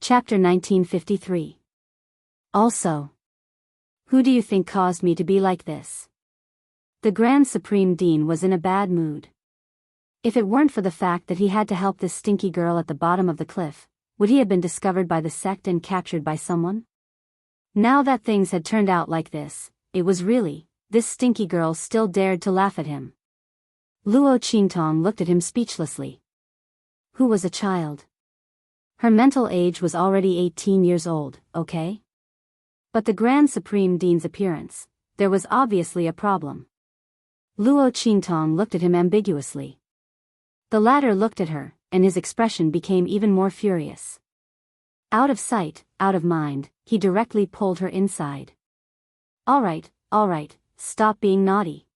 Chapter 1953. Also. Who do you think caused me to be like this? The Grand Supreme Dean was in a bad mood. If it weren't for the fact that he had to help this stinky girl at the bottom of the cliff, would he have been discovered by the sect and captured by someone? Now that things had turned out like this, it was really, this stinky girl still dared to laugh at him. Luo Qingtong looked at him speechlessly. Who was a child? Her mental age was already 18 years old, okay? But the Grand Supreme Dean's appearance, there was obviously a problem. Luo Qingtong looked at him ambiguously. The latter looked at her, and his expression became even more furious. Out of sight, out of mind, he directly pulled her inside. All right, stop being naughty.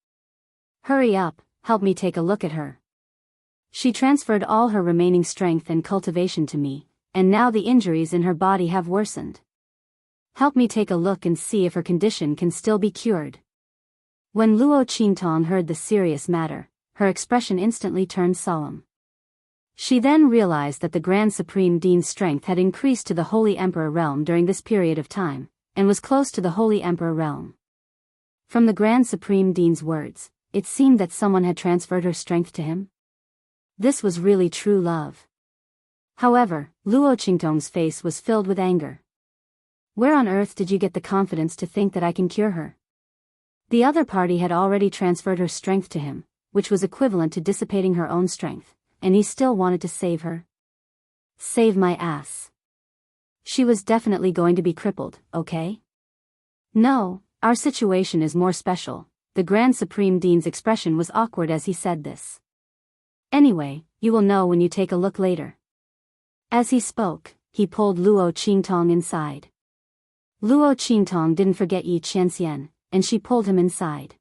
Hurry up, help me take a look at her. She transferred all her remaining strength and cultivation to me, and now the injuries in her body have worsened. Help me take a look and see if her condition can still be cured. When Luo Qingtong heard the serious matter, her expression instantly turned solemn. She then realized that the Grand Supreme Dean's strength had increased to the Holy Emperor realm during this period of time, and was close to the Holy Emperor realm. From the Grand Supreme Dean's words, it seemed that someone had transferred her strength to him. This was really true love. However, Luo Qingtong's face was filled with anger. Where on earth did you get the confidence to think that I can cure her? The other party had already transferred her strength to him, which was equivalent to dissipating her own strength, and he still wanted to save her. Save my ass. She was definitely going to be crippled, okay? No, our situation is more special. The Grand Supreme Dean's expression was awkward as he said this. Anyway, you will know when you take a look later. As he spoke, he pulled Luo Qingtong inside. Luo Qingtong didn't forget Yi Qianxian, and she pulled him inside.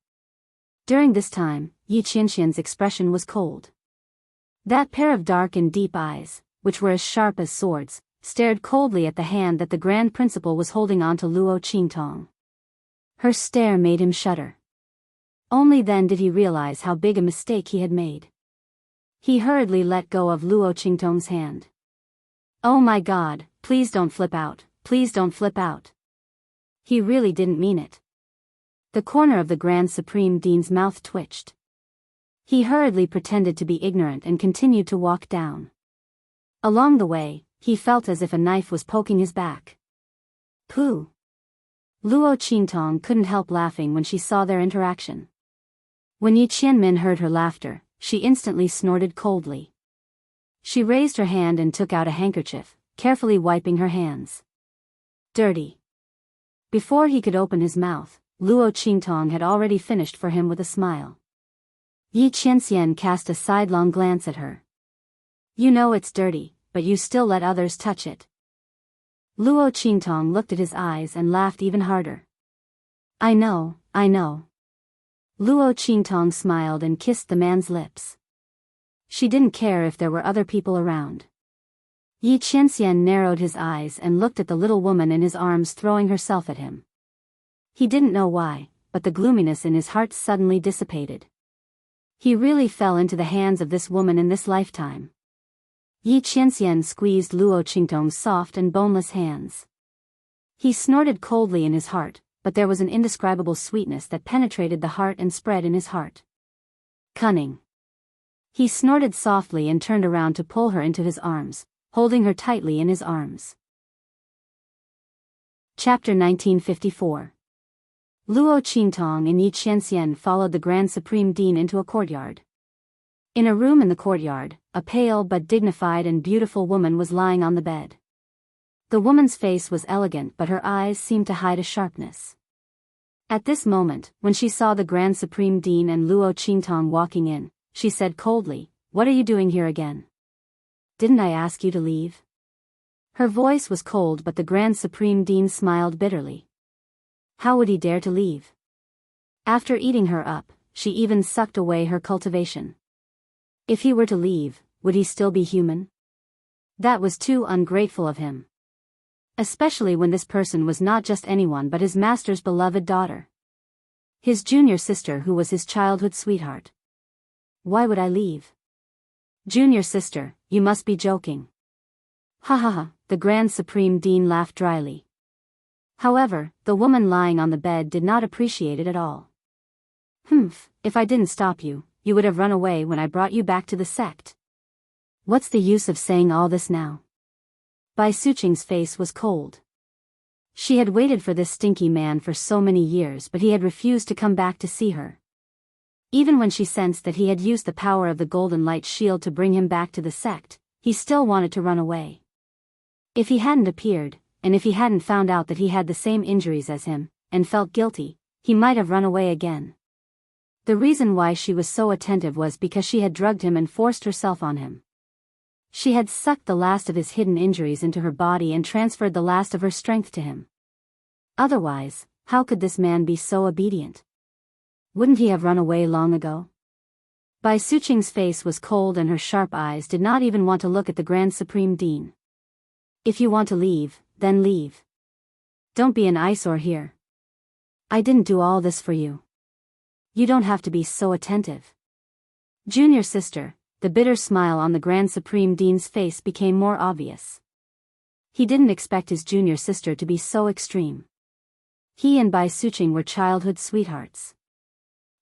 During this time, Yi Qianxian's expression was cold. That pair of dark and deep eyes, which were as sharp as swords, stared coldly at the hand that the Grand Principal was holding onto Luo Qingtong. Her stare made him shudder. Only then did he realize how big a mistake he had made. He hurriedly let go of Luo Qingtong's hand. Oh my God, please don't flip out, please don't flip out. He really didn't mean it. The corner of the Grand Supreme Dean's mouth twitched. He hurriedly pretended to be ignorant and continued to walk down. Along the way, he felt as if a knife was poking his back. Pooh! Luo Qingtong couldn't help laughing when she saw their interaction. When Yi Qianmin heard her laughter, she instantly snorted coldly. She raised her hand and took out a handkerchief, carefully wiping her hands. Dirty. Before he could open his mouth, Luo Qingtong had already finished for him with a smile. Yi Qianxian cast a sidelong glance at her. You know it's dirty, but you still let others touch it. Luo Qingtong looked at his eyes and laughed even harder. I know. Luo Qingtong smiled and kissed the man's lips. She didn't care if there were other people around. Yi Qianxian narrowed his eyes and looked at the little woman in his arms throwing herself at him. He didn't know why, but the gloominess in his heart suddenly dissipated. He really fell into the hands of this woman in this lifetime. Yi Qianxian squeezed Luo Qingtong's soft and boneless hands. He snorted coldly in his heart, but there was an indescribable sweetness that penetrated the heart and spread in his heart. Cunning. He snorted softly and turned around to pull her into his arms, holding her tightly in his arms. Chapter 1954. Luo Qingtong and Yi Qianxian followed the Grand Supreme Dean into a courtyard. In a room in the courtyard, a pale but dignified and beautiful woman was lying on the bed. The woman's face was elegant but her eyes seemed to hide a sharpness. At this moment, when she saw the Grand Supreme Dean and Luo Qingtong walking in, she said coldly, "What are you doing here again? Didn't I ask you to leave?" Her voice was cold but the Grand Supreme Dean smiled bitterly. How would he dare to leave? After eating her up, she even sucked away her cultivation. If he were to leave, would he still be human? That was too ungrateful of him. Especially when this person was not just anyone but his master's beloved daughter. His junior sister who was his childhood sweetheart. Why would I leave? Junior sister, you must be joking. Ha ha ha, the Grand Supreme Dean laughed dryly. However, the woman lying on the bed did not appreciate it at all. Humph, if I didn't stop you, you would have run away when I brought you back to the sect. What's the use of saying all this now? Bai Suqing's face was cold. She had waited for this stinky man for so many years, but he had refused to come back to see her. Even when she sensed that he had used the power of the golden light shield to bring him back to the sect, he still wanted to run away. If he hadn't appeared, and if he hadn't found out that he had the same injuries as him, and felt guilty, he might have run away again. The reason why she was so attentive was because she had drugged him and forced herself on him. She had sucked the last of his hidden injuries into her body and transferred the last of her strength to him. Otherwise, how could this man be so obedient? Wouldn't he have run away long ago? Bai Suqing's face was cold and her sharp eyes did not even want to look at the Grand Supreme Dean. If you want to leave, then leave. Don't be an eyesore here. I didn't do all this for you. You don't have to be so attentive. Junior sister, the bitter smile on the Grand Supreme Dean's face became more obvious. He didn't expect his junior sister to be so extreme. He and Bai Suqing were childhood sweethearts.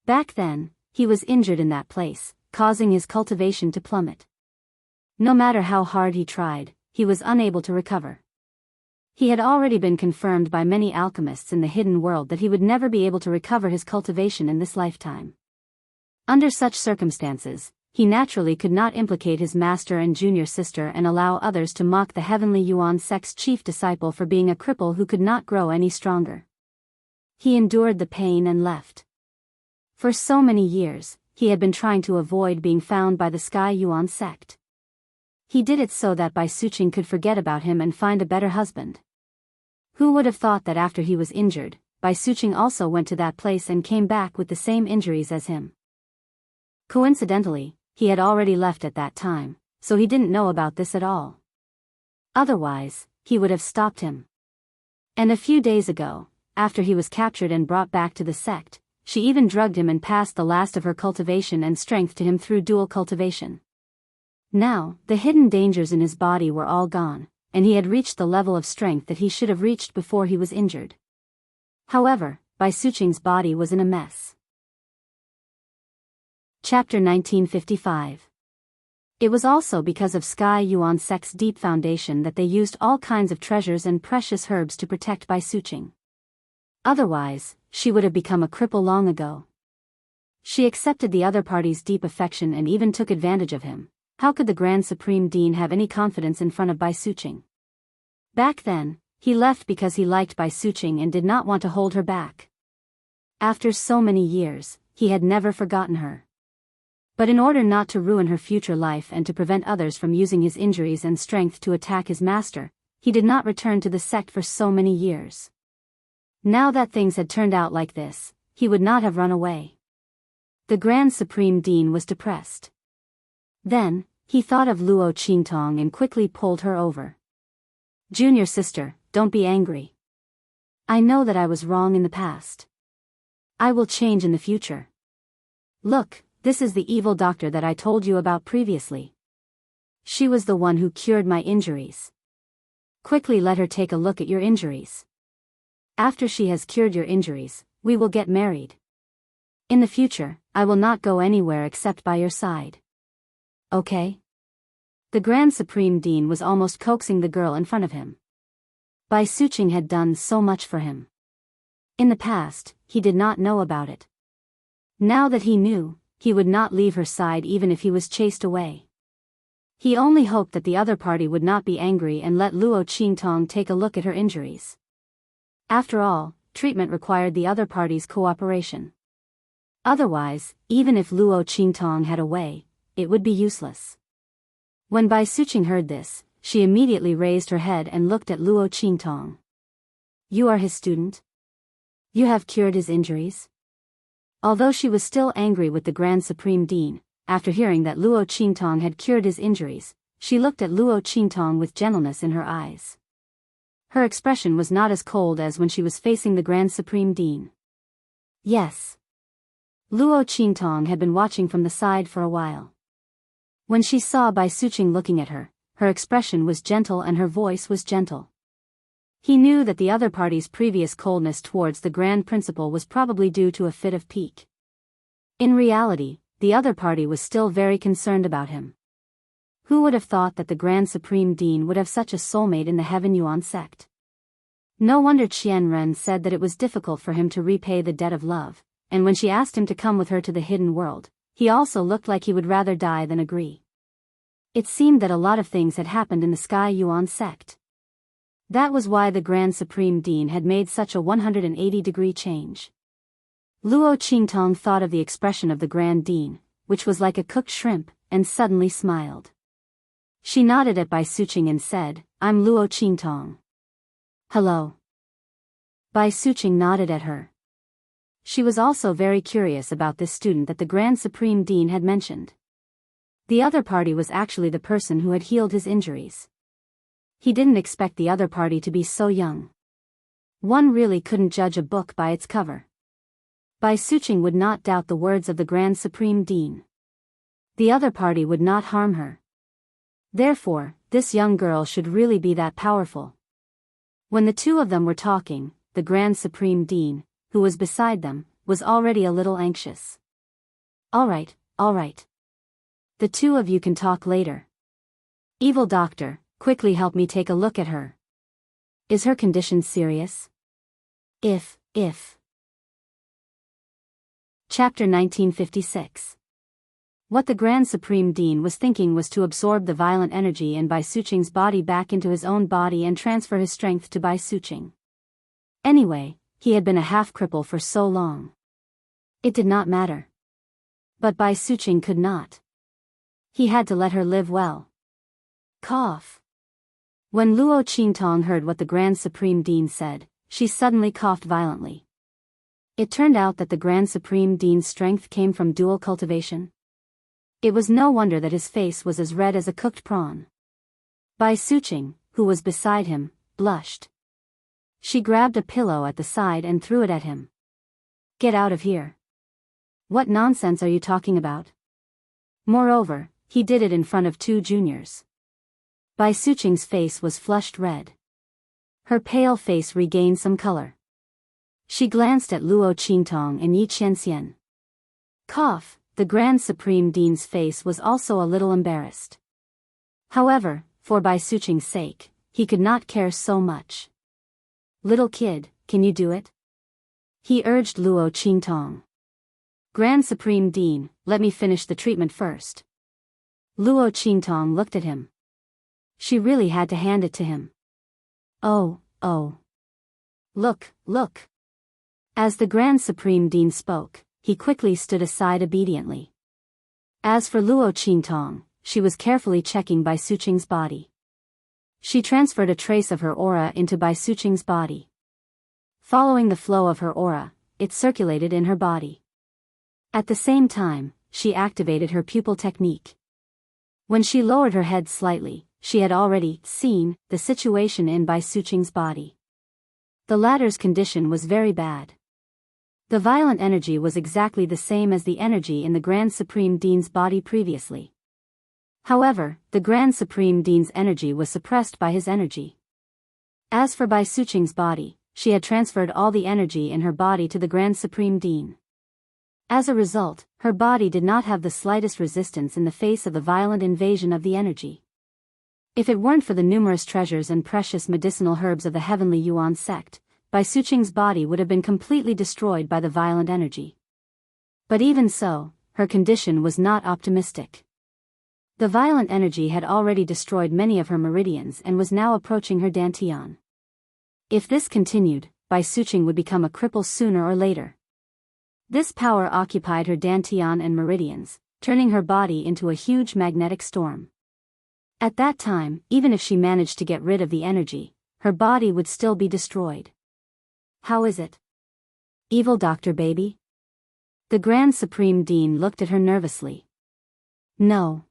Back then, he was injured in that place, causing his cultivation to plummet. No matter how hard he tried, he was unable to recover. He had already been confirmed by many alchemists in the hidden world that he would never be able to recover his cultivation in this lifetime. Under such circumstances, he naturally could not implicate his master and junior sister and allow others to mock the Heavenly Yuan sect's chief disciple for being a cripple who could not grow any stronger. He endured the pain and left. For so many years, he had been trying to avoid being found by the Sky Yuan sect. He did it so that Bai Suqing could forget about him and find a better husband. Who would have thought that after he was injured, Bai Suqing also went to that place and came back with the same injuries as him? Coincidentally, he had already left at that time, so he didn't know about this at all. Otherwise, he would have stopped him. And a few days ago, after he was captured and brought back to the sect, she even drugged him and passed the last of her cultivation and strength to him through dual cultivation. Now, the hidden dangers in his body were all gone, and he had reached the level of strength that he should have reached before he was injured. However, Bai Suqing's body was in a mess. Chapter 1955. It was also because of Sky Yuan sect's deep foundation that they used all kinds of treasures and precious herbs to protect Bai Suqing. Otherwise, she would have become a cripple long ago. She accepted the other party's deep affection and even took advantage of him. How could the Grand Supreme Dean have any confidence in front of Bai Suqing? Back then, he left because he liked Bai Suqing and did not want to hold her back. After so many years, he had never forgotten her. But in order not to ruin her future life and to prevent others from using his injuries and strength to attack his master, he did not return to the sect for so many years. Now that things had turned out like this, he would not have run away. The Grand Supreme Dean was depressed. Then, he thought of Luo Qingtong and quickly pulled her over. Junior sister, don't be angry. I know that I was wrong in the past. I will change in the future. Look, this is the evil doctor that I told you about previously. She was the one who cured my injuries. Quickly let her take a look at your injuries. After she has cured your injuries, we will get married. In the future, I will not go anywhere except by your side. Okay? The Grand Supreme Dean was almost coaxing the girl in front of him. Bai Suqing had done so much for him. In the past, he did not know about it. Now that he knew, he would not leave her side even if he was chased away. He only hoped that the other party would not be angry and let Luo Qingtong take a look at her injuries. After all, treatment required the other party's cooperation. Otherwise, even if Luo Qingtong had a way, it would be useless. When Bai Suqing heard this, she immediately raised her head and looked at Luo Qingtong. You are his student? You have cured his injuries? Although she was still angry with the Grand Supreme Dean, after hearing that Luo Qingtong had cured his injuries, she looked at Luo Qingtong with gentleness in her eyes. Her expression was not as cold as when she was facing the Grand Supreme Dean. Yes. Luo Qingtong had been watching from the side for a while. When she saw Bai Suqing looking at her, her expression was gentle and her voice was gentle. He knew that the other party's previous coldness towards the Grand Principal was probably due to a fit of pique. In reality, the other party was still very concerned about him. Who would have thought that the Grand Supreme Dean would have such a soulmate in the Heaven Yuan sect? No wonder Qian Ren said that it was difficult for him to repay the debt of love, and when she asked him to come with her to the hidden world, he also looked like he would rather die than agree. It seemed that a lot of things had happened in the Sky Yuan sect. That was why the Grand Supreme Dean had made such a 180-degree change. Luo Qingtong thought of the expression of the Grand Dean, which was like a cooked shrimp, and suddenly smiled. She nodded at Bai Suqing and said, "I'm Luo Qingtong." "Hello." Bai Suqing nodded at her. She was also very curious about this student that the Grand Supreme Dean had mentioned. The other party was actually the person who had healed his injuries. He didn't expect the other party to be so young. One really couldn't judge a book by its cover. Bai Suqing would not doubt the words of the Grand Supreme Dean. The other party would not harm her. Therefore, this young girl should really be that powerful. When the two of them were talking, the Grand Supreme Dean, who was beside them, was already a little anxious. All right. The two of you can talk later. Evil doctor, quickly help me take a look at her. Is her condition serious? If. Chapter 1956. What the Grand Supreme Dean was thinking was to absorb the violent energy in Bai Suqing's body back into his own body and transfer his strength to Bai Suqing. Anyway, he had been a half-cripple for so long. It did not matter. But Bai Suqing could not. He had to let her live well. Cough. When Luo Qingtong heard what the Grand Supreme Dean said, she suddenly coughed violently. It turned out that the Grand Supreme Dean's strength came from dual cultivation. It was no wonder that his face was as red as a cooked prawn. Bai Suqing, who was beside him, blushed. She grabbed a pillow at the side and threw it at him. Get out of here. What nonsense are you talking about? Moreover, he did it in front of two juniors. Bai Suqing's face was flushed red. Her pale face regained some color. She glanced at Luo Qingtong and Yi Qianxian. Cough, the Grand Supreme Dean's face was also a little embarrassed. However, for Bai Suqing's sake, he could not care so much. Little kid, can you do it? He urged Luo Qingtong. Grand Supreme Dean, let me finish the treatment first. Luo Qingtong looked at him. She really had to hand it to him. Oh. Look. As the Grand Supreme Dean spoke, he quickly stood aside obediently. As for Luo Qingtong, she was carefully checking Bai Suqing's body. She transferred a trace of her aura into Bai Suqing's body. Following the flow of her aura, it circulated in her body. At the same time, she activated her pupil technique. When she lowered her head slightly, she had already seen the situation in Bai Suqing's body. The latter's condition was very bad. The violent energy was exactly the same as the energy in the Grand Supreme Dean's body previously. However, the Grand Supreme Dean's energy was suppressed by his energy. As for Bai Suqing's body, she had transferred all the energy in her body to the Grand Supreme Dean. As a result, her body did not have the slightest resistance in the face of the violent invasion of the energy. If it weren't for the numerous treasures and precious medicinal herbs of the Heavenly Yuan sect, Bai Suqing's body would have been completely destroyed by the violent energy. But even so, her condition was not optimistic. The violent energy had already destroyed many of her meridians and was now approaching her dantian. If this continued, Bai Suqing would become a cripple sooner or later. This power occupied her dantian and meridians, turning her body into a huge magnetic storm. At that time, even if she managed to get rid of the energy, her body would still be destroyed. How is it? Evil doctor baby? The Grand Supreme Dean looked at her nervously. No.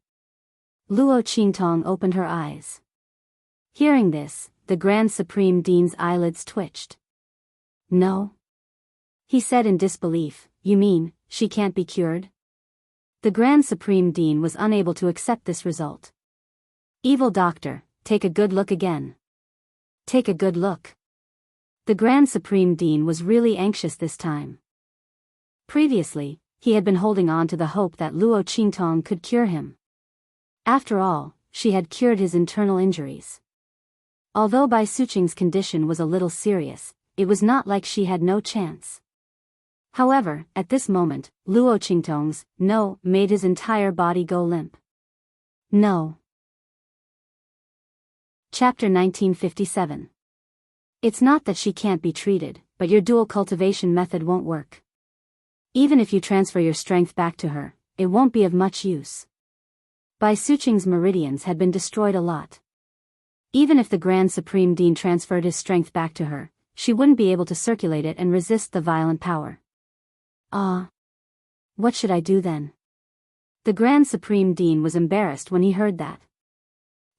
Luo Qingtong opened her eyes. Hearing this, the Grand Supreme Dean's eyelids twitched. No? He said in disbelief, you mean, she can't be cured? The Grand Supreme Dean was unable to accept this result. Evil doctor, take a good look again. Take a good look. The Grand Supreme Dean was really anxious this time. Previously, he had been holding on to the hope that Luo Qingtong could cure him. After all, she had cured his internal injuries. Although Bai Suqing's condition was a little serious, it was not like she had no chance. However, at this moment, Luo Qingtong's "no" made his entire body go limp. No. Chapter 1957. It's not that she can't be treated, but your dual cultivation method won't work. Even if you transfer your strength back to her, it won't be of much use. Bai Suqing's meridians had been destroyed a lot. Even if the Grand Supreme Dean transferred his strength back to her, she wouldn't be able to circulate it and resist the violent power. What should I do then? The Grand Supreme Dean was embarrassed when he heard that.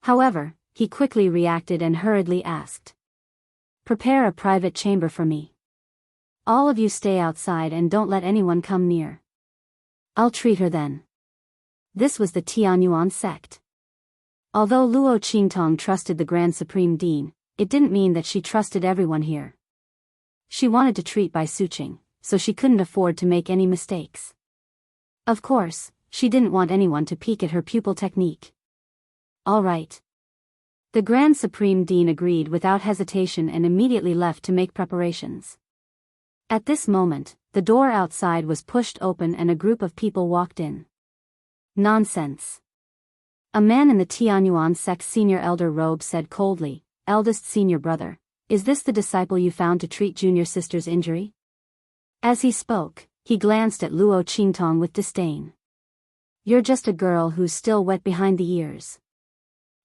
However, he quickly reacted and hurriedly asked. Prepare a private chamber for me. All of you stay outside and don't let anyone come near. I'll treat her then. This was the Tianyuan sect. Although Luo Qingtong trusted the Grand Supreme Dean, it didn't mean that she trusted everyone here. She wanted to treat Bai Suqing, so she couldn't afford to make any mistakes. Of course, she didn't want anyone to peek at her pupil technique. All right. The Grand Supreme Dean agreed without hesitation and immediately left to make preparations. At this moment, the door outside was pushed open and a group of people walked in. Nonsense. A man in the Tianyuan sect's senior elder robe said coldly, Eldest senior brother, is this the disciple you found to treat junior sister's injury? As he spoke, he glanced at Luo Qingtong with disdain. You're just a girl who's still wet behind the ears.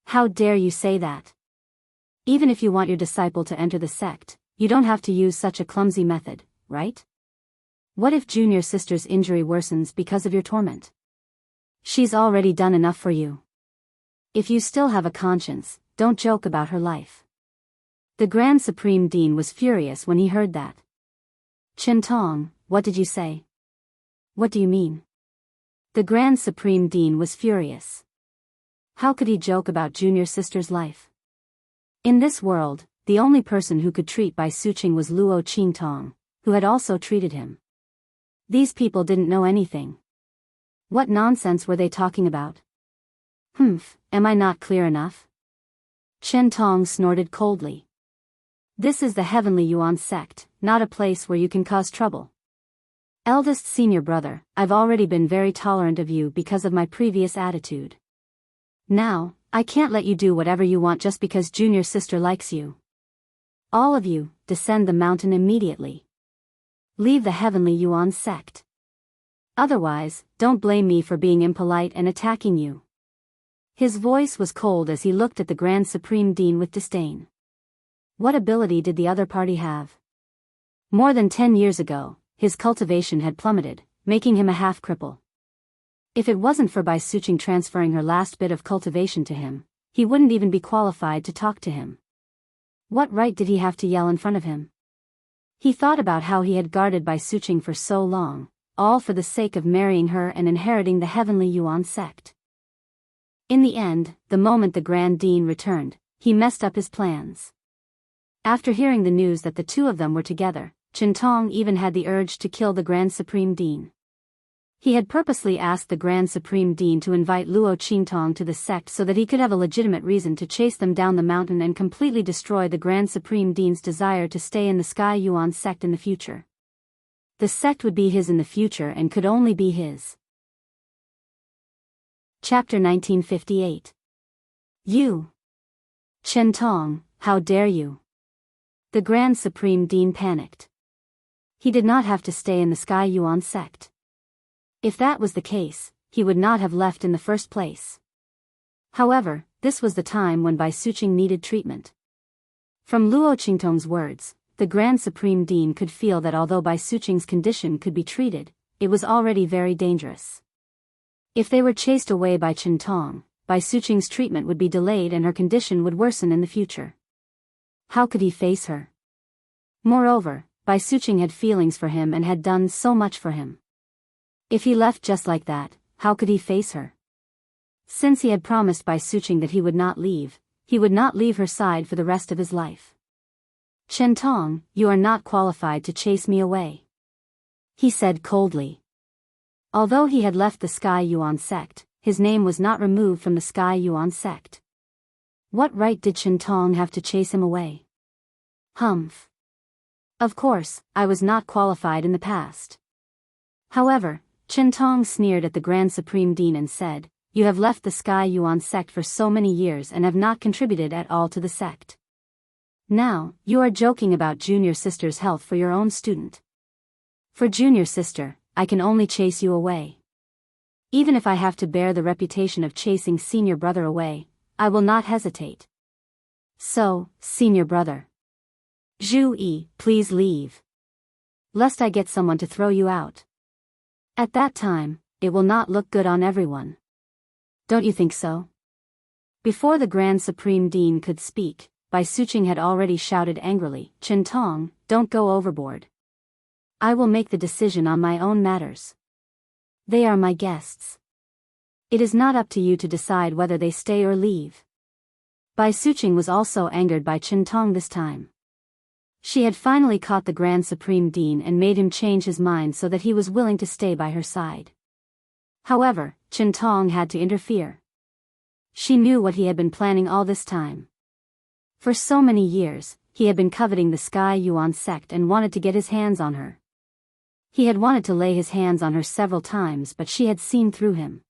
How dare you say that? Even if you want your disciple to enter the sect, you don't have to use such a clumsy method, right? What if junior sister's injury worsens because of your torment? She's already done enough for you. If you still have a conscience, don't joke about her life. The Grand Supreme Dean was furious when he heard that. Qingtong, what did you say? What do you mean? The Grand Supreme Dean was furious. How could he joke about junior sister's life? In this world, the only person who could treat Bai Suqing was Luo Qingtong, who had also treated him. These people didn't know anything. What nonsense were they talking about? Am I not clear enough? Qingtong snorted coldly. This is the Heavenly Yuan sect, not a place where you can cause trouble. Eldest senior brother, I've already been very tolerant of you because of my previous attitude. Now, I can't let you do whatever you want just because junior sister likes you. All of you, descend the mountain immediately. Leave the Heavenly Yuan sect. Otherwise, don't blame me for being impolite and attacking you. His voice was cold as he looked at the Grand Supreme Dean with disdain. What ability did the other party have? More than 10 years ago, his cultivation had plummeted, making him a half-cripple. If it wasn't for Bai Suqing transferring her last bit of cultivation to him, he wouldn't even be qualified to talk to him. What right did he have to yell in front of him? He thought about how he had guarded Bai Suqing for so long, all for the sake of marrying her and inheriting the Heavenly Yuan sect. In the end, the moment the Grand Dean returned, he messed up his plans. After hearing the news that the two of them were together, Qingtong even had the urge to kill the Grand Supreme Dean. He had purposely asked the Grand Supreme Dean to invite Luo Qingtong to the sect so that he could have a legitimate reason to chase them down the mountain and completely destroy the Grand Supreme Dean's desire to stay in the Sky Yuan sect in the future. The sect would be his in the future and could only be his. Chapter 1958. You! Qingtong, how dare you! The Grand Supreme Dean panicked. He did not have to stay in the Sky Yuan sect. If that was the case, he would not have left in the first place. However, this was the time when Bai Suqing needed treatment. From Luo Qingtong's words, the Grand Supreme Dean could feel that although Bai Suqing's condition could be treated, it was already very dangerous. If they were chased away by Qingtong, Bai Suqing's treatment would be delayed and her condition would worsen in the future. How could he face her? Moreover, Bai Suqing had feelings for him and had done so much for him. If he left just like that, how could he face her? Since he had promised Bai Suqing that he would not leave her side for the rest of his life. "Chen Tong, you are not qualified to chase me away," he said coldly. Although he had left the Sky Yuan sect, his name was not removed from the Sky Yuan sect. What right did Chen Tong have to chase him away? Humph. Of course, I was not qualified in the past. However, Chen Tong sneered at the Grand Supreme Dean and said, "You have left the Sky Yuan sect for so many years and have not contributed at all to the sect. Now, you are joking about junior sister's health for your own student. For junior sister, I can only chase you away. Even if I have to bear the reputation of chasing senior brother away, I will not hesitate. So, senior brother. Zhu Yi, please leave. Lest I get someone to throw you out. At that time, it will not look good on everyone. Don't you think so?" Before the Grand Supreme Dean could speak, Bai Suqing had already shouted angrily, "Chen Tong, don't go overboard. I will make the decision on my own matters. They are my guests. It is not up to you to decide whether they stay or leave." Bai Suqing was also angered by Chen Tong this time. She had finally caught the Grand Supreme Dean and made him change his mind so that he was willing to stay by her side. However, Chen Tong had to interfere. She knew what he had been planning all this time. For so many years, he had been coveting the Sky Yuan sect and wanted to get his hands on her. He had wanted to lay his hands on her several times, but she had seen through him.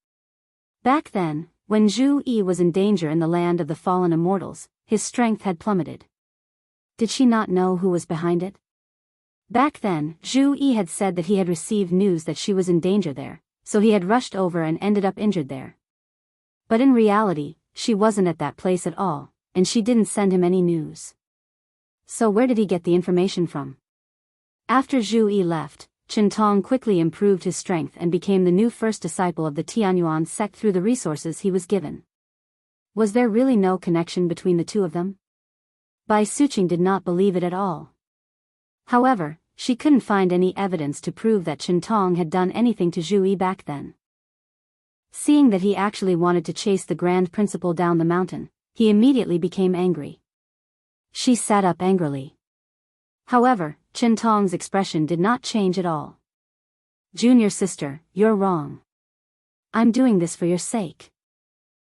Back then, when Zhu Yi was in danger in the land of the fallen immortals, his strength had plummeted. Did she not know who was behind it? Back then, Zhu Yi had said that he had received news that she was in danger there, so he had rushed over and ended up injured there. But in reality, she wasn't at that place at all, and she didn't send him any news. So where did he get the information from? After Zhu Yi left, Chen Tong quickly improved his strength and became the new first disciple of the Tianyuan sect through the resources he was given. Was there really no connection between the two of them? Bai Suqing did not believe it at all. However, she couldn't find any evidence to prove that Chen Tong had done anything to Zhu Yi back then. Seeing that he actually wanted to chase the Grand Principal down the mountain, he immediately became angry. She sat up angrily. However, Chen Tong's expression did not change at all. "Junior sister, you're wrong. I'm doing this for your sake.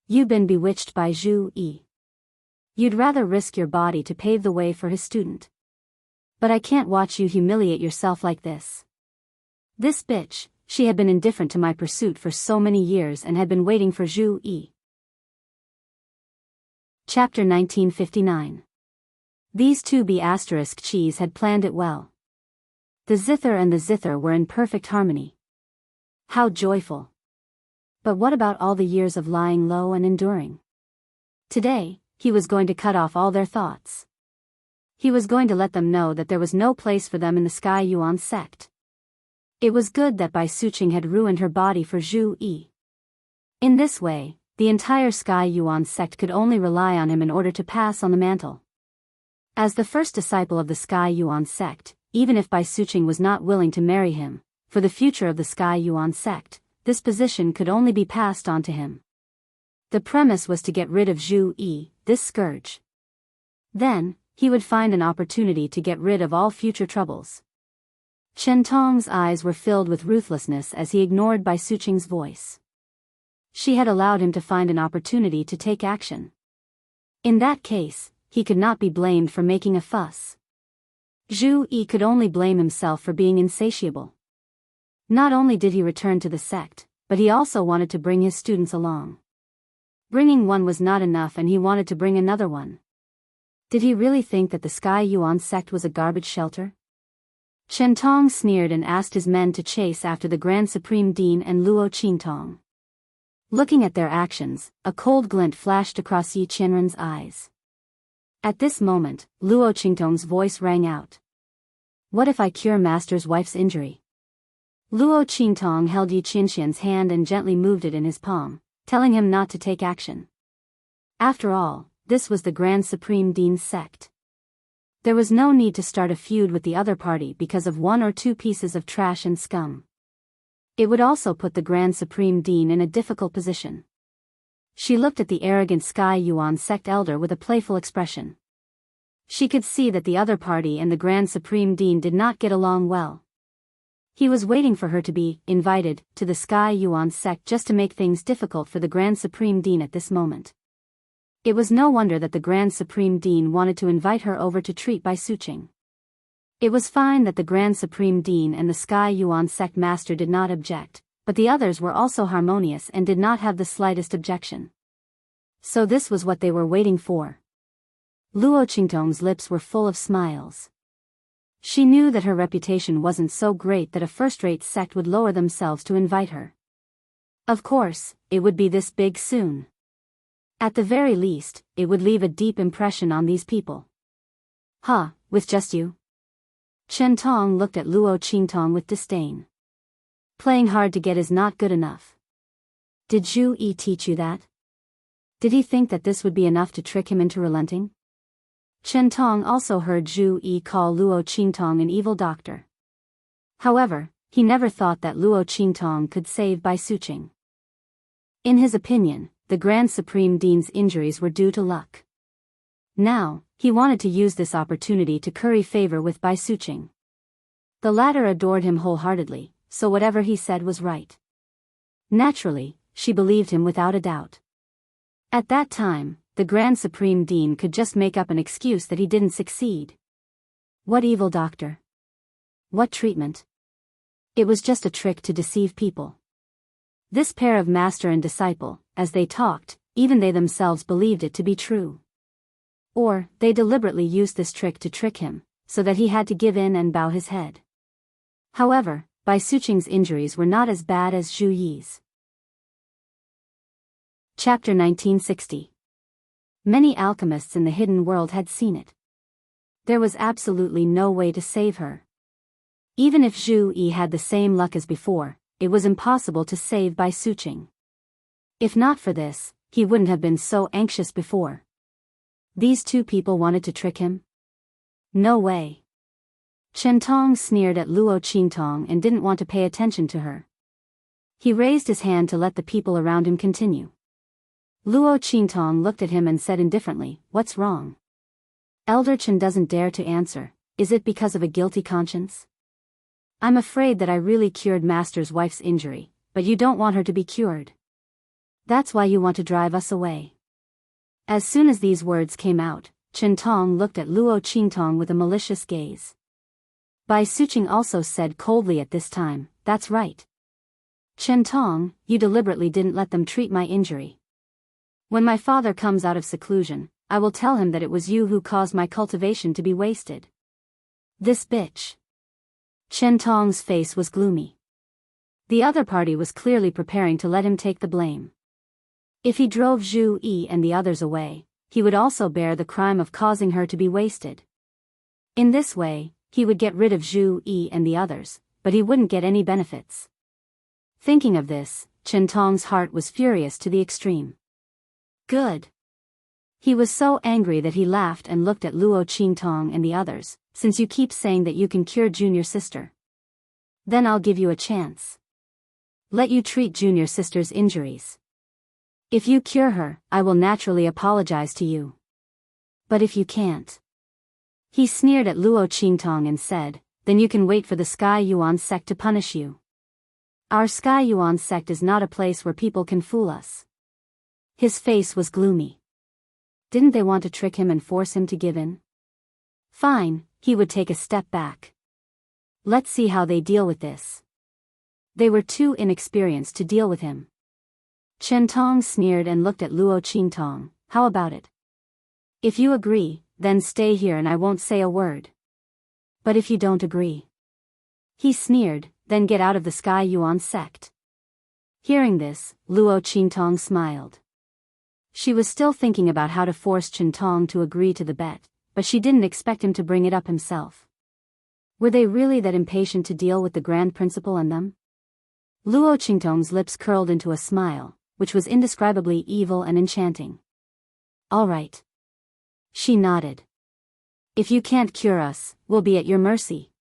You've been bewitched by Zhu Yi. You'd rather risk your body to pave the way for his student. But I can't watch you humiliate yourself like this. This bitch, she had been indifferent to my pursuit for so many years and had been waiting for Zhu Yi." Chapter 1959. These two B***Cheese had planned it well. The zither and the zither were in perfect harmony. How joyful. But what about all the years of lying low and enduring? Today, he was going to cut off all their thoughts. He was going to let them know that there was no place for them in the Sky Yuan sect. It was good that Bai Suqing had ruined her body for Zhu Yi. In this way, the entire Sky Yuan sect could only rely on him in order to pass on the mantle. As the first disciple of the Sky Yuan sect, even if Bai Suqing was not willing to marry him, for the future of the Sky Yuan sect, this position could only be passed on to him. The premise was to get rid of Zhu Yi, this scourge. Then, he would find an opportunity to get rid of all future troubles. Chen Tong's eyes were filled with ruthlessness as he ignored Bai Suqing's voice. She had allowed him to find an opportunity to take action. In that case, he could not be blamed for making a fuss. Zhu Yi could only blame himself for being insatiable. Not only did he return to the sect, but he also wanted to bring his students along. Bringing one was not enough and he wanted to bring another one. Did he really think that the Sky Yuan sect was a garbage shelter? Chen Tong sneered and asked his men to chase after the Grand Supreme Dean and Luo Qingtong. Looking at their actions, a cold glint flashed across Yi Qianren's eyes. At this moment, Luo Qingtong's voice rang out. "What if I cure Master's wife's injury?" Luo Qingtong held Yi Qianxian's hand and gently moved it in his palm, telling him not to take action. After all, this was the Grand Supreme Dean's sect. There was no need to start a feud with the other party because of one or two pieces of trash and scum. It would also put the Grand Supreme Dean in a difficult position. She looked at the arrogant Sky Yuan sect elder with a playful expression. She could see that the other party and the Grand Supreme Dean did not get along well. He was waiting for her to be invited to the Sky Yuan sect just to make things difficult for the Grand Supreme Dean at this moment. It was no wonder that the Grand Supreme Dean wanted to invite her over to treat by Suching. It was fine that the Grand Supreme Dean and the Sky Yuan sect master did not object, but the others were also harmonious and did not have the slightest objection. So this was what they were waiting for. Luo Qingtong's lips were full of smiles. She knew that her reputation wasn't so great that a first-rate sect would lower themselves to invite her. Of course, it would be this big soon. At the very least, it would leave a deep impression on these people. Huh, with just you? Chen Tong looked at Luo Qingtong with disdain. Playing hard to get is not good enough. Did Zhu Yi teach you that? Did he think that this would be enough to trick him into relenting? Chen Tong also heard Zhu Yi call Luo Qingtong an evil doctor. However, he never thought that Luo Qingtong could save by Suching. In his opinion, the Grand Supreme Dean's injuries were due to luck. Now, he wanted to use this opportunity to curry favor with Bai Suching. The latter adored him wholeheartedly, so whatever he said was right. Naturally, she believed him without a doubt. At that time, the Grand Supreme Dean could just make up an excuse that he didn't succeed. What evil doctor? What treatment? It was just a trick to deceive people. This pair of master and disciple, as they talked, even they themselves believed it to be true. Or, they deliberately used this trick to trick him, so that he had to give in and bow his head. However, Bai Suching's injuries were not as bad as Zhu Yi's. Chapter 1960. Many alchemists in the hidden world had seen it. There was absolutely no way to save her. Even if Zhu Yi had the same luck as before, it was impossible to save Bai Suching. If not for this, he wouldn't have been so anxious before. These two people wanted to trick him? No way. Chen Tong sneered at Luo Qingtong and didn't want to pay attention to her. He raised his hand to let the people around him continue. Luo Qingtong looked at him and said indifferently, "What's wrong?" Elder Chen doesn't dare to answer. Is it because of a guilty conscience? I'm afraid that I really cured Master's wife's injury, but you don't want her to be cured. That's why you want to drive us away. As soon as these words came out, Chen Tong looked at Luo Qingtong with a malicious gaze. Bai Suching also said coldly at this time, "That's right. Chen Tong, you deliberately didn't let them treat my injury. When my father comes out of seclusion, I will tell him that it was you who caused my cultivation to be wasted." This bitch. Chen Tong's face was gloomy. The other party was clearly preparing to let him take the blame. If he drove Zhu Yi and the others away, he would also bear the crime of causing her to be wasted. In this way, he would get rid of Zhu Yi and the others, but he wouldn't get any benefits. Thinking of this, Chen Tong's heart was furious to the extreme. Good. He was so angry that he laughed and looked at Luo Qingtong and the others. Since you keep saying that you can cure Junior Sister, then I'll give you a chance. Let you treat Junior Sister's injuries. If you cure her, I will naturally apologize to you. But if you can't. He sneered at Luo Qingtong and said, then you can wait for the Sky Yuan sect to punish you. Our Sky Yuan sect is not a place where people can fool us. His face was gloomy. Didn't they want to trick him and force him to give in? Fine, he would take a step back. Let's see how they deal with this. They were too inexperienced to deal with him. Chen Tong sneered and looked at Luo Qingtong. How about it? If you agree, then stay here and I won't say a word. But if you don't agree, he sneered, then get out of the Sky Yuan sect. Hearing this, Luo Qingtong smiled. She was still thinking about how to force Chen Tong to agree to the bet, but she didn't expect him to bring it up himself. Were they really that impatient to deal with the Grand Principal and them? Luo Qingtong's lips curled into a smile, which was indescribably evil and enchanting. All right. She nodded. If you can't cure us, we'll be at your mercy.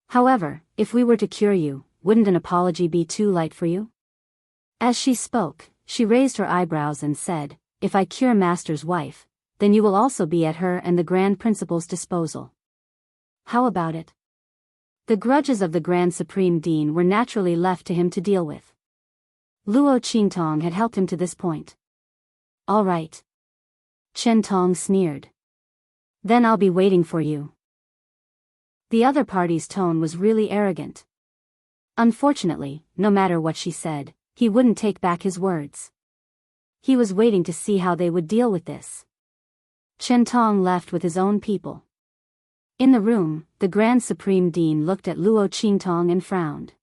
However, if we were to cure you, wouldn't an apology be too light for you? As she spoke, she raised her eyebrows and said, "If I cure Master's wife, then you will also be at her and the Grand Principal's disposal. How about it?" The grudges of the Grand Supreme Dean were naturally left to him to deal with. Luo Qingtong had helped him to this point. "All right." Chen Tong sneered. "Then I'll be waiting for you." The other party's tone was really arrogant. Unfortunately, no matter what she said, he wouldn't take back his words. He was waiting to see how they would deal with this. Chen Tong left with his own people. In the room, the Grand Supreme Dean looked at Luo Qingtong and frowned.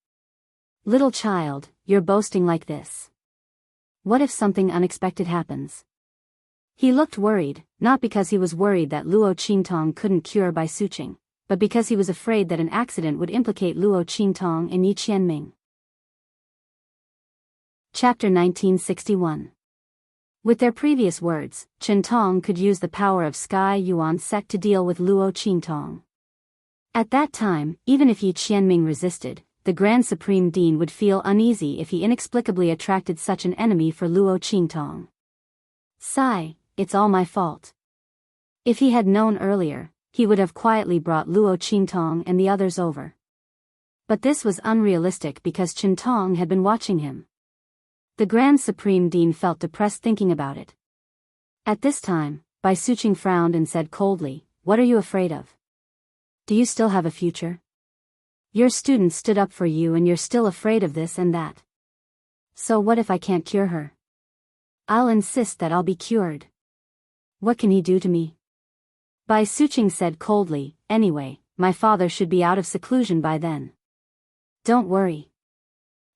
"Little child, you're boasting like this. What if something unexpected happens?" He looked worried, not because he was worried that Luo Qingtong couldn't cure Bai Suqing, but because he was afraid that an accident would implicate Luo Qingtong and Yi Qianming. Chapter 1961. With their previous words, Chen Tong could use the power of Sky Yuan sect to deal with Luo Qingtong. At that time, even if Yi Qianming resisted, the Grand Supreme Dean would feel uneasy if he inexplicably attracted such an enemy for Luo Qingtong. "Sigh, it's all my fault." If he had known earlier, he would have quietly brought Luo Qingtong and the others over. But this was unrealistic because Chen Tong had been watching him. The Grand Supreme Dean felt depressed thinking about it. At this time, Bai Suqing frowned and said coldly, "What are you afraid of? Do you still have a future? Your students stood up for you and you're still afraid of this and that. So what if I can't cure her? I'll insist that I'll be cured. What can he do to me?" Bai Suqing said coldly, "Anyway, my father should be out of seclusion by then. Don't worry.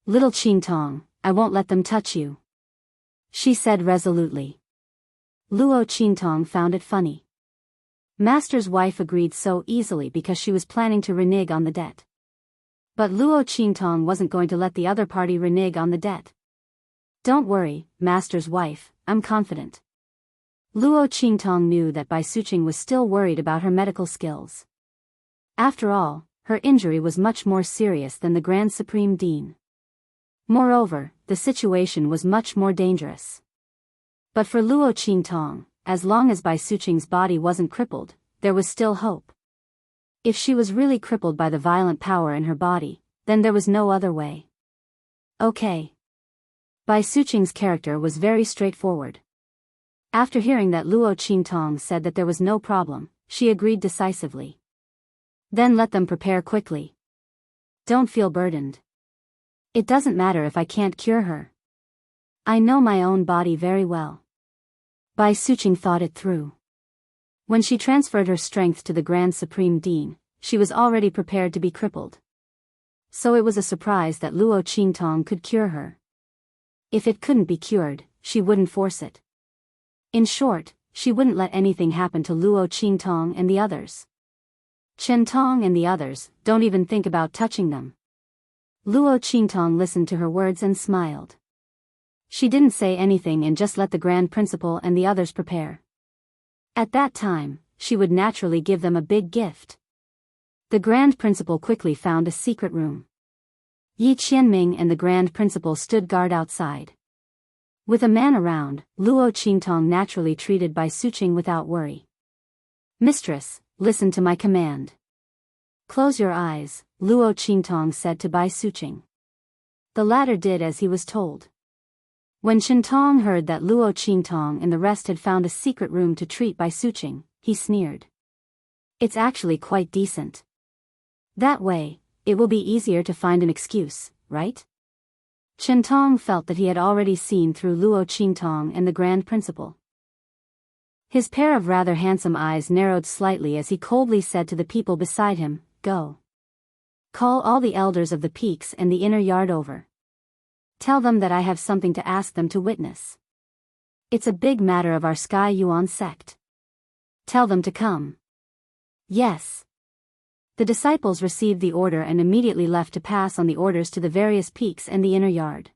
Little Qingtong, I won't let them touch you," she said resolutely. Luo Qingtong found it funny. Master's wife agreed so easily because she was planning to renege on the debt. But Luo Qingtong wasn't going to let the other party renege on the debt. "Don't worry, Master's wife, I'm confident." Luo Qingtong knew that Bai Suqing was still worried about her medical skills. After all, her injury was much more serious than the Grand Supreme Dean. Moreover, the situation was much more dangerous. But for Luo Qingtong, as long as Bai Suqing's body wasn't crippled, there was still hope. If she was really crippled by the violent power in her body, then there was no other way. Okay. Bai Suqing's character was very straightforward. After hearing that Luo Qingtong said that there was no problem, she agreed decisively. "Then let them prepare quickly. Don't feel burdened. It doesn't matter if I can't cure her. I know my own body very well." Bai Suqing thought it through. When she transferred her strength to the Grand Supreme Dean, she was already prepared to be crippled. So it was a surprise that Luo Qingtong could cure her. If it couldn't be cured, she wouldn't force it. In short, she wouldn't let anything happen to Luo Qingtong and the others. Chen Tong and the others, don't even think about touching them. Luo Qingtong listened to her words and smiled. She didn't say anything and just let the Grand Principal and the others prepare. At that time, she would naturally give them a big gift. The Grand Principal quickly found a secret room. Yi Qianming and the Grand Principal stood guard outside. With a man around, Luo Qingtong naturally treated Bai Suqing without worry. "Mistress, listen to my command." "Close your eyes," Luo Qingtong said to Bai Suqing. The latter did as he was told. When Chen Tong heard that Luo Qingtong and the rest had found a secret room to treat Bai Suqing, he sneered. "It's actually quite decent. That way, it will be easier to find an excuse, right?" Chen Tong felt that he had already seen through Luo Qingtong and the Grand Principal. His pair of rather handsome eyes narrowed slightly as he coldly said to the people beside him, "Go. Call all the elders of the peaks and the inner yard over. Tell them that I have something to ask them to witness. It's a big matter of our Sky Yuan sect. Tell them to come." "Yes." The disciples received the order and immediately left to pass on the orders to the various peaks and the inner yard.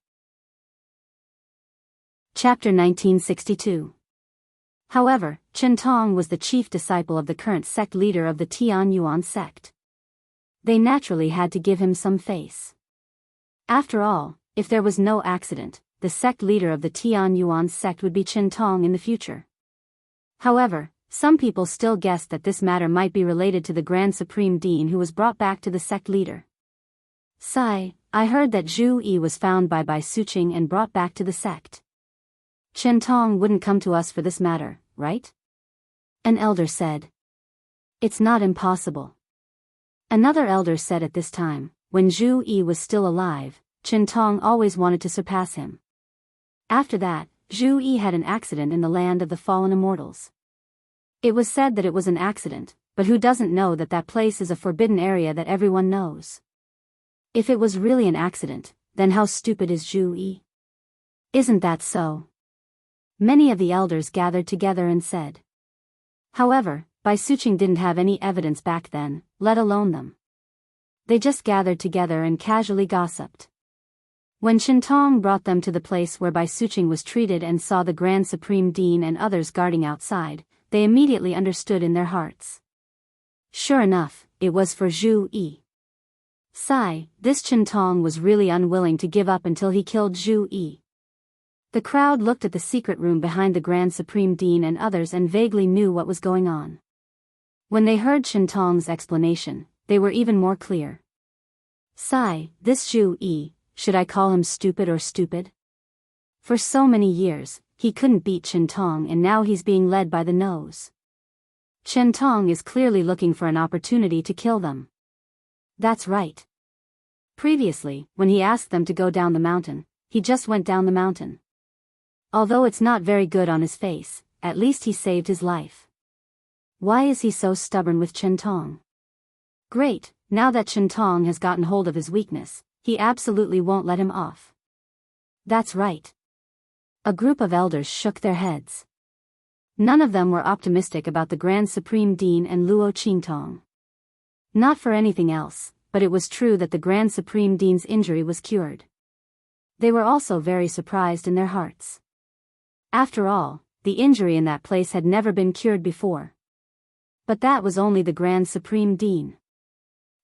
Chapter 1962. However, Chen Tong was the chief disciple of the current sect leader of the Tian Yuan sect. They naturally had to give him some face. After all, if there was no accident, the sect leader of the Tian Yuan sect would be Qin Tong in the future. However, some people still guessed that this matter might be related to the Grand Supreme Dean who was brought back to the sect leader. Sai, I heard that Zhu Yi was found by Bai Suqing and brought back to the sect. Qin Tong wouldn't come to us for this matter, right? An elder said. It's not impossible. Another elder said at this time, when Zhu Yi was still alive, Qin Tong always wanted to surpass him. After that, Zhu Yi had an accident in the land of the fallen immortals. It was said that it was an accident, but who doesn't know that that place is a forbidden area that everyone knows? If it was really an accident, then how stupid is Zhu Yi? Isn't that so? Many of the elders gathered together and said. However, Bai Suqing didn't have any evidence back then, let alone them. They just gathered together and casually gossiped. When Qin Tong brought them to the place where Bai Suqing was treated and saw the Grand Supreme Dean and others guarding outside, they immediately understood in their hearts. Sure enough, it was for Zhu Yi. Sai, this Qin Tong was really unwilling to give up until he killed Zhu Yi. The crowd looked at the secret room behind the Grand Supreme Dean and others and vaguely knew what was going on. When they heard Qin Tong's explanation, they were even more clear. Sai, this Zhu Yi, should I call him stupid or stupid? For so many years, he couldn't beat Qin Tong and now he's being led by the nose. Qin Tong is clearly looking for an opportunity to kill them. That's right. Previously, when he asked them to go down the mountain, he just went down the mountain. Although it's not very good on his face, at least he saved his life. Why is he so stubborn with Qin Tong? Great, now that Qin Tong has gotten hold of his weakness, he absolutely won't let him off. That's right. A group of elders shook their heads. None of them were optimistic about the Grand Supreme Dean and Luo Qingtong. Not for anything else, but it was true that the Grand Supreme Dean's injury was cured. They were also very surprised in their hearts. After all, the injury in that place had never been cured before. But that was only the Grand Supreme Dean.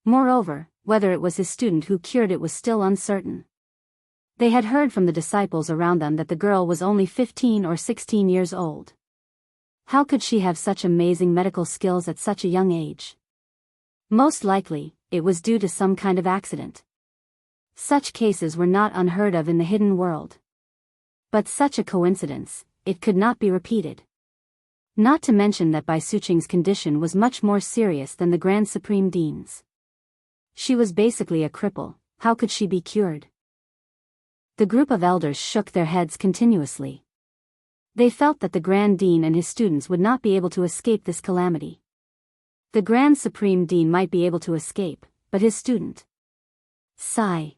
Moreover, whether it was his student who cured it was still uncertain. They had heard from the disciples around them that the girl was only 15 or 16 years old. How could she have such amazing medical skills at such a young age? Most likely, it was due to some kind of accident. Such cases were not unheard of in the hidden world. But such a coincidence, it could not be repeated. Not to mention that Bai Suqing's condition was much more serious than the Grand Supreme Dean's. She was basically a cripple, how could she be cured? The group of elders shook their heads continuously. They felt that the Grand Dean and his students would not be able to escape this calamity. The Grand Supreme Dean might be able to escape, but his student. Sigh.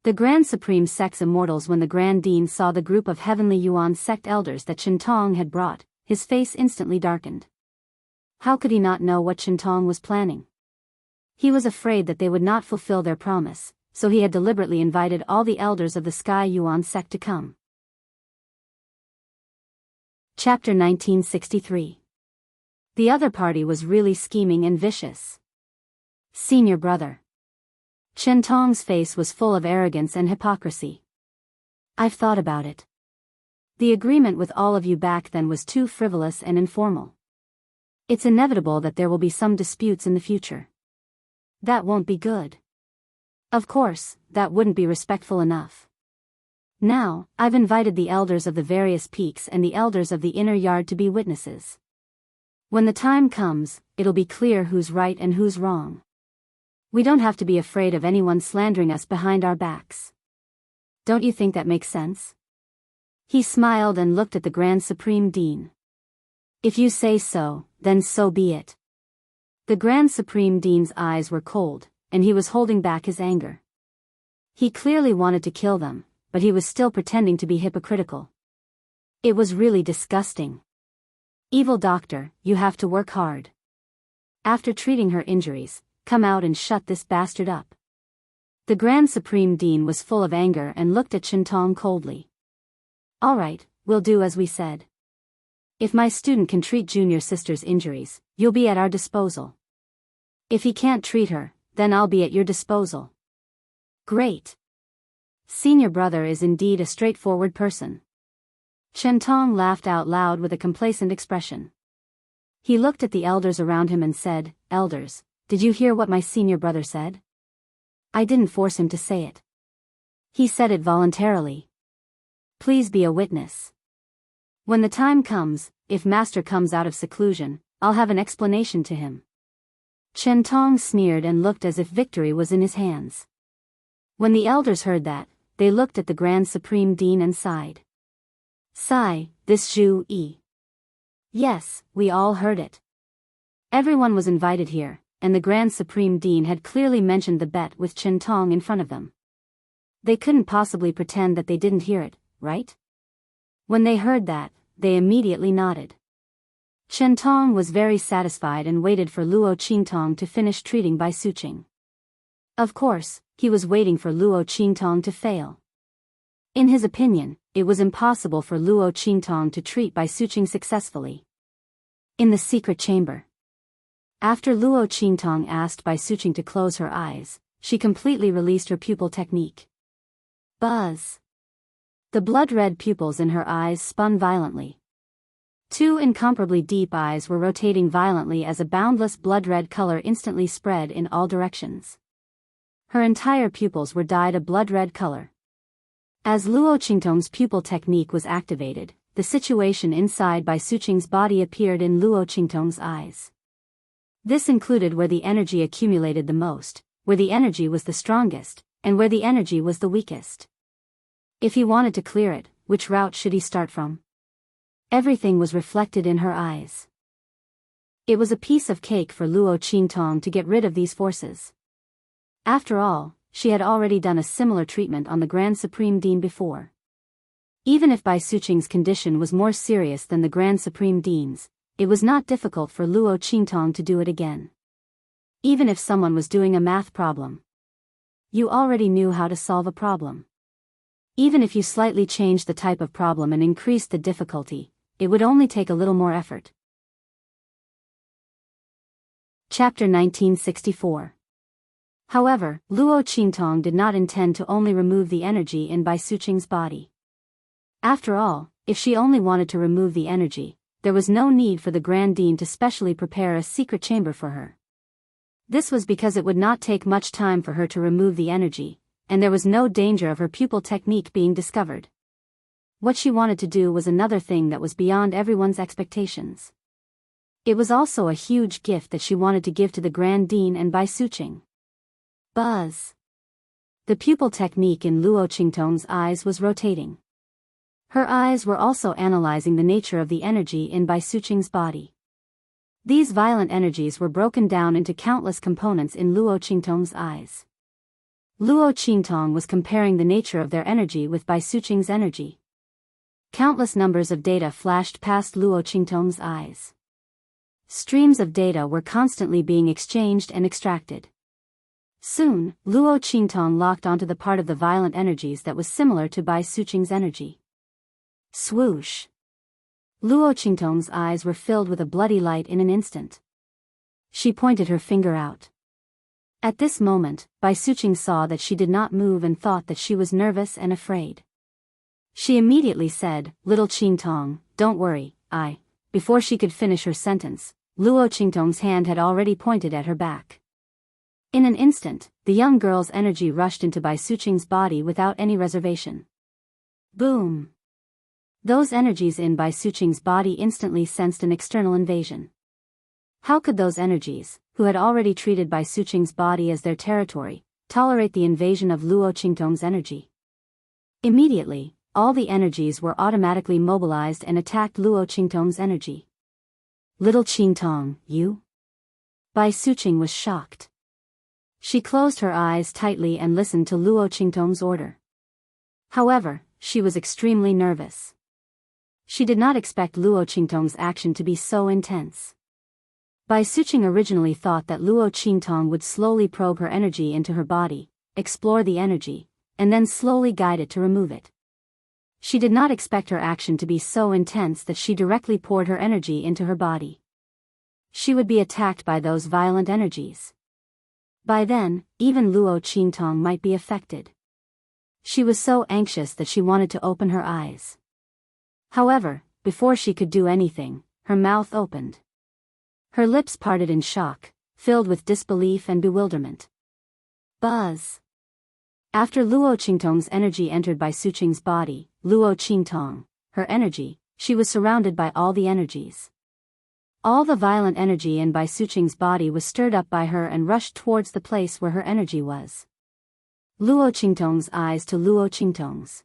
The Grand Supreme Sect's immortals. When the Grand Dean saw the group of Heavenly Yuan sect elders that Qin Tong had brought, his face instantly darkened. How could he not know what Qin Tong was planning? He was afraid that they would not fulfill their promise, so he had deliberately invited all the elders of the Sky Yuan sect to come. Chapter 1963. The other party was really scheming and vicious. Senior brother. Qin Tong's face was full of arrogance and hypocrisy. I've thought about it. The agreement with all of you back then was too frivolous and informal. It's inevitable that there will be some disputes in the future. That won't be good. Of course, that wouldn't be respectful enough. Now, I've invited the elders of the various peaks and the elders of the inner yard to be witnesses. When the time comes, it'll be clear who's right and who's wrong. We don't have to be afraid of anyone slandering us behind our backs. Don't you think that makes sense? He smiled and looked at the Grand Supreme Dean. If you say so, then so be it. The Grand Supreme Dean's eyes were cold, and he was holding back his anger. He clearly wanted to kill them, but he was still pretending to be hypocritical. It was really disgusting. Evil doctor, you have to work hard. After treating her injuries, come out and shut this bastard up. The Grand Supreme Dean was full of anger and looked at Qin Tong coldly. All right, we'll do as we said. If my student can treat junior sister's injuries, you'll be at our disposal. If he can't treat her, then I'll be at your disposal. Great. Senior brother is indeed a straightforward person. Chentong laughed out loud with a complacent expression. He looked at the elders around him and said, "Elders, did you hear what my senior brother said? I didn't force him to say it. He said it voluntarily. Please be a witness. When the time comes, if master comes out of seclusion, I'll have an explanation to him." Chentong sneered and looked as if victory was in his hands. When the elders heard that, they looked at the Grand Supreme Dean and sighed. Sigh, this Zhu Yi. Yes, we all heard it. Everyone was invited here, and the Grand Supreme Dean had clearly mentioned the bet with Chentong in front of them. They couldn't possibly pretend that they didn't hear it, right? When they heard that, they immediately nodded. Chentong was very satisfied and waited for Luo Qingtong to finish treating Bai Suqing. Of course, he was waiting for Luo Qingtong to fail. In his opinion, it was impossible for Luo Qingtong to treat Bai Suqing successfully. In the secret chamber. After Luo Qingtong asked Bai Suqing to close her eyes, she completely released her pupil technique. Buzz! The blood-red pupils in her eyes spun violently. Two incomparably deep eyes were rotating violently as a boundless blood-red color instantly spread in all directions. Her entire pupils were dyed a blood-red color. As Luo Qingtong's pupil technique was activated, the situation inside Bai Suqing's body appeared in Luo Qingtong's eyes. This included where the energy accumulated the most, where the energy was the strongest, and where the energy was the weakest. If he wanted to clear it, which route should he start from? Everything was reflected in her eyes. It was a piece of cake for Luo Qingtong to get rid of these forces. After all, she had already done a similar treatment on the Grand Supreme Dean before. Even if Bai Suqing's condition was more serious than the Grand Supreme Dean's, it was not difficult for Luo Qingtong to do it again. Even if someone was doing a math problem. You already knew how to solve a problem. Even if you slightly changed the type of problem and increased the difficulty, it would only take a little more effort. Chapter 1964. However, Luo Qingtong did not intend to only remove the energy in Bai Suqing's body. After all, if she only wanted to remove the energy, there was no need for the Grand Dean to specially prepare a secret chamber for her. This was because it would not take much time for her to remove the energy, and there was no danger of her pupil technique being discovered. What she wanted to do was another thing that was beyond everyone's expectations. It was also a huge gift that she wanted to give to the Grand Dean and Bai Suqing. Buzz! The pupil technique in Luo Qingtong's eyes was rotating. Her eyes were also analyzing the nature of the energy in Bai Suqing's body. These violent energies were broken down into countless components in Luo Qingtong's eyes. Luo Qingtong was comparing the nature of their energy with Bai Suqing's energy. Countless numbers of data flashed past Luo Qingtong's eyes. Streams of data were constantly being exchanged and extracted. Soon, Luo Qingtong locked onto the part of the violent energies that was similar to Bai Suqing's energy. Swoosh! Luo Qingtong's eyes were filled with a bloody light in an instant. She pointed her finger out. At this moment, Bai Suqing saw that she did not move and thought that she was nervous and afraid. She immediately said, "Little Qingtong, don't worry, I..." Before she could finish her sentence, Luo Qingtong's hand had already pointed at her back. In an instant, the young girl's energy rushed into Bai Suqing's body without any reservation. Boom! Those energies in Bai Suqing's body instantly sensed an external invasion. How could those energies, who had already treated Bai Suqing's body as their territory, tolerate the invasion of Luo Qingtong's energy? Immediately, all the energies were automatically mobilized and attacked Luo Qingtong's energy. Little Qingtong, you? Bai Suqing was shocked. She closed her eyes tightly and listened to Luo Qingtong's order. However, she was extremely nervous. She did not expect Luo Qingtong's action to be so intense. Bai Suqing originally thought that Luo Qingtong would slowly probe her energy into her body, explore the energy, and then slowly guide it to remove it. She did not expect her action to be so intense that she directly poured her energy into her body. She would be attacked by those violent energies. By then, even Luo Qingtong might be affected. She was so anxious that she wanted to open her eyes. However, before she could do anything, her mouth opened. Her lips parted in shock, filled with disbelief and bewilderment. Buzz. After Luo Qingtong's energy entered Bai Suqing's body, Luo Qingtong, her energy, she was surrounded by all the energies. All the violent energy in Bai Suqing's body was stirred up by her and rushed towards the place where her energy was. Luo Qingtong's eyes to Luo Qingtong's.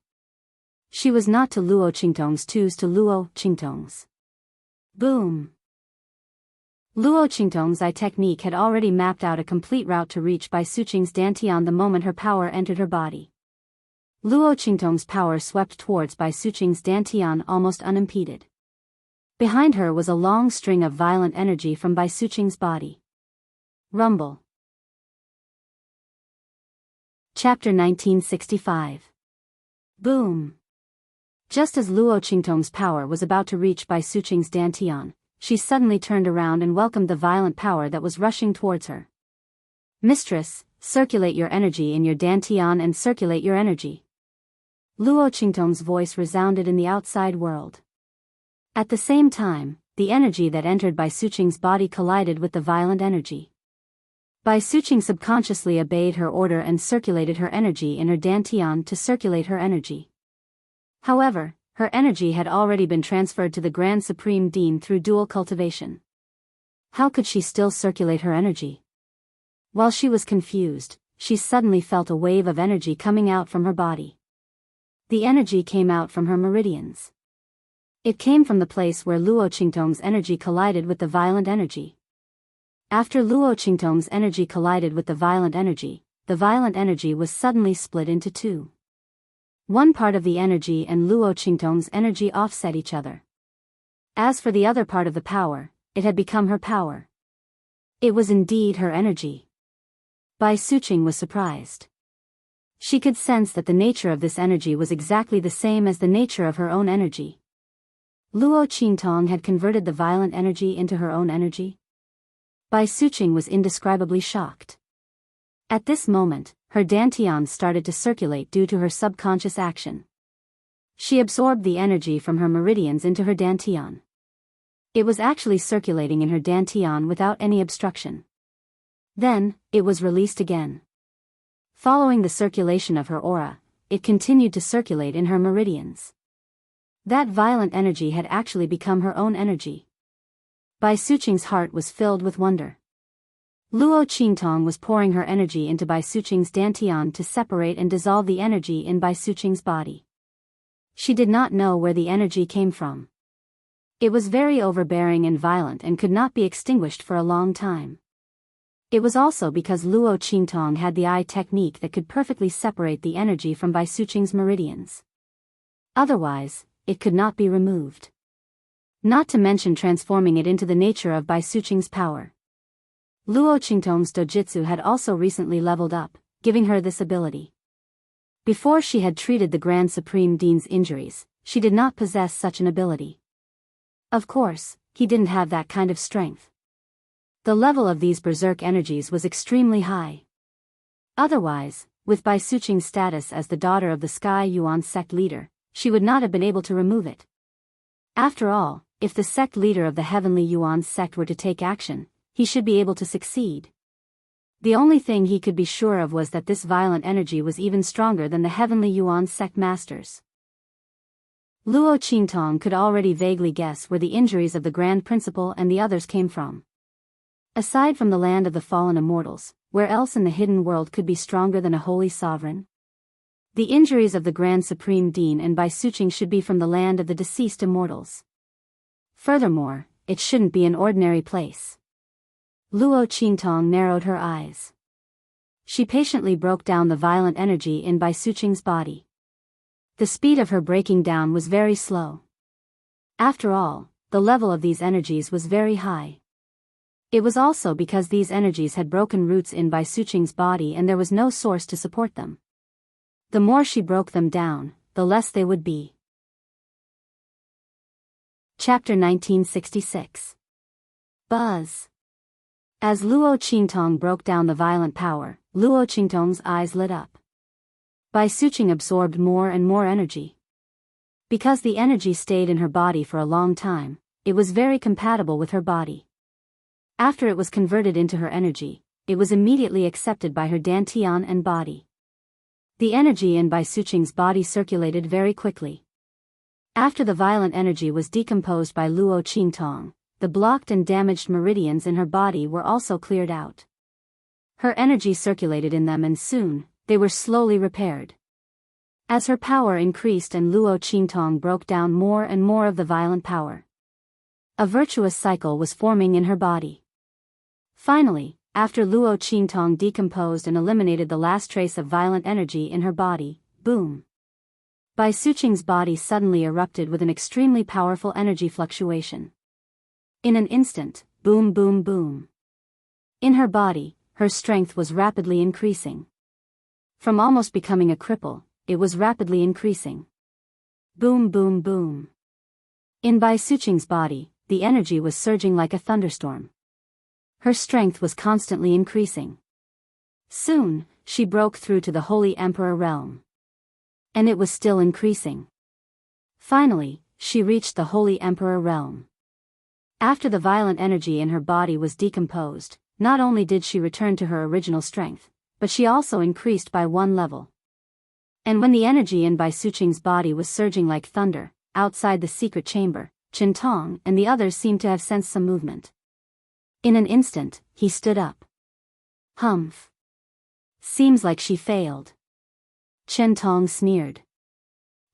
She was not to Luo Qingtong's twos to Luo Qingtong's. Boom! Luo Qingtong's eye technique had already mapped out a complete route to reach Bai Suqing's dantian the moment her power entered her body. Luo Qingtong's power swept towards Bai Suqing's dantian almost unimpeded. Behind her was a long string of violent energy from Bai Suqing's body. Rumble. Chapter 1965. Boom. Just as Luo Qingtong's power was about to reach Bai Suqing's dantian, she suddenly turned around and welcomed the violent power that was rushing towards her. Mistress, circulate your energy in your dantian and circulate your energy. Luo Qingtong's voice resounded in the outside world. At the same time, the energy that entered Bai Suqing's body collided with the violent energy. Bai Suqing subconsciously obeyed her order and circulated her energy in her dantian to circulate her energy. However, her energy had already been transferred to the Grand Supreme Dean through dual cultivation. How could she still circulate her energy? While she was confused, she suddenly felt a wave of energy coming out from her body. The energy came out from her meridians. It came from the place where Luo Qingtong's energy collided with the violent energy. After Luo Qingtong's energy collided with the violent energy was suddenly split into two. One part of the energy and Luo Qingtong's energy offset each other. As for the other part of the power, it had become her power. It was indeed her energy. Bai Suqing was surprised. She could sense that the nature of this energy was exactly the same as the nature of her own energy. Luo Qingtong had converted the violent energy into her own energy. Bai Suqing was indescribably shocked. At this moment, her dantian started to circulate due to her subconscious action. She absorbed the energy from her meridians into her dantian. It was actually circulating in her dantian without any obstruction. Then, it was released again. Following the circulation of her aura, it continued to circulate in her meridians. That violent energy had actually become her own energy. Bai Suqing's heart was filled with wonder. Luo Qingtong was pouring her energy into Bai Suqing's dantian to separate and dissolve the energy in Bai Suqing's body. She did not know where the energy came from. It was very overbearing and violent and could not be extinguished for a long time. It was also because Luo Qingtong had the eye technique that could perfectly separate the energy from Bai Suqing's meridians. Otherwise, it could not be removed. Not to mention transforming it into the nature of Bai Suqing's power. Luo Qingtong's dojutsu had also recently leveled up, giving her this ability. Before she had treated the Grand Supreme Dean's injuries, she did not possess such an ability. Of course, he didn't have that kind of strength. The level of these berserk energies was extremely high. Otherwise, with Bai Suqing's status as the daughter of the Sky Yuan sect leader, she would not have been able to remove it. After all, if the sect leader of the Heavenly Yuan sect were to take action, he should be able to succeed. The only thing he could be sure of was that this violent energy was even stronger than the Heavenly Yuan sect masters. Luo Qingtong could already vaguely guess where the injuries of the Grand Principal and the others came from. Aside from the land of the fallen immortals, where else in the hidden world could be stronger than a holy sovereign? The injuries of the Grand Supreme Dean and Bai Suqing should be from the land of the deceased immortals. Furthermore, it shouldn't be an ordinary place. Luo Qingtong narrowed her eyes. She patiently broke down the violent energy in Bai Suqing's body. The speed of her breaking down was very slow. After all, the level of these energies was very high. It was also because these energies had broken roots in Bai Suqing's body and there was no source to support them. The more she broke them down, the less they would be. Chapter 1966. Buzz. As Luo Qingtong broke down the violent power, Luo Qingtong's eyes lit up. Bai Suqing absorbed more and more energy. Because the energy stayed in her body for a long time, it was very compatible with her body. After it was converted into her energy, it was immediately accepted by her dantian and body. The energy in Bai Suqing's body circulated very quickly. After the violent energy was decomposed by Luo Qingtong, the blocked and damaged meridians in her body were also cleared out. Her energy circulated in them and soon, they were slowly repaired. As her power increased and Luo Qingtong broke down more and more of the violent power, a virtuous cycle was forming in her body. Finally, after Luo Qingtong decomposed and eliminated the last trace of violent energy in her body, boom! Bai Suqing's body suddenly erupted with an extremely powerful energy fluctuation. In an instant, boom boom boom. In her body, her strength was rapidly increasing. From almost becoming a cripple, it was rapidly increasing. Boom boom boom. In Bai Suqing's body, the energy was surging like a thunderstorm. Her strength was constantly increasing. Soon, she broke through to the Holy Emperor realm. And it was still increasing. Finally, she reached the Holy Emperor realm. After the violent energy in her body was decomposed, not only did she return to her original strength, but she also increased by one level. And when the energy in Bai Suqing's body was surging like thunder, outside the secret chamber, Chen Tong and the others seemed to have sensed some movement. In an instant, he stood up. Humph. Seems like she failed. Chen Tong sneered.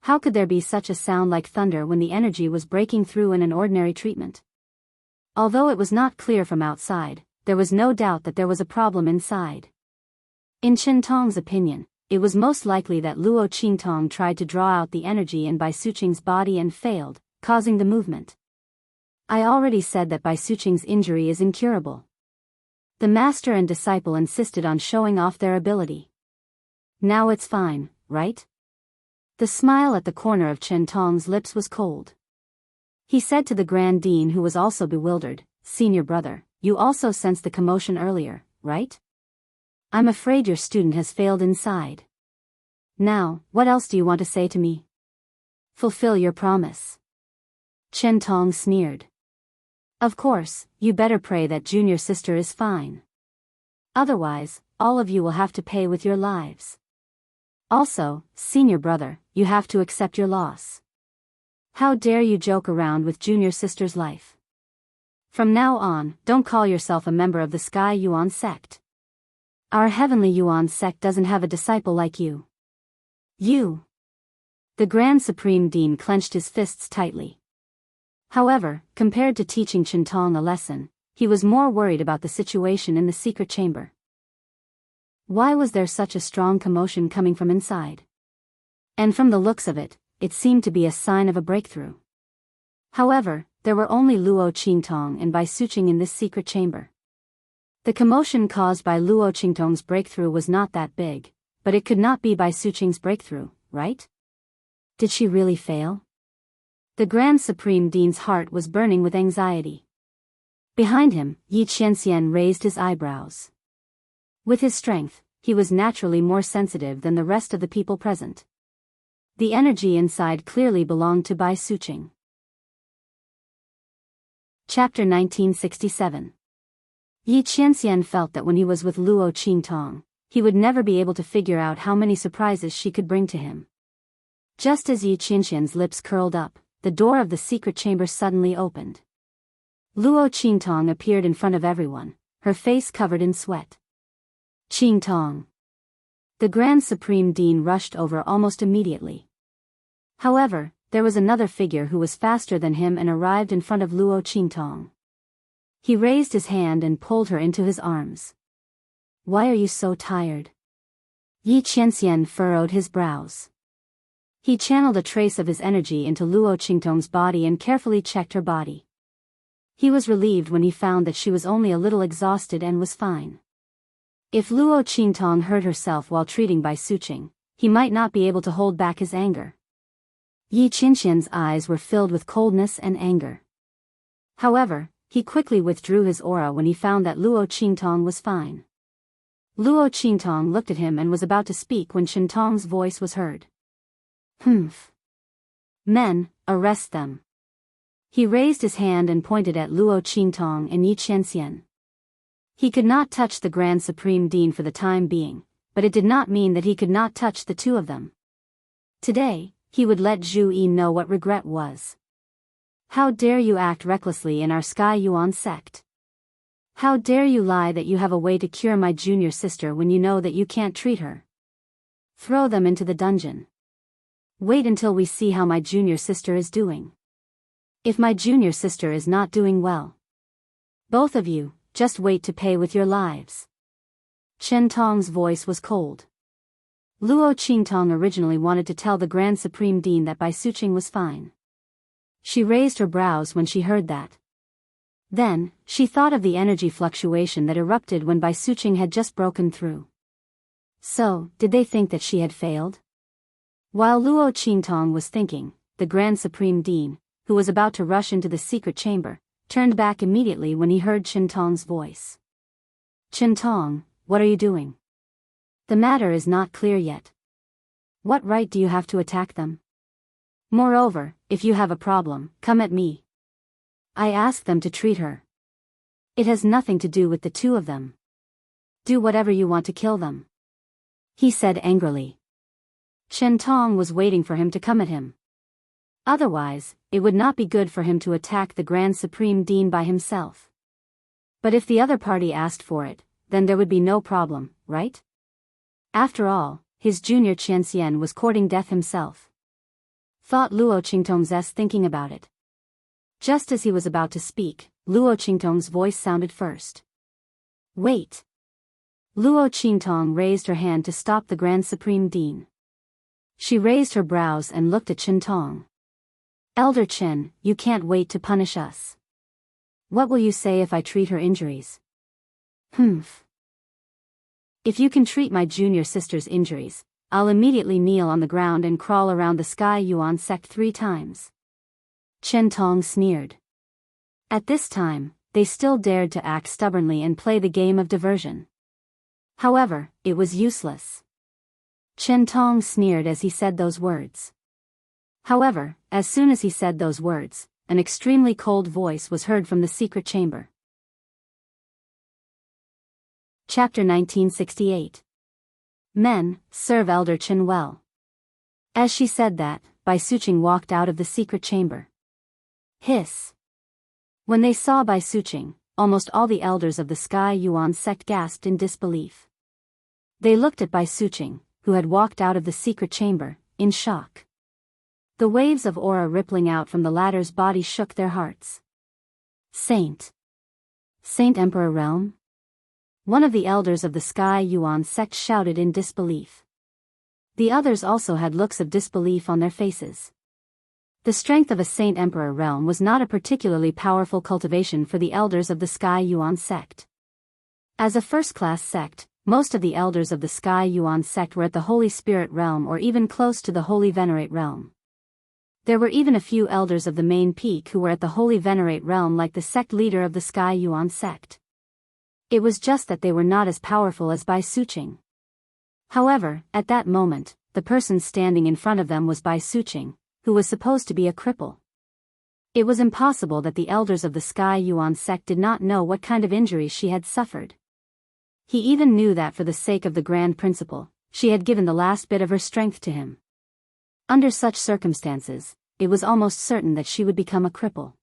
How could there be such a sound like thunder when the energy was breaking through in an ordinary treatment? Although it was not clear from outside, there was no doubt that there was a problem inside. In Chen Tong's opinion, it was most likely that Luo Qingtong tried to draw out the energy in Bai Suqing's body and failed, causing the movement. I already said that Bai Suqing's injury is incurable. The master and disciple insisted on showing off their ability. Now it's fine, right? The smile at the corner of Chen Tong's lips was cold. He said to the Grand Dean, who was also bewildered, "Senior brother, you also sensed the commotion earlier, right? I'm afraid your student has failed inside. Now, what else do you want to say to me? Fulfill your promise." Chen Tong sneered. Of course, you better pray that junior sister is fine. Otherwise, all of you will have to pay with your lives. Also, senior brother, you have to accept your loss. How dare you joke around with junior sister's life? From now on, don't call yourself a member of the Sky Yuan sect. Our heavenly Yuan sect doesn't have a disciple like you. You. The Grand Supreme Dean clenched his fists tightly. However, compared to teaching Chen Tong a lesson, he was more worried about the situation in the secret chamber. Why was there such a strong commotion coming from inside? And from the looks of it, it seemed to be a sign of a breakthrough. However, there were only Luo Qingtong and Bai Suqing in this secret chamber. The commotion caused by Luo Qingtong's breakthrough was not that big, but it could not be Bai Suqing's breakthrough, right? Did she really fail? The Grand Supreme Dean's heart was burning with anxiety. Behind him, Yi Qianxian raised his eyebrows. With his strength, he was naturally more sensitive than the rest of the people present. The energy inside clearly belonged to Bai Suqing. Chapter 1967. Yi Qianxian felt that when he was with Luo Qingtong, he would never be able to figure out how many surprises she could bring to him. Just as Yi Qianxian's lips curled up, the door of the secret chamber suddenly opened. Luo Qingtong appeared in front of everyone, her face covered in sweat. Qingtong. The Grand Supreme Dean rushed over almost immediately. However, there was another figure who was faster than him and arrived in front of Luo Qingtong. He raised his hand and pulled her into his arms. Why are you so tired? Yi Qianxian furrowed his brows. He channeled a trace of his energy into Luo Qingtong's body and carefully checked her body. He was relieved when he found that she was only a little exhausted and was fine. If Luo Qingtong hurt herself while treating Bai Suqing, he might not be able to hold back his anger. Yi Qianxian's eyes were filled with coldness and anger. However, he quickly withdrew his aura when he found that Luo Qingtong was fine. Luo Qingtong looked at him and was about to speak when Qintong's voice was heard. Humph. Men, arrest them. He raised his hand and pointed at Luo Qingtong and Yi Qianxian. He could not touch the Grand Supreme Dean for the time being, but it did not mean that he could not touch the two of them. Today, he would let Zhu Yi know what regret was. How dare you act recklessly in our Sky Yuan sect? How dare you lie that you have a way to cure my junior sister when you know that you can't treat her? Throw them into the dungeon. Wait until we see how my junior sister is doing. If my junior sister is not doing well, both of you, just wait to pay with your lives. Chen Tong's voice was cold. Luo Qingtong originally wanted to tell the Grand Supreme Dean that Bai Suqing was fine. She raised her brows when she heard that. Then, she thought of the energy fluctuation that erupted when Bai Suqing had just broken through. So, did they think that she had failed? While Luo Qingtong was thinking, the Grand Supreme Dean, who was about to rush into the secret chamber, turned back immediately when he heard Qintong's voice. Qintong, what are you doing? The matter is not clear yet. What right do you have to attack them? Moreover, if you have a problem, come at me. I asked them to treat her. It has nothing to do with the two of them. Do whatever you want to kill them. He said angrily. Qintong was waiting for him to come at him. Otherwise, it would not be good for him to attack the Grand Supreme Dean by himself. But if the other party asked for it, then there would be no problem, right? After all, his junior Qianxian was courting death himself. Thought Luo Qingtong's thinking about it. Just as he was about to speak, Luo Qingtong's voice sounded first. Wait. Luo Qingtong raised her hand to stop the Grand Supreme Dean. She raised her brows and looked at Qintong. Elder Chen, you can't wait to punish us. What will you say if I treat her injuries? Humph. If you can treat my junior sister's injuries, I'll immediately kneel on the ground and crawl around the Sky Yuan sect 3 times. Qintong sneered. At this time, they still dared to act stubbornly and play the game of diversion. However, it was useless. Qintong sneered as he said those words. However, as soon as he said those words, an extremely cold voice was heard from the secret chamber. Chapter 1968. Men, serve Elder Chen well. As she said that, Bai Suqing walked out of the secret chamber. Hiss. When they saw Bai Suqing, almost all the elders of the Sky Yuan sect gasped in disbelief. They looked at Bai Suqing, who had walked out of the secret chamber, in shock. The waves of aura rippling out from the latter's body shook their hearts. Saint Emperor Realm? One of the elders of the Sky Yuan sect shouted in disbelief. The others also had looks of disbelief on their faces. The strength of a Saint Emperor Realm was not a particularly powerful cultivation for the elders of the Sky Yuan sect. As a first-class sect, most of the elders of the Sky Yuan sect were at the Holy Spirit Realm or even close to the Holy Venerate Realm. There were even a few elders of the main peak who were at the Holy Venerate Realm like the sect leader of the Sky Yuan sect. It was just that they were not as powerful as Bai Suqing. However, at that moment, the person standing in front of them was Bai Suqing, who was supposed to be a cripple. It was impossible that the elders of the Sky Yuan sect did not know what kind of injuries she had suffered. He even knew that for the sake of the Grand Principal, she had given the last bit of her strength to him. Under such circumstances, it was almost certain that she would become a cripple.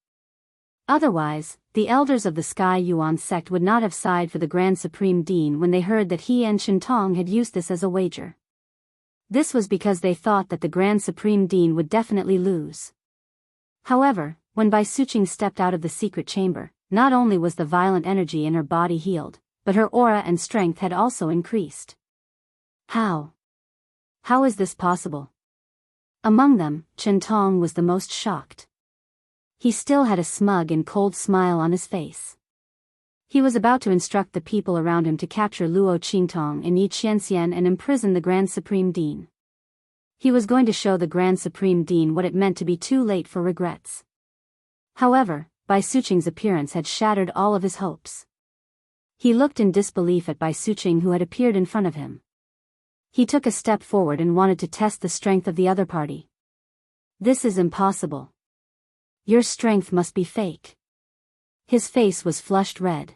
Otherwise, the elders of the Sky Yuan sect would not have sighed for the Grand Supreme Dean when they heard that he and Qintong had used this as a wager. This was because they thought that the Grand Supreme Dean would definitely lose. However, when Bai Suqing stepped out of the secret chamber, not only was the violent energy in her body healed, but her aura and strength had also increased. How? How is this possible? Among them, Qintong was the most shocked. He still had a smug and cold smile on his face. He was about to instruct the people around him to capture Luo Qingtong and Yi Qianxian and imprison the Grand Supreme Dean. He was going to show the Grand Supreme Dean what it meant to be too late for regrets. However, Bai Suqing's appearance had shattered all of his hopes. He looked in disbelief at Bai Suqing, who had appeared in front of him. He took a step forward and wanted to test the strength of the other party. This is impossible. Your strength must be fake. His face was flushed red.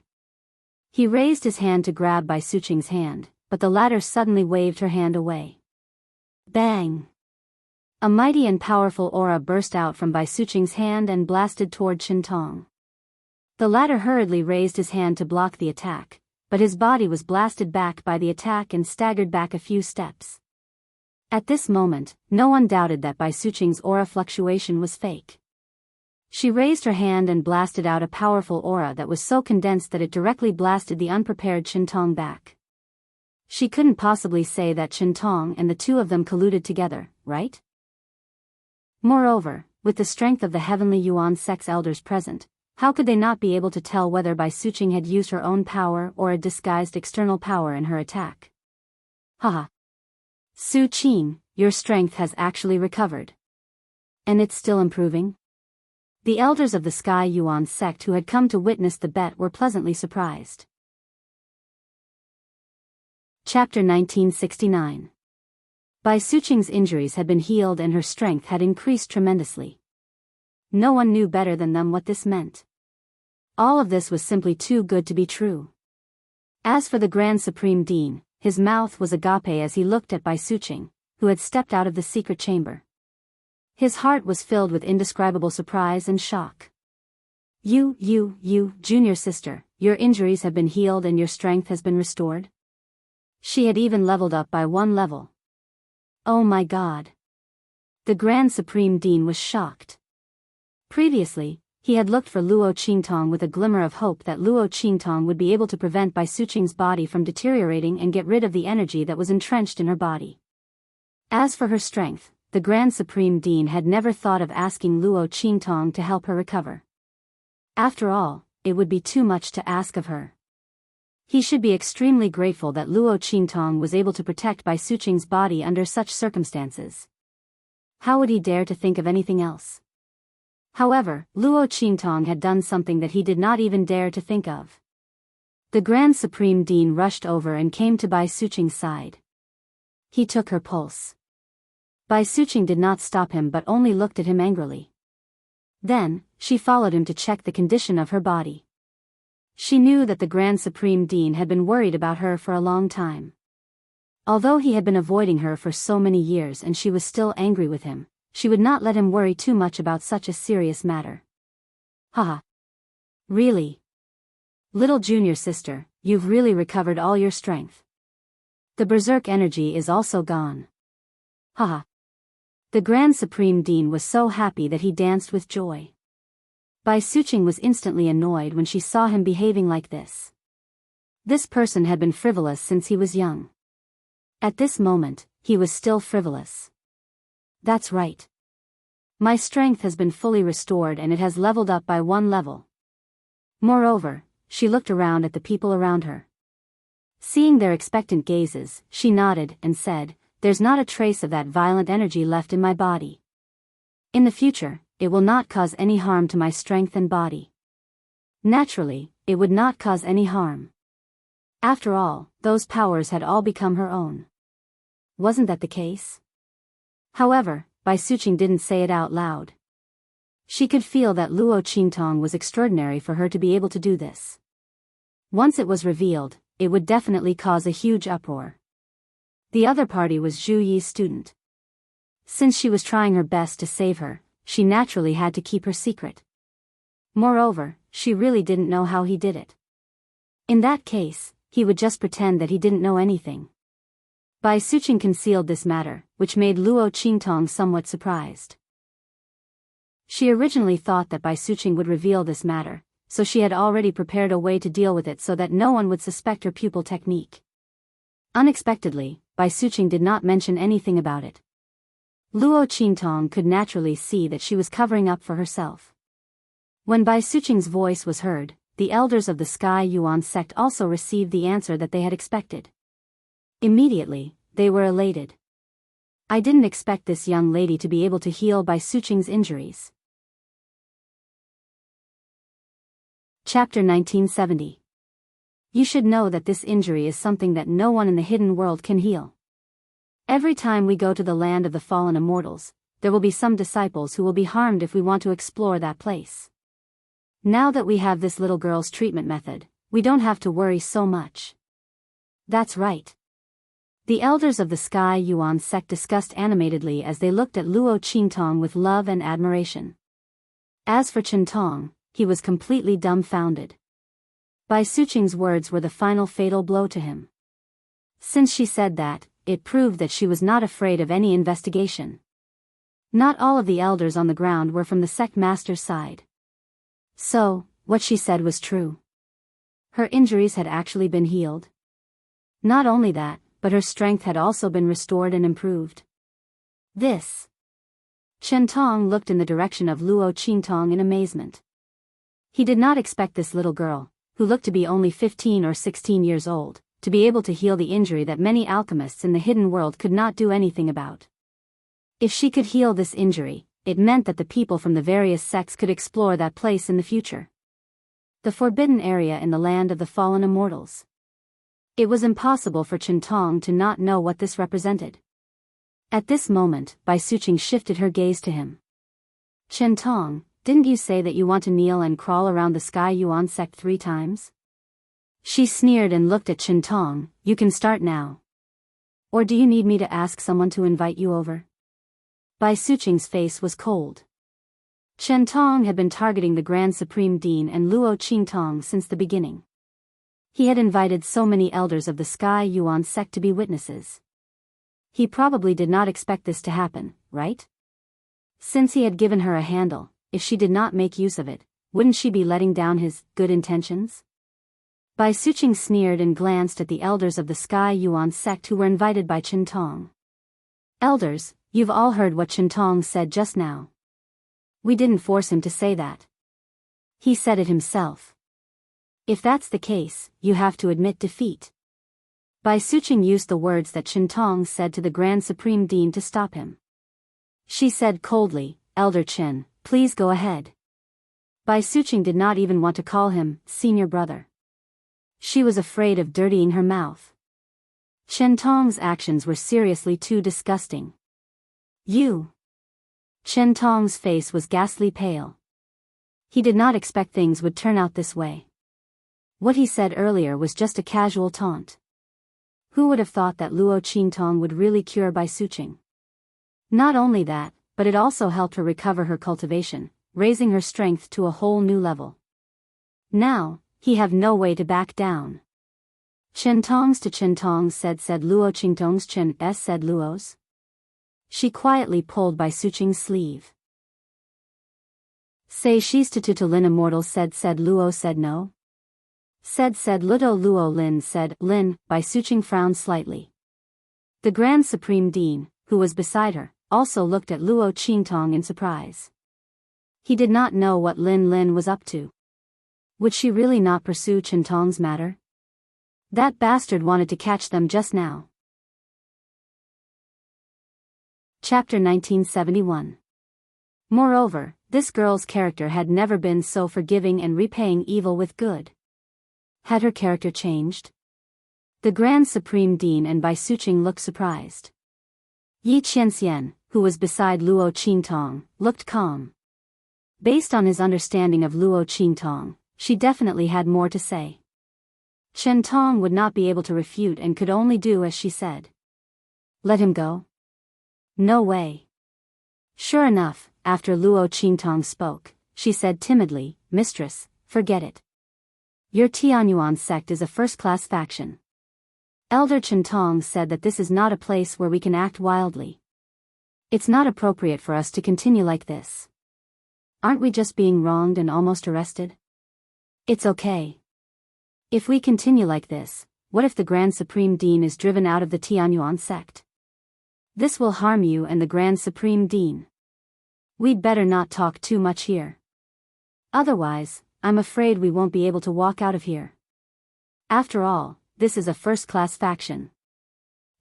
He raised his hand to grab Bai Suqing's hand, but the latter suddenly waved her hand away. Bang! A mighty and powerful aura burst out from Bai Suqing's hand and blasted toward Qiantong. The latter hurriedly raised his hand to block the attack, but his body was blasted back by the attack and staggered back a few steps. At this moment, no one doubted that Bai Suqing's aura fluctuation was fake. She raised her hand and blasted out a powerful aura that was so condensed that it directly blasted the unprepared Qiantong back. She couldn't possibly say that Qiantong and the two of them colluded together, right? Moreover, with the strength of the heavenly Yuan sect's elders present, how could they not be able to tell whether Bai Suqing had used her own power or a disguised external power in her attack? Haha. Su Qing, your strength has actually recovered. And it's still improving? The elders of the Sky Yuan sect who had come to witness the bet were pleasantly surprised. Chapter 1969. Bai Suqing's injuries had been healed and her strength had increased tremendously. No one knew better than them what this meant. All of this was simply too good to be true. As for the Grand Supreme Dean, his mouth was agape as he looked at Bai Suqing, who had stepped out of the secret chamber. His heart was filled with indescribable surprise and shock. You, junior sister, your injuries have been healed and your strength has been restored? She had even leveled up by 1 level. Oh my God. The Grand Supreme Dean was shocked. Previously, he had looked for Luo Qingtong with a glimmer of hope that Luo Qingtong would be able to prevent Bai Suqing's body from deteriorating and get rid of the energy that was entrenched in her body. As for her strength, the Grand Supreme Dean had never thought of asking Luo Qingtong to help her recover. After all, it would be too much to ask of her. He should be extremely grateful that Luo Qingtong was able to protect Bai Suqing's body under such circumstances. How would he dare to think of anything else? However, Luo Qingtong had done something that he did not even dare to think of. The Grand Supreme Dean rushed over and came to Bai Suqing's side. He took her pulse. Bai Suqing did not stop him but only looked at him angrily. Then, she followed him to check the condition of her body. She knew that the Grand Supreme Dean had been worried about her for a long time. Although he had been avoiding her for so many years and she was still angry with him, she would not let him worry too much about such a serious matter. Haha. Really? Little junior sister, you've really recovered all your strength. The berserk energy is also gone. Haha. The Grand Supreme Dean was so happy that he danced with joy. Bai Suqing was instantly annoyed when she saw him behaving like this. This person had been frivolous since he was young. At this moment, he was still frivolous. That's right. My strength has been fully restored and it has leveled up by 1 level. Moreover, she looked around at the people around her. Seeing their expectant gazes, she nodded and said, "There's not a trace of that violent energy left in my body. In the future, it will not cause any harm to my strength and body. Naturally, it would not cause any harm. After all, those powers had all become her own." Wasn't that the case? However, Bai Suqing didn't say it out loud. She could feel that Luo Qingtong was extraordinary for her to be able to do this. Once it was revealed, it would definitely cause a huge uproar. The other party was Zhu Yi's student. Since she was trying her best to save her, she naturally had to keep her secret. Moreover, she really didn't know how he did it. In that case, he would just pretend that he didn't know anything. Bai Suqing concealed this matter, which made Luo Qingtong somewhat surprised. She originally thought that Bai Suqing would reveal this matter, so she had already prepared a way to deal with it so that no one would suspect her pupil technique. Unexpectedly, Bai Suqing did not mention anything about it. Luo Qingtong could naturally see that she was covering up for herself. When Bai Suqing's voice was heard, the elders of the Sky Yuan sect also received the answer that they had expected. Immediately, they were elated. I didn't expect this young lady to be able to heal Bai Suqing's injuries. Chapter 1970. You should know that this injury is something that no one in the hidden world can heal. Every time we go to the land of the fallen immortals, there will be some disciples who will be harmed if we want to explore that place. Now that we have this little girl's treatment method, we don't have to worry so much. That's right. The elders of the Sky Yuan sect discussed animatedly as they looked at Luo Qingtong with love and admiration. As for Qingtong, he was completely dumbfounded. Bai Suqing's words were the final fatal blow to him. Since she said that, it proved that she was not afraid of any investigation. Not all of the elders on the ground were from the sect master's side. So, what she said was true. Her injuries had actually been healed. Not only that, but her strength had also been restored and improved. This. Qingtong looked in the direction of Luo Qingtong in amazement. He did not expect this little girl, who looked to be only 15 or 16 years old, to be able to heal the injury that many alchemists in the hidden world could not do anything about. If she could heal this injury, it meant that the people from the various sects could explore that place in the future. The forbidden area in the land of the fallen immortals. It was impossible for Qingtong to not know what this represented. At this moment, Bai Suqing shifted her gaze to him. Qingtong, didn't you say that you want to kneel and crawl around the Sky Yuan sect 3 times? She sneered and looked at Qingtong. You can start now. Or do you need me to ask someone to invite you over? Bai Suqing's face was cold. Qingtong had been targeting the Grand Supreme Dean and Luo Qingtong since the beginning. He had invited so many elders of the Sky Yuan sect to be witnesses. He probably did not expect this to happen, right? Since he had given her a handle, if she did not make use of it, wouldn't she be letting down his good intentions? Bai Suqing sneered and glanced at the elders of the Sky Yuan sect who were invited by Qingtong. Elders, you've all heard what Qingtong said just now. We didn't force him to say that. He said it himself. If that's the case, you have to admit defeat. Bai Suqing used the words that Qingtong said to the Grand Supreme Dean to stop him. She said coldly, Elder Qin, please go ahead. Bai Suqing did not even want to call him senior brother. She was afraid of dirtying her mouth. Qingtong's actions were seriously too disgusting. You. Qingtong's face was ghastly pale. He did not expect things would turn out this way. What he said earlier was just a casual taunt. Who would have thought that Luo Qingtong would really cure Bai Suqing? Not only that, but it also helped her recover her cultivation, raising her strength to a whole new level. Now, he have no way to back down. Qingtong's to Qingtong said Luo Qingtong's Qin s said Luo's. She quietly pulled Bai Suqing's sleeve. Say she's to Lin Immortal said Luo said no. Said Ludo Luo Lin said Lin. Bai Suqing frowned slightly. The Grand Supreme Dean, who was beside her, also looked at Luo Qingtong in surprise. He did not know what Lin was up to. Would she really not pursue Qingtong's matter? That bastard wanted to catch them just now. Chapter 1971. Moreover, this girl's character had never been so forgiving and repaying evil with good. Had her character changed? The Grand Supreme Dean and Bai Suqing looked surprised. Yi Qianxian, who was beside Luo Qingtong, looked calm. Based on his understanding of Luo Qingtong, she definitely had more to say. Qingtong would not be able to refute and could only do as she said. Let him go? No way. Sure enough, after Luo Qingtong spoke, she said timidly, Mistress, forget it. Your Tianyuan sect is a first-class faction. Elder Qingtong said that this is not a place where we can act wildly. It's not appropriate for us to continue like this. Aren't we just being wronged and almost arrested? It's okay. If we continue like this, what if the Grand Supreme Dean is driven out of the Tianyuan sect? This will harm you and the Grand Supreme Dean. We'd better not talk too much here. Otherwise, I'm afraid we won't be able to walk out of here. After all, this is a first-class faction.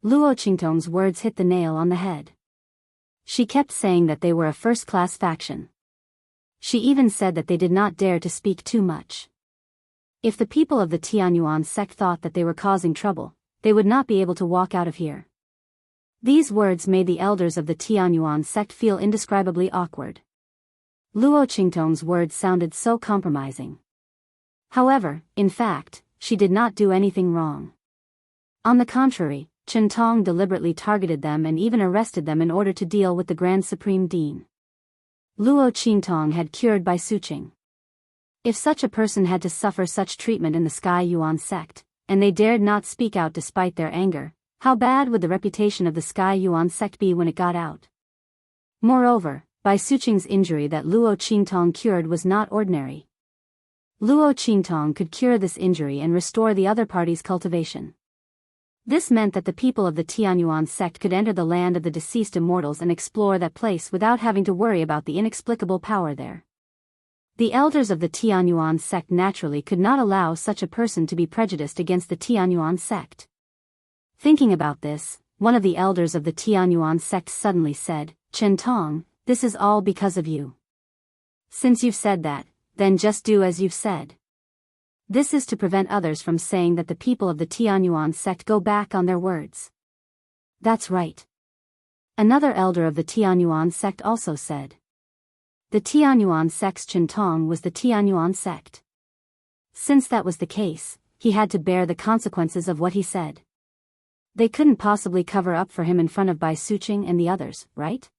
Luo Qingtong's words hit the nail on the head. She kept saying that they were a first-class faction. She even said that they did not dare to speak too much. If the people of the Tianyuan sect thought that they were causing trouble, they would not be able to walk out of here. These words made the elders of the Tianyuan sect feel indescribably awkward. Luo Qingtong's words sounded so compromising. However, in fact, she did not do anything wrong. On the contrary, Chen Tong deliberately targeted them and even arrested them in order to deal with the Grand Supreme Dean. Luo Qingtong had cured Bai Suqing. If such a person had to suffer such treatment in the Sky Yuan sect, and they dared not speak out despite their anger, how bad would the reputation of the Sky Yuan sect be when it got out? Moreover, Bai Suqing's injury that Luo Qingtong cured was not ordinary. Luo Qingtong could cure this injury and restore the other party's cultivation. This meant that the people of the Tianyuan sect could enter the land of the deceased immortals and explore that place without having to worry about the inexplicable power there. The elders of the Tianyuan sect naturally could not allow such a person to be prejudiced against the Tianyuan sect. Thinking about this, one of the elders of the Tianyuan sect suddenly said, "Chen Tong, this is all because of you. Since you've said that, then just do as you've said." This is to prevent others from saying that the people of the Tianyuan sect go back on their words. That's right. Another elder of the Tianyuan sect also said. The Tianyuan sect's Chen Tong was the Tianyuan sect. Since that was the case, he had to bear the consequences of what he said. They couldn't possibly cover up for him in front of Bai Suqing and the others, right?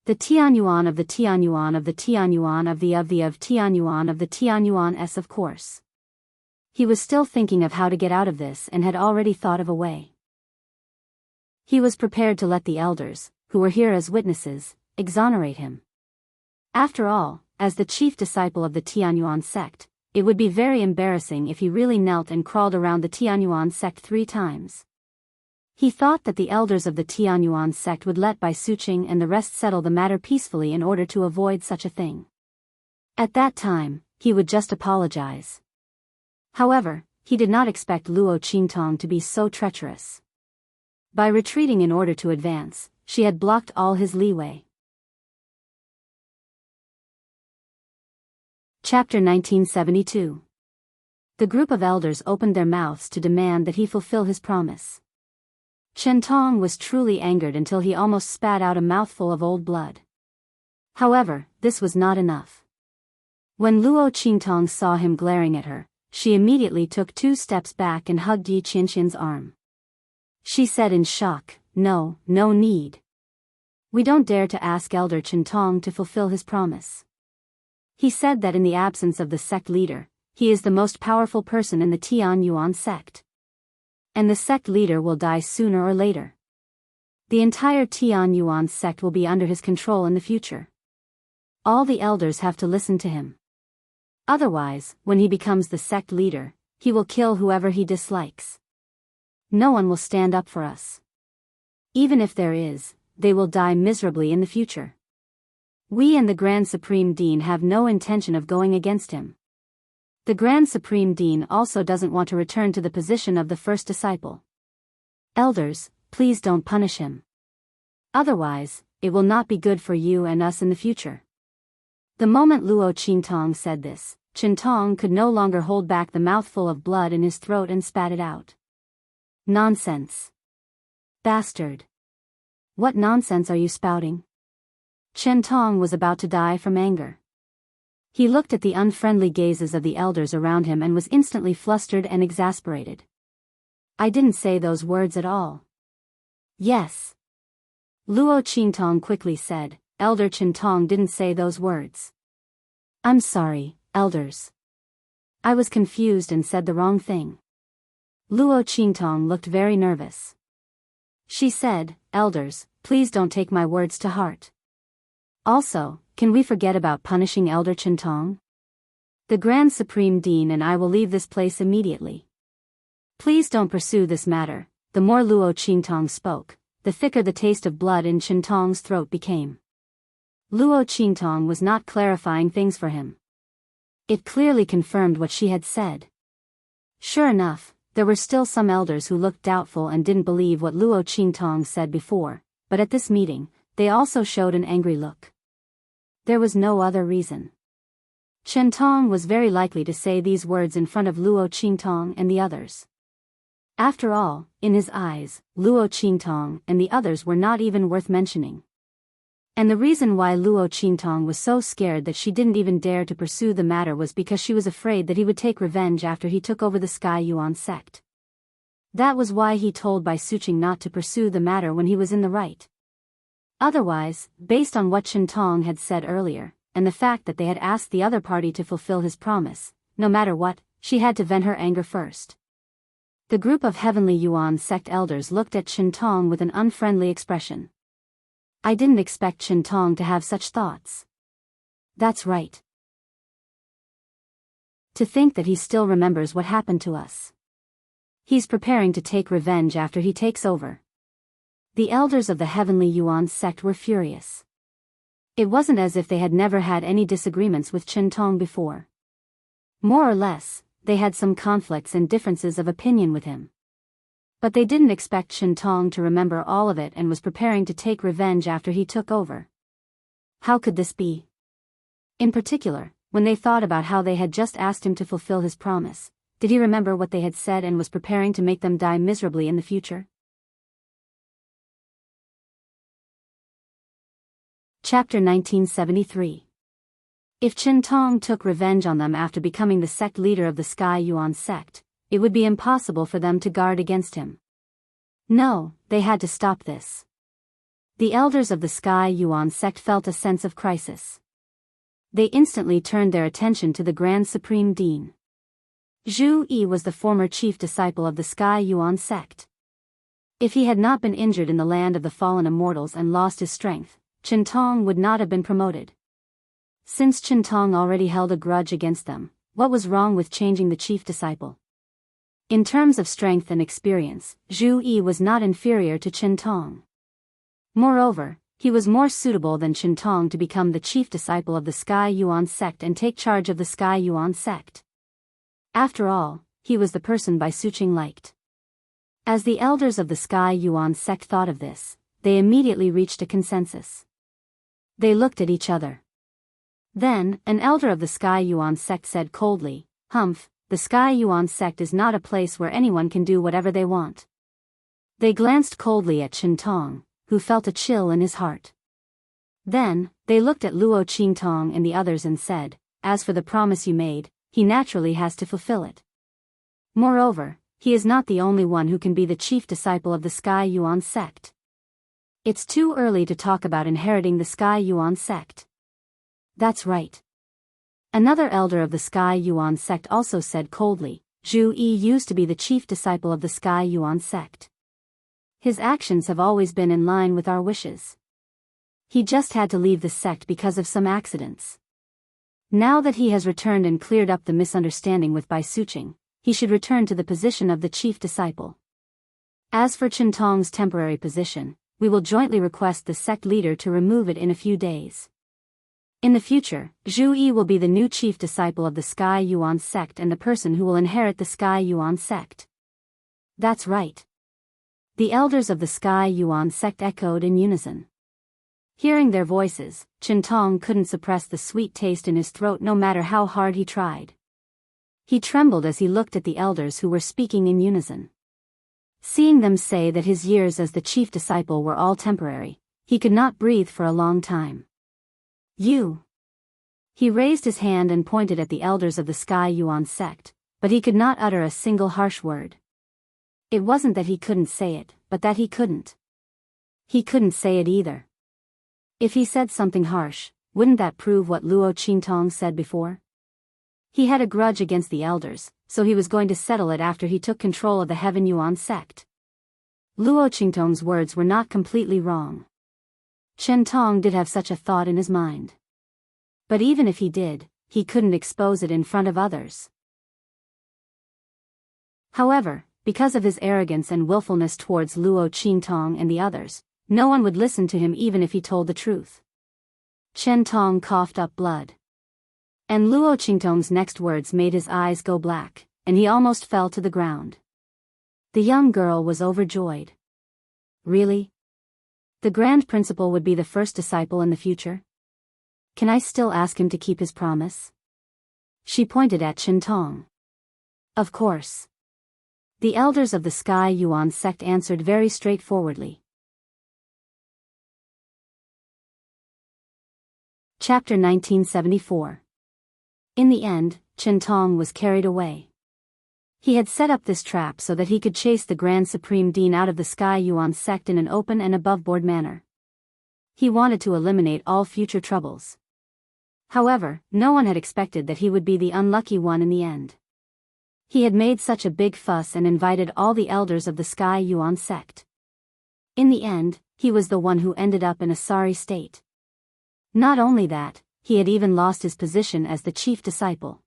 The Tianyuan of the Tianyuan of the Tianyuan of the Tianyuan of the Tianyuan of course. He was still thinking of how to get out of this and had already thought of a way. He was prepared to let the elders, who were here as witnesses, exonerate him. After all, as the chief disciple of the Tianyuan sect, it would be very embarrassing if he really knelt and crawled around the Tianyuan sect 3 times. He thought that the elders of the Tianyuan sect would let Bai Suqing and the rest settle the matter peacefully in order to avoid such a thing. At that time, he would just apologize. However, he did not expect Luo Qingtong to be so treacherous. By retreating in order to advance, she had blocked all his leeway. Chapter 1972. The group of elders opened their mouths to demand that he fulfill his promise. Chen Tong was truly angered until he almost spat out a mouthful of old blood. However, this was not enough. When Luo Qingtong saw him glaring at her, she immediately took 2 steps back and hugged Yi Qianqian's arm. She said in shock, "No, no need. We don't dare to ask Elder Chen Tong to fulfill his promise. He said that in the absence of the sect leader, he is the most powerful person in the Tianyuan sect. And the sect leader will die sooner or later. The entire Tianyuan sect will be under his control in the future. All the elders have to listen to him. Otherwise, when he becomes the sect leader, he will kill whoever he dislikes. No one will stand up for us. Even if there is, they will die miserably in the future. We and the Grand Supreme Dean have no intention of going against him. The Grand Supreme Dean also doesn't want to return to the position of the first disciple. Elders, please don't punish him. Otherwise, it will not be good for you and us in the future." The moment Luo Qingtong said this, Chen Tong could no longer hold back the mouthful of blood in his throat and spat it out. "Nonsense. Bastard. What nonsense are you spouting?" Chen Tong was about to die from anger. He looked at the unfriendly gazes of the elders around him and was instantly flustered and exasperated. "I didn't say those words at all." "Yes." Luo Qingtong quickly said, "Elder Chen Tong didn't say those words." "I'm sorry, elders. I was confused and said the wrong thing." Luo Qingtong looked very nervous. She said, "Elders, please don't take my words to heart. Also, can we forget about punishing Elder Chen Tong? The Grand Supreme Dean and I will leave this place immediately. Please don't pursue this matter." The more Luo Qingtong spoke, the thicker the taste of blood in Chen Tong's throat became. Luo Qingtong was not clarifying things for him. It clearly confirmed what she had said. Sure enough, there were still some elders who looked doubtful and didn't believe what Luo Qingtong said before, but at this meeting, they also showed an angry look. There was no other reason. Chen Tong was very likely to say these words in front of Luo Qingtong and the others. After all, in his eyes, Luo Qingtong and the others were not even worth mentioning. And the reason why Luo Qingtong was so scared that she didn't even dare to pursue the matter was because she was afraid that he would take revenge after he took over the Sky Yuan sect. That was why he told Bai Suqing not to pursue the matter when he was in the right. Otherwise, based on what Chen Tong had said earlier, and the fact that they had asked the other party to fulfill his promise, no matter what, she had to vent her anger first. The group of Heavenly Yuan sect elders looked at Chen Tong with an unfriendly expression. I didn't expect Chen Tong to have such thoughts. That's right. To think that he still remembers what happened to us. He's preparing to take revenge after he takes over. The elders of the Heavenly Yuan sect were furious. It wasn't as if they had never had any disagreements with Chen Tong before. More or less, they had some conflicts and differences of opinion with him. But they didn't expect Chen Tong to remember all of it and was preparing to take revenge after he took over. How could this be? In particular, when they thought about how they had just asked him to fulfill his promise, did he remember what they had said and was preparing to make them die miserably in the future? Chapter 1973. If Chen Tong took revenge on them after becoming the sect leader of the Sky Yuan sect, it would be impossible for them to guard against him. No, they had to stop this. The elders of the Sky Yuan sect felt a sense of crisis. They instantly turned their attention to the Grand Supreme Dean. Zhu Yi was the former chief disciple of the Sky Yuan sect. If he had not been injured in the land of the fallen immortals and lost his strength, Chen Tong would not have been promoted. Since Chen Tong already held a grudge against them, what was wrong with changing the chief disciple? In terms of strength and experience, Zhu Yi was not inferior to Chen Tong. Moreover, he was more suitable than Chen Tong to become the chief disciple of the Sky Yuan sect and take charge of the Sky Yuan sect. After all, he was the person Bai Suqing liked. As the elders of the Sky Yuan sect thought of this, they immediately reached a consensus. They looked at each other. Then, an elder of the Sky Yuan sect said coldly, "Humph, the Sky Yuan sect is not a place where anyone can do whatever they want." They glanced coldly at Chen Tong, who felt a chill in his heart. Then, they looked at Luo Qingtong and the others and said, "As for the promise you made, he naturally has to fulfill it. Moreover, he is not the only one who can be the chief disciple of the Sky Yuan sect. It's too early to talk about inheriting the Sky Yuan sect." That's right. Another elder of the Sky Yuan sect also said coldly, "Zhu Yi used to be the chief disciple of the Sky Yuan sect. His actions have always been in line with our wishes. He just had to leave the sect because of some accidents. Now that he has returned and cleared up the misunderstanding with Bai Suqing, he should return to the position of the chief disciple. As for Chen Tong's temporary position, we will jointly request the sect leader to remove it in a few days. In the future, Zhu Yi will be the new chief disciple of the Sky Yuan sect and the person who will inherit the Sky Yuan sect." That's right. The elders of the Sky Yuan sect echoed in unison. Hearing their voices, Chen Tong couldn't suppress the sweet taste in his throat no matter how hard he tried. He trembled as he looked at the elders who were speaking in unison. Seeing them say that his years as the chief disciple were all temporary, he could not breathe for a long time. "You." He raised his hand and pointed at the elders of the Sky Yuan sect, but he could not utter a single harsh word. It wasn't that he couldn't say it, but that he couldn't. He couldn't say it either. If he said something harsh, wouldn't that prove what Luo Qingtong said before? He had a grudge against the elders, so he was going to settle it after he took control of the Heaven Yuan sect. Luo Qingtong's words were not completely wrong. Chen Tong did have such a thought in his mind. But even if he did, he couldn't expose it in front of others. However, because of his arrogance and willfulness towards Luo Qingtong and the others, no one would listen to him even if he told the truth. Chen Tong coughed up blood. And Luo Qingtong's next words made his eyes go black, and he almost fell to the ground. The young girl was overjoyed. Really? The Grand Principal would be the first disciple in the future? Can I still ask him to keep his promise? She pointed at Enchanting. Of course. The elders of the Sky Yuan sect answered very straightforwardly. Chapter 1974. In the end, Enchanting was carried away. He had set up this trap so that he could chase the Grand Supreme Dean out of the Sky Yuan sect in an open and above-board manner. He wanted to eliminate all future troubles. However, no one had expected that he would be the unlucky one in the end. He had made such a big fuss and invited all the elders of the Sky Yuan sect. In the end, he was the one who ended up in a sorry state. Not only that, he had even lost his position as the chief disciple.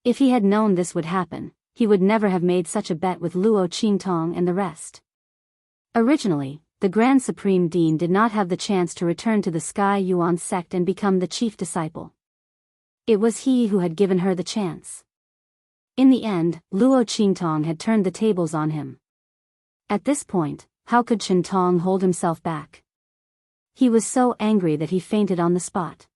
If he had known this would happen, he would never have made such a bet with Luo Qingtong and the rest. Originally, the Grand Supreme Dean did not have the chance to return to the Sky Yuan sect and become the chief disciple. It was he who had given her the chance. In the end, Luo Qingtong had turned the tables on him. At this point, how could Enchanting hold himself back? He was so angry that he fainted on the spot.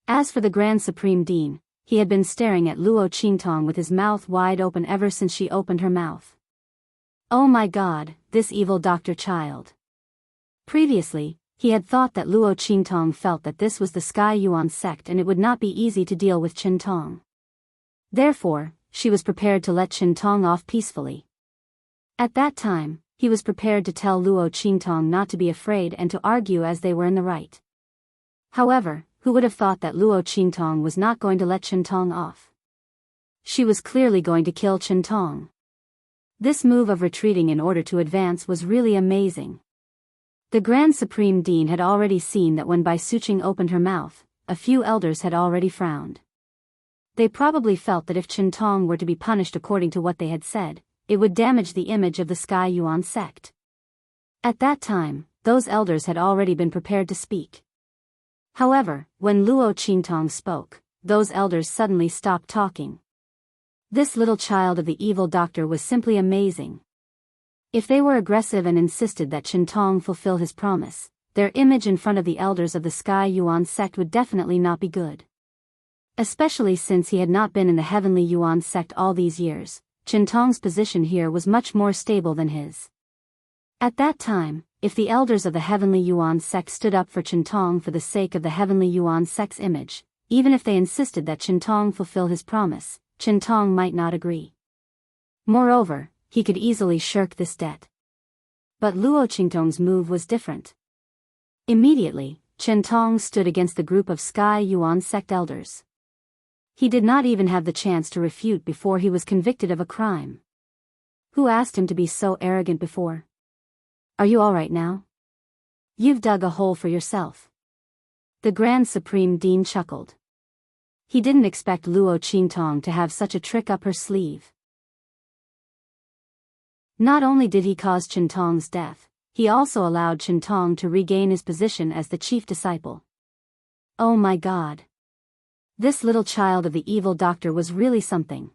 As for the Grand Supreme Dean, he had been staring at Luo Qingtong with his mouth wide open ever since she opened her mouth. Oh my God, this evil doctor child. Previously, he had thought that Luo Qingtong felt that this was the Sky Yuan sect and it would not be easy to deal with Enchanting. Therefore, she was prepared to let Enchanting off peacefully. At that time, he was prepared to tell Luo Qingtong not to be afraid and to argue as they were in the right. However, who would have thought that Luo Qingtong was not going to let Enchanting off? She was clearly going to kill Enchanting. This move of retreating in order to advance was really amazing. The Grand Supreme Dean had already seen that when Bai Suqing opened her mouth, a few elders had already frowned. They probably felt that if Enchanting were to be punished according to what they had said, it would damage the image of the Sky Yuan sect. At that time, those elders had already been prepared to speak. However, when Luo Qingtong spoke, those elders suddenly stopped talking. This little child of the evil doctor was simply amazing. If they were aggressive and insisted that Enchanting fulfill his promise, their image in front of the elders of the Sky Yuan sect would definitely not be good. Especially since he had not been in the Heavenly Yuan sect all these years, Enchanting's position here was much more stable than his. At that time, if the elders of the Heavenly Yuan sect stood up for Enchanting for the sake of the Heavenly Yuan sect's image, even if they insisted that Enchanting fulfill his promise, Enchanting might not agree. Moreover, he could easily shirk this debt. But Luo Qingtong's move was different. Immediately, Enchanting stood against the group of Sky Yuan sect elders. He did not even have the chance to refute before he was convicted of a crime. Who asked him to be so arrogant before? Are you all right now? You've dug a hole for yourself. The Grand Supreme Dean chuckled. He didn't expect Luo Qingtong to have such a trick up her sleeve. Not only did he cause Enchanting's death, he also allowed Enchanting to regain his position as the chief disciple. Oh my God. This little child of the evil doctor was really something.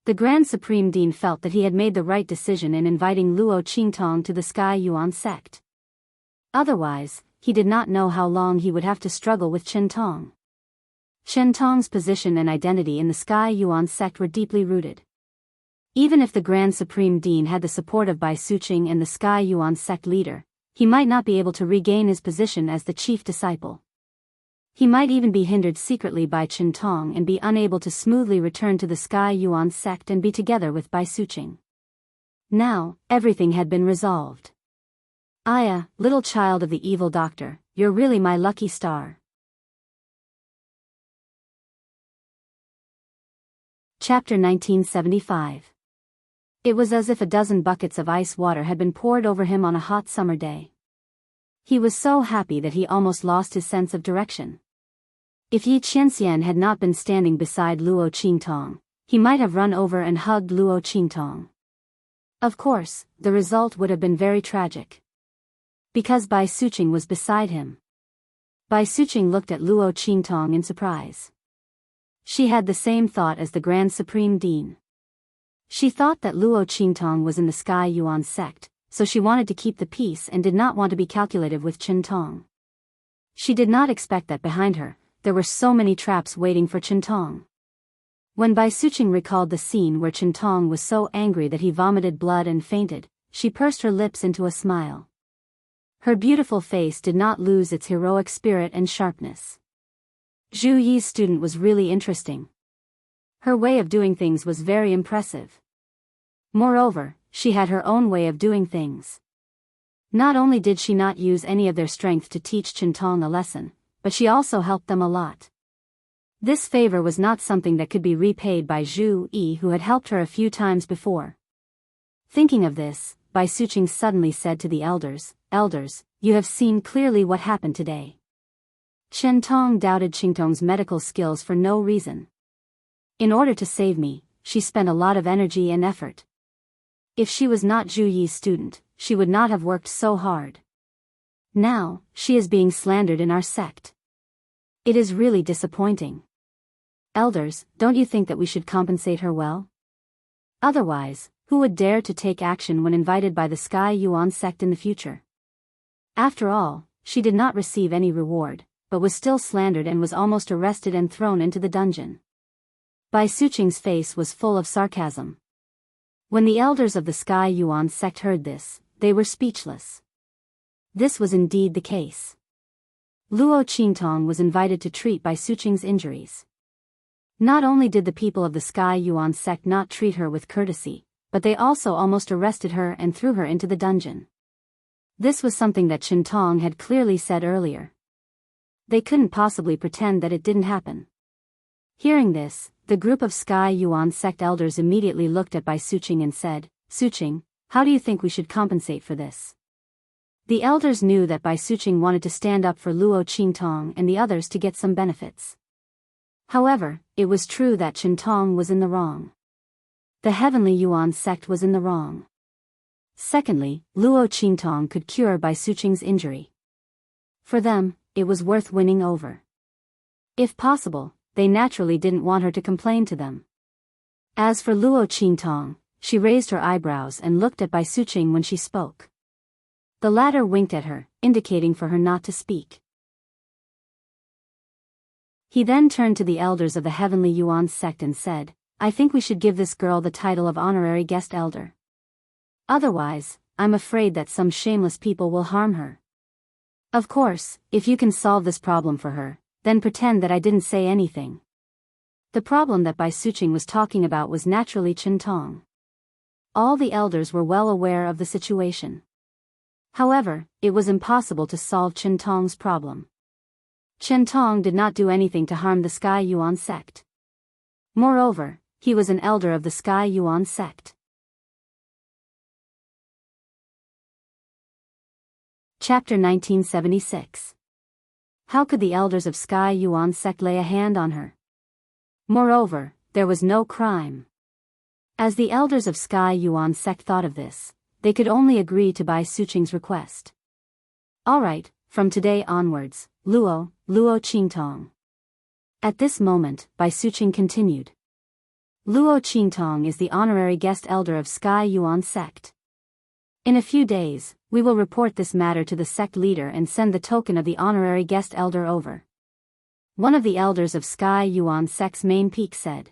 The Grand Supreme Dean felt that he had made the right decision in inviting Luo Qingtong to the Sky Yuan sect. Otherwise, he did not know how long he would have to struggle with Enchanting. Enchanting's position and identity in the Sky Yuan sect were deeply rooted. Even if the Grand Supreme Dean had the support of Bai Suqing and the Sky Yuan sect leader, he might not be able to regain his position as the chief disciple. He might even be hindered secretly by Enchanting and be unable to smoothly return to the Sky Yuan sect and be together with Bai Suqing. Now, everything had been resolved. Aya, little child of the evil doctor, you're really my lucky star. Chapter 1975. It was as if a dozen buckets of ice water had been poured over him on a hot summer day. He was so happy that he almost lost his sense of direction. If Yi Qianxian had not been standing beside Luo Qingtong, he might have run over and hugged Luo Qingtong. Of course, the result would have been very tragic. Because Bai Suqing was beside him. Bai Suqing looked at Luo Qingtong in surprise. She had the same thought as the Grand Supreme Dean. She thought that Luo Qingtong was in the Sky Yuan sect, so she wanted to keep the peace and did not want to be calculative with Enchanting. She did not expect that behind her, there were so many traps waiting for Enchanting. When Bai Suqing recalled the scene where Chintong was so angry that he vomited blood and fainted, she pursed her lips into a smile. Her beautiful face did not lose its heroic spirit and sharpness. Zhu Yi's student was really interesting. Her way of doing things was very impressive. Moreover, she had her own way of doing things. Not only did she not use any of their strength to teach Chintong a lesson, but she also helped them a lot. This favor was not something that could be repaid by Zhu Yi, who had helped her a few times before. Thinking of this, Bai Suqing suddenly said to the elders, "Elders, you have seen clearly what happened today." Chintong doubted Chintong's medical skills for no reason. In order to save me, she spent a lot of energy and effort. If she was not Zhu Yi's student, she would not have worked so hard. Now, she is being slandered in our sect. It is really disappointing. Elders, don't you think that we should compensate her well? Otherwise, who would dare to take action when invited by the Sky Yuan sect in the future? After all, she did not receive any reward, but was still slandered and was almost arrested and thrown into the dungeon. Bai Suqing's face was full of sarcasm. When the elders of the Sky Yuan sect heard this, they were speechless. This was indeed the case. Luo Qingtong was invited to treat Bai Suqing's injuries. Not only did the people of the Sky Yuan sect not treat her with courtesy, but they also almost arrested her and threw her into the dungeon. This was something that Chintong had clearly said earlier. They couldn't possibly pretend that it didn't happen. Hearing this, the group of Sky Yuan sect elders immediately looked at Bai Suqing and said, "Suqing, how do you think we should compensate for this?" The elders knew that Bai Suqing wanted to stand up for Luo Qingtong and the others to get some benefits. However, it was true that Chintong was in the wrong. The Heavenly Yuan sect was in the wrong. Secondly, Luo Qingtong could cure Bai Suqing's injury. For them, it was worth winning over. If possible, they naturally didn't want her to complain to them. As for Luo Qingtong, she raised her eyebrows and looked at Bai Suqing when she spoke. The latter winked at her, indicating for her not to speak. He then turned to the elders of the Heavenly Yuan sect and said, "I think we should give this girl the title of honorary guest elder. Otherwise, I'm afraid that some shameless people will harm her. Of course, if you can solve this problem for her, then pretend that I didn't say anything." The problem that Bai Suqing was talking about was naturally Chintong. All the elders were well aware of the situation. However, it was impossible to solve Chintong's problem. Chintong did not do anything to harm the Sky Yuan sect. Moreover, he was an elder of the Sky Yuan sect. Chapter 1976. How could the elders of Sky Yuan sect lay a hand on her? Moreover, there was no crime. As the elders of Sky Yuan sect thought of this, they could only agree to Bai Suqing's request. Alright, from today onwards, Luo Qingtong. At this moment, Bai Suqing continued. Luo Qingtong is the honorary guest elder of Sky Yuan sect. In a few days, we will report this matter to the sect leader and send the token of the honorary guest elder over. One of the elders of Sky Yuan sect's main peak said.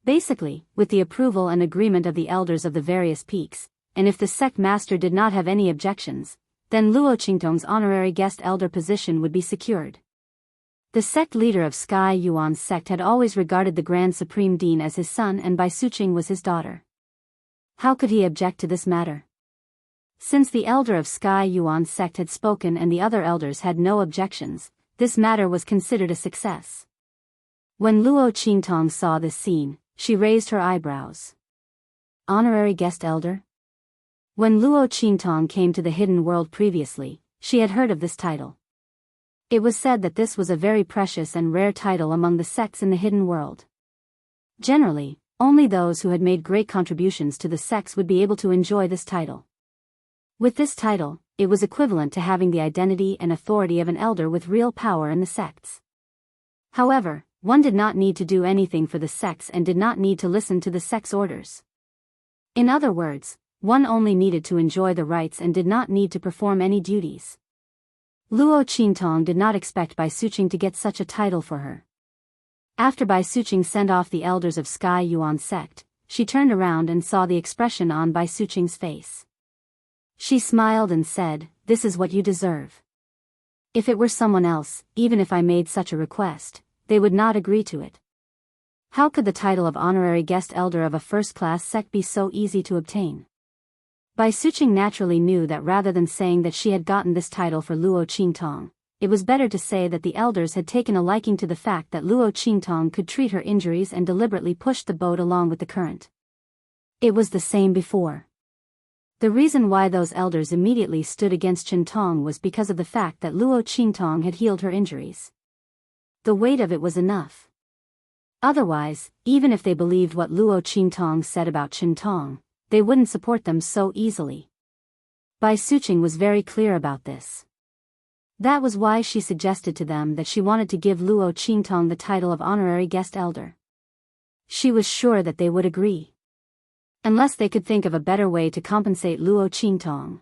Basically, with the approval and agreement of the elders of the various peaks, and if the sect master did not have any objections, then Luo Qingtong's honorary guest elder position would be secured. The sect leader of Sky Yuan sect had always regarded the Grand Supreme Dean as his son and Bai Suqing was his daughter. How could he object to this matter? Since the elder of Sky Yuan sect had spoken and the other elders had no objections, this matter was considered a success. When Luo Qingtong saw this scene, she raised her eyebrows. Honorary guest elder? When Luo Qingtong came to the hidden world previously, she had heard of this title. It was said that this was a very precious and rare title among the sects in the hidden world. Generally, only those who had made great contributions to the sects would be able to enjoy this title. With this title, it was equivalent to having the identity and authority of an elder with real power in the sects. However, one did not need to do anything for the sects and did not need to listen to the sect's orders. In other words, one only needed to enjoy the rites and did not need to perform any duties. Luo Qingtong did not expect Bai Suqing to get such a title for her. After Bai Suqing sent off the elders of Sky Yuan sect, she turned around and saw the expression on Bai Suqing's face. She smiled and said, "This is what you deserve." If it were someone else, even if I made such a request, they would not agree to it. How could the title of honorary guest elder of a first-class sect be so easy to obtain? Bai Suqing naturally knew that rather than saying that she had gotten this title for Luo Qingtong, it was better to say that the elders had taken a liking to the fact that Luo Qingtong could treat her injuries and deliberately pushed the boat along with the current. It was the same before. The reason why those elders immediately stood against Qingtong was because of the fact that Luo Qingtong had healed her injuries. The weight of it was enough. Otherwise, even if they believed what Luo Qingtong said about Qingtong, they wouldn't support them so easily. Bai Suqing was very clear about this. That was why she suggested to them that she wanted to give Luo Qingtong the title of honorary guest elder. She was sure that they would agree. Unless they could think of a better way to compensate Luo Qingtong.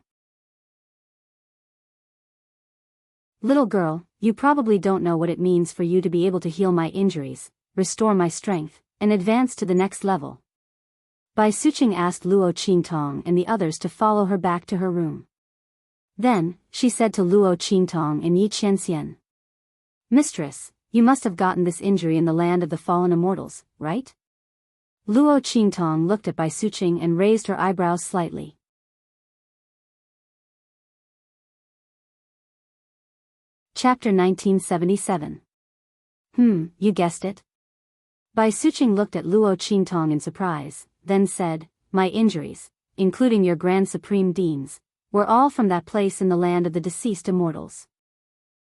Little girl, you probably don't know what it means for you to be able to heal my injuries, restore my strength, and advance to the next level. Bai Suqing asked Luo Qingtong and the others to follow her back to her room. Then, she said to Luo Qingtong and Yi Qianxian. Mistress, you must have gotten this injury in the land of the fallen immortals, right? Luo Qingtong looked at Bai Suqing and raised her eyebrows slightly. Chapter 1977. You guessed it. Bai Suqing looked at Luo Qingtong in surprise, then said, "My injuries, including your Grand Supreme Dean's, were all from that place in the land of the deceased immortals."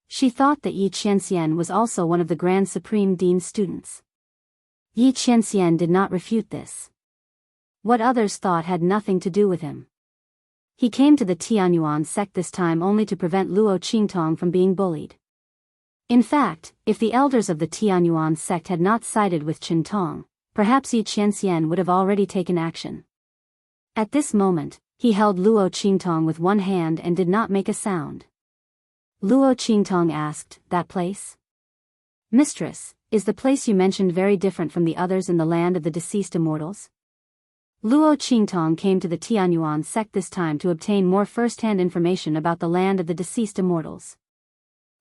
She thought that Yi Qianxian was also one of the Grand Supreme Dean's students. Yi Qianxian did not refute this. What others thought had nothing to do with him. He came to the Tianyuan sect this time only to prevent Luo Qingtong from being bullied. In fact, if the elders of the Tianyuan sect had not sided with Qingtong, perhaps Yi Qianxian would have already taken action. At this moment, he held Luo Qingtong with one hand and did not make a sound. Luo Qingtong asked, "That place? Mistress, is the place you mentioned very different from the others in the land of the deceased immortals?" Luo Qingtong came to the Tianyuan sect this time to obtain more first-hand information about the land of the deceased immortals.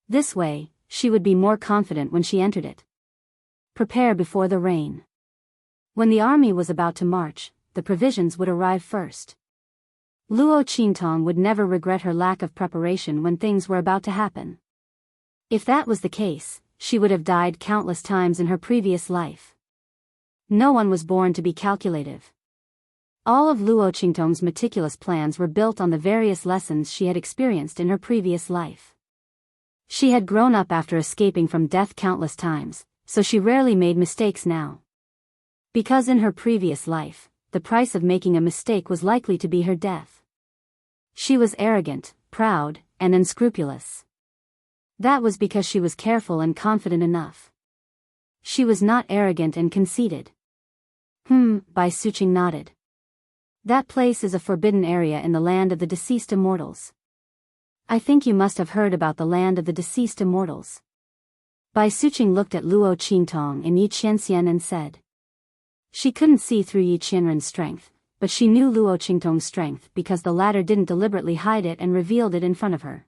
This way, she would be more confident when she entered it. Prepare before the rain. When the army was about to march, the provisions would arrive first. Luo Qingtong would never regret her lack of preparation when things were about to happen. If that was the case, she would have died countless times in her previous life. No one was born to be calculative. All of Luo Qingtong's meticulous plans were built on the various lessons she had experienced in her previous life. She had grown up after escaping from death countless times, so she rarely made mistakes now. Because in her previous life, the price of making a mistake was likely to be her death. She was arrogant, proud, and unscrupulous. That was because she was careful and confident enough. She was not arrogant and conceited. Bai Suqing nodded. That place is a forbidden area in the land of the deceased immortals. I think you must have heard about the land of the deceased immortals. Bai Suqing looked at Luo Qingtong and Yi Qianxian and said. She couldn't see through Yi Qianren's strength, but she knew Luo Qingtong's strength because the latter didn't deliberately hide it and revealed it in front of her.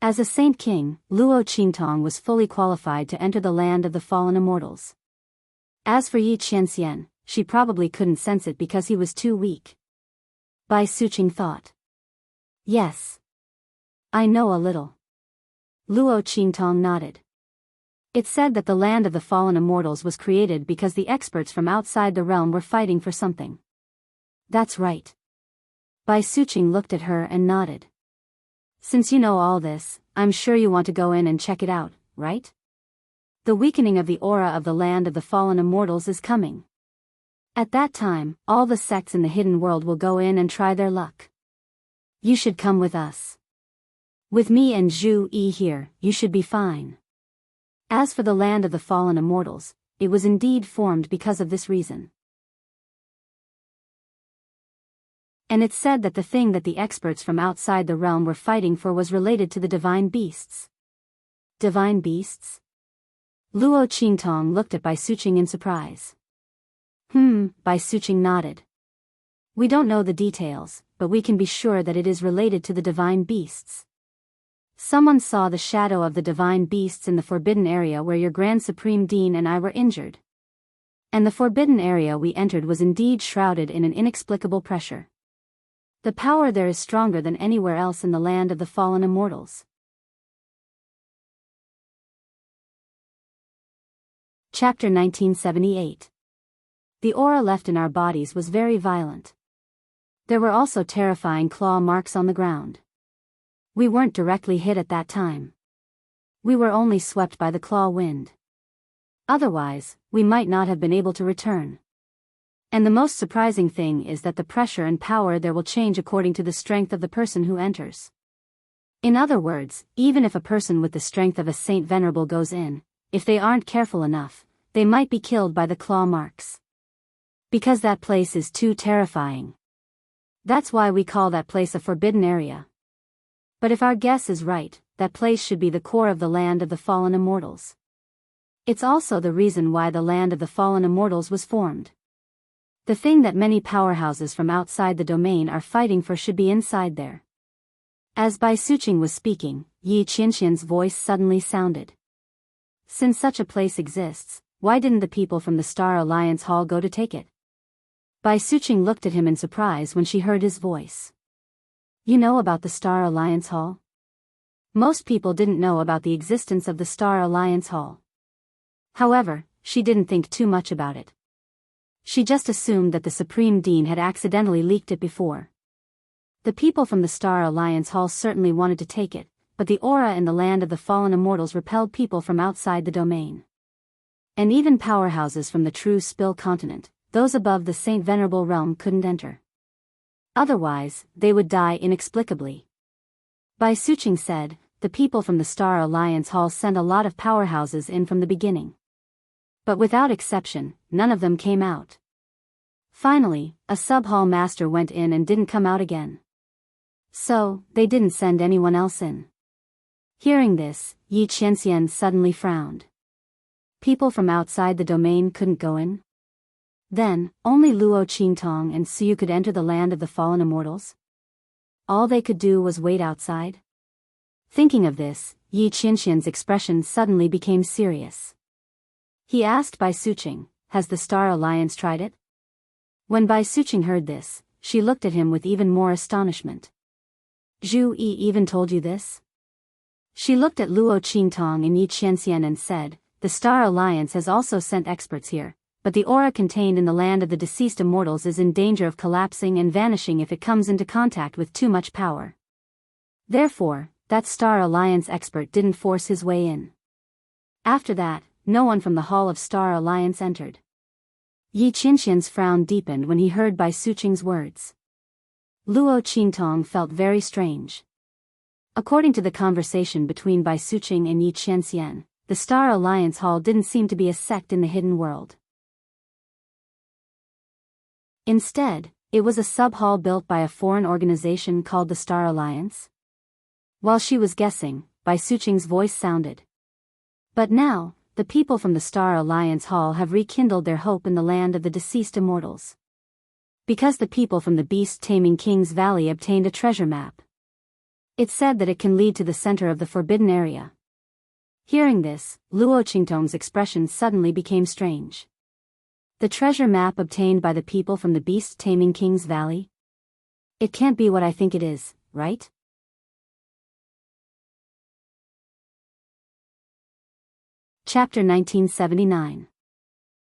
As a Saint King, Luo Qingtong was fully qualified to enter the land of the fallen immortals. As for Yi Qianxian, she probably couldn't sense it because he was too weak. Bai Suqing thought. Yes. I know a little. Luo Qingtong nodded. It said that the land of the fallen immortals was created because the experts from outside the realm were fighting for something. That's right. Bai Suqing looked at her and nodded. Since you know all this, I'm sure you want to go in and check it out, right? The weakening of the aura of the land of the fallen immortals is coming. At that time, all the sects in the hidden world will go in and try their luck. You should come with us. With me and Zhu Yi here, you should be fine. As for the land of the fallen immortals, it was indeed formed because of this reason. And it said that the thing that the experts from outside the realm were fighting for was related to the divine beasts. Divine beasts? Luo Qingtong looked at Bai Suqing in surprise. Bai Suqing nodded. We don't know the details, but we can be sure that it is related to the divine beasts. Someone saw the shadow of the divine beasts in the forbidden area where your Grand Supreme Dean and I were injured. And the forbidden area we entered was indeed shrouded in an inexplicable pressure. The power there is stronger than anywhere else in the land of the fallen immortals. Chapter 1978. The aura left in our bodies was very violent. There were also terrifying claw marks on the ground. We weren't directly hit at that time. We were only swept by the claw wind. Otherwise, we might not have been able to return. And the most surprising thing is that the pressure and power there will change according to the strength of the person who enters. In other words, even if a person with the strength of a Saint Venerable goes in, if they aren't careful enough, they might be killed by the claw marks. Because that place is too terrifying. That's why we call that place a forbidden area. But if our guess is right, that place should be the core of the land of the fallen immortals. It's also the reason why the land of the fallen immortals was formed. The thing that many powerhouses from outside the domain are fighting for should be inside there. As Bai Suqing was speaking, Yi Qianxian's voice suddenly sounded. Since such a place exists, why didn't the people from the Star Alliance Hall go to take it? Bai Suqing looked at him in surprise when she heard his voice. You know about the Star Alliance Hall? Most people didn't know about the existence of the Star Alliance Hall. However, she didn't think too much about it. She just assumed that the Supreme Dean had accidentally leaked it before. The people from the Star Alliance Hall certainly wanted to take it, but the aura in the land of the fallen immortals repelled people from outside the domain. And even powerhouses from the true Spill continent, those above the Saint Venerable realm, couldn't enter. Otherwise, they would die inexplicably. Bai Suqing said, the people from the Star Alliance Hall sent a lot of powerhouses in from the beginning. But without exception, none of them came out. Finally, a sub-hall master went in and didn't come out again. So, they didn't send anyone else in. Hearing this, Yi Qianxian suddenly frowned. People from outside the domain couldn't go in? Then, only Luo Qingtong and Suyu could enter the land of the fallen immortals? All they could do was wait outside? Thinking of this, Yi Qianxian's expression suddenly became serious. He asked Bai Suqing, has the Star Alliance tried it? When Bai Suqing heard this, she looked at him with even more astonishment. Zhu Yi even told you this? She looked at Luo Qingtong and Yi Qianxian and said, the Star Alliance has also sent experts here, but the aura contained in the land of the deceased immortals is in danger of collapsing and vanishing if it comes into contact with too much power. Therefore, that Star Alliance expert didn't force his way in. After that, no one from the Hall of Star Alliance entered. Yi Qianxian's frown deepened when he heard Bai Suqing's words. Luo Qingtong felt very strange. According to the conversation between Bai Suqing and Yi Qianxian, the Star Alliance Hall didn't seem to be a sect in the hidden world. Instead, it was a sub-hall built by a foreign organization called the Star Alliance. While she was guessing, Bai Suqing's voice sounded. But now, the people from the Star Alliance Hall have rekindled their hope in the land of the deceased immortals. Because the people from the beast-taming King's Valley obtained a treasure map. It said that it can lead to the center of the forbidden area. Hearing this, Luo Qingtong's expression suddenly became strange. The treasure map obtained by the people from the beast-taming King's Valley? It can't be what I think it is, right? Chapter 1979.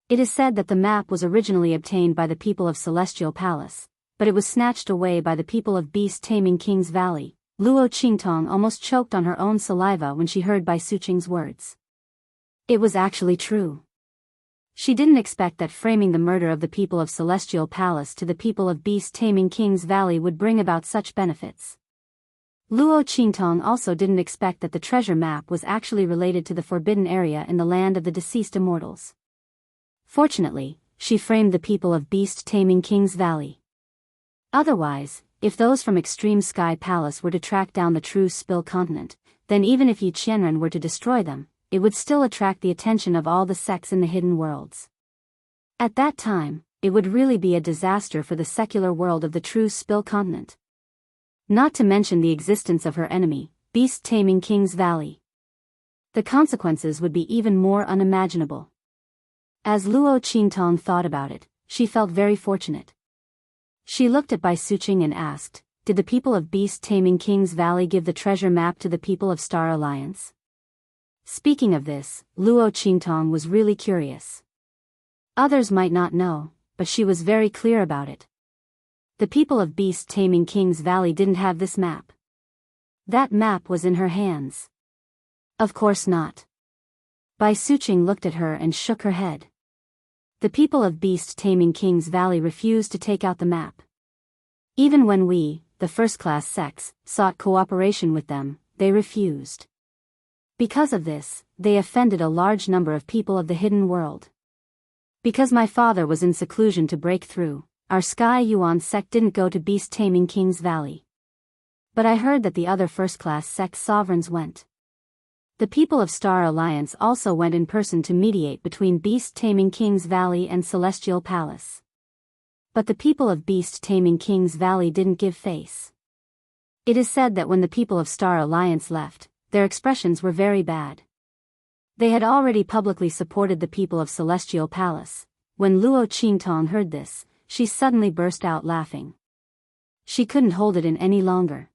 It is said that the map was originally obtained by the people of Celestial Palace, but it was snatched away by the people of beast-taming King's Valley. Luo Qingtong almost choked on her own saliva when she heard Bai Suqing's words. It was actually true. She didn't expect that framing the murder of the people of Celestial Palace to the people of beast-taming King's Valley would bring about such benefits. Luo Qingtong also didn't expect that the treasure map was actually related to the forbidden area in the land of the deceased immortals. Fortunately, she framed the people of beast-taming King's Valley. Otherwise, if those from Extreme Sky Palace were to track down the true Spill continent, then even if Yi Qianren were to destroy them, it would still attract the attention of all the sects in the hidden worlds. At that time, it would really be a disaster for the secular world of the true Spill continent. Not to mention the existence of her enemy, Beast Taming King's Valley. The consequences would be even more unimaginable. As Luo Qingtong thought about it, she felt very fortunate. She looked at Bai Suqing and asked, "Did the people of Beast Taming King's Valley give the treasure map to the people of Star Alliance?" Speaking of this, Luo Qingtong was really curious. Others might not know, but she was very clear about it. The people of Beast Taming King's Valley didn't have this map. That map was in her hands. Of course not. Bai Suqing looked at her and shook her head. The people of Beast Taming King's Valley refused to take out the map. Even when we, the first-class sects, sought cooperation with them, they refused. Because of this, they offended a large number of people of the hidden world. Because my father was in seclusion to break through, our Sky Yuan sect didn't go to Beast Taming King's Valley. But I heard that the other first-class sect sovereigns went. The people of Star Alliance also went in person to mediate between Beast Taming King's Valley and Celestial Palace. But the people of Beast Taming King's Valley didn't give face. It is said that when the people of Star Alliance left, their expressions were very bad. They had already publicly supported the people of Celestial Palace. When Luo Qingtong heard this, she suddenly burst out laughing. She couldn't hold it in any longer.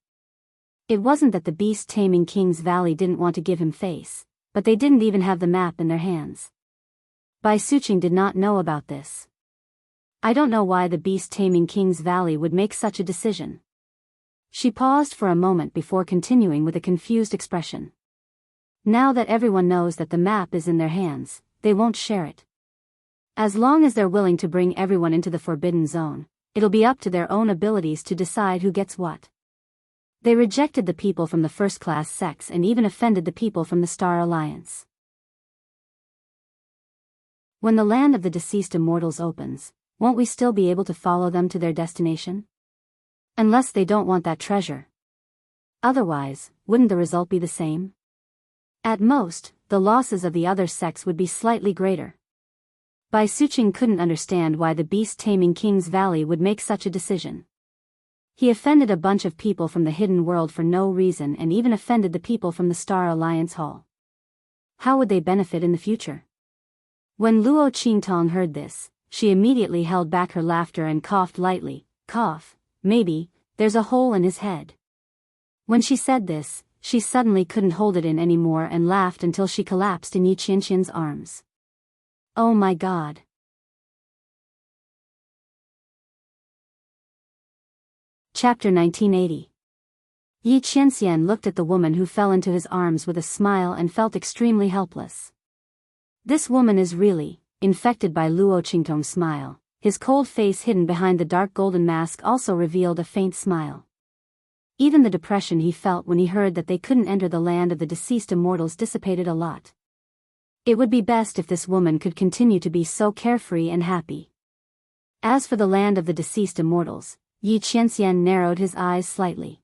It wasn't that the Beast Taming King's Valley didn't want to give him face, but they didn't even have the map in their hands. Bai Suqing did not know about this. I don't know why the Beast Taming King's Valley would make such a decision. She paused for a moment before continuing with a confused expression. Now that everyone knows that the map is in their hands, they won't share it. As long as they're willing to bring everyone into the Forbidden Zone, it'll be up to their own abilities to decide who gets what. They rejected the people from the first-class sects and even offended the people from the Star Alliance. When the land of the deceased immortals opens, won't we still be able to follow them to their destination? Unless they don't want that treasure. Otherwise, wouldn't the result be the same? At most, the losses of the other sects would be slightly greater. Bai Suqing couldn't understand why the Beast Taming King's Valley would make such a decision. He offended a bunch of people from the hidden world for no reason and even offended the people from the Star Alliance Hall. How would they benefit in the future? When Luo Qingtong heard this, she immediately held back her laughter and coughed lightly. Cough, maybe, there's a hole in his head. When she said this, she suddenly couldn't hold it in anymore and laughed until she collapsed in Yi Qianxian's arms. Oh my God. Chapter 1980. Yi Qianxian looked at the woman who fell into his arms with a smile and felt extremely helpless. This woman is really infected by Luo Qingtong's smile. His cold face hidden behind the dark golden mask also revealed a faint smile. Even the depression he felt when he heard that they couldn't enter the land of the deceased immortals dissipated a lot. It would be best if this woman could continue to be so carefree and happy. As for the land of the deceased immortals, Yi Qianxian narrowed his eyes slightly.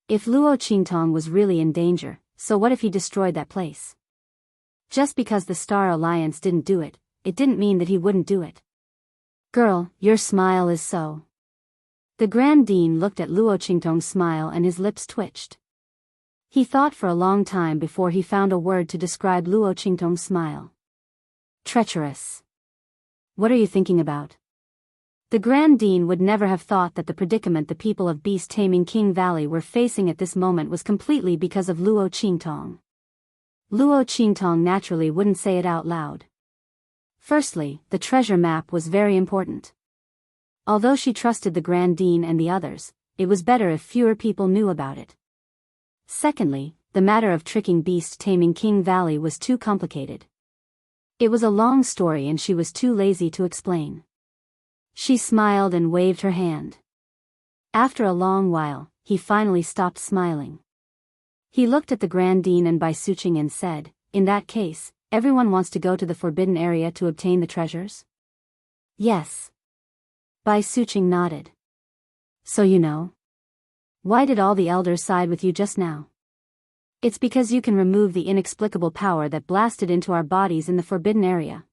If Luo Qingtong was really in danger, so what if he destroyed that place? Just because the Star Alliance didn't do it, it didn't mean that he wouldn't do it. Girl, your smile is so. The Grand Dean looked at Luo Qingtong's smile and his lips twitched. He thought for a long time before he found a word to describe Luo Qingtong's smile. Treacherous. What are you thinking about? The Grand Dean would never have thought that the predicament the people of Beast Taming King Valley were facing at this moment was completely because of Luo Qingtong. Luo Qingtong naturally wouldn't say it out loud. Firstly, the treasure map was very important. Although she trusted the Grand Dean and the others, it was better if fewer people knew about it. Secondly, the matter of tricking Beast Taming King Valley was too complicated. It was a long story and she was too lazy to explain. She smiled and waved her hand. After a long while, he finally stopped smiling. He looked at the Grand Dean and Bai Suqing and said, "In that case, everyone wants to go to the forbidden area to obtain the treasures?" "Yes." Bai Suqing nodded. "So you know? Why did all the elders side with you just now?" It's because you can remove the inexplicable power that blasted into our bodies in the forbidden area.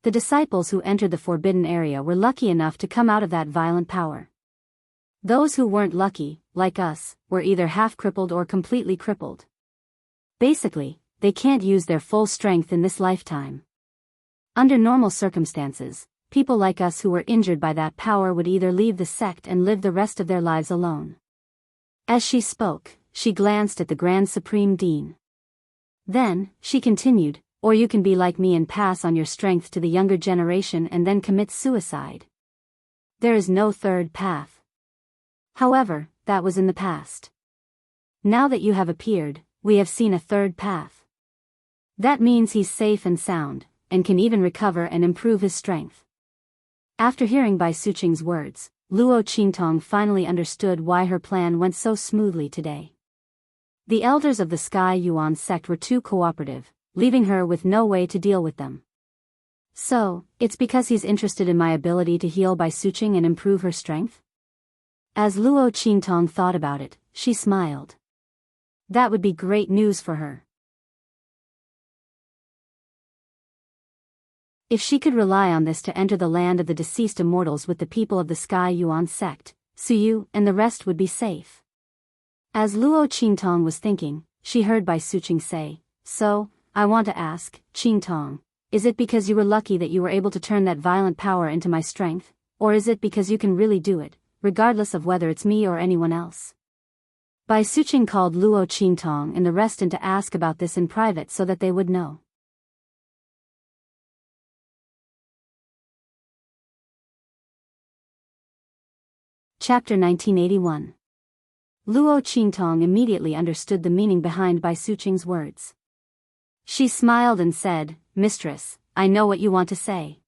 The disciples who entered the forbidden area were lucky enough to come out of that violent power. Those who weren't lucky, like us, were either half-crippled or completely crippled. Basically, they can't use their full strength in this lifetime. Under normal circumstances, people like us who were injured by that power would either leave the sect and live the rest of their lives alone. As she spoke, she glanced at the Grand Supreme Dean. Then, she continued, or you can be like me and pass on your strength to the younger generation and then commit suicide. There is no third path. However, that was in the past. Now that you have appeared, we have seen a third path. That means he's safe and sound, and can even recover and improve his strength. After hearing Bai Suqing's words, Luo Qingtong finally understood why her plan went so smoothly today. The elders of the Sky Yuan sect were too cooperative, leaving her with no way to deal with them. So, it's because he's interested in my ability to heal Bai Suqing and improve her strength? As Luo Qingtong thought about it, she smiled. That would be great news for her. If she could rely on this to enter the land of the deceased immortals with the people of the Sky Yuan sect, Suyu and the rest would be safe. As Luo Qingtong was thinking, she heard Bai Suqing say, "So, I want to ask, Qingtong, is it because you were lucky that you were able to turn that violent power into my strength, or is it because you can really do it, regardless of whether it's me or anyone else?" Bai Suqing called Luo Qingtong and the rest in to ask about this in private so that they would know. Chapter 1981. Luo Qingtong immediately understood the meaning behind Bai Suqing's words. She smiled and said, "Mistress, I know what you want to say."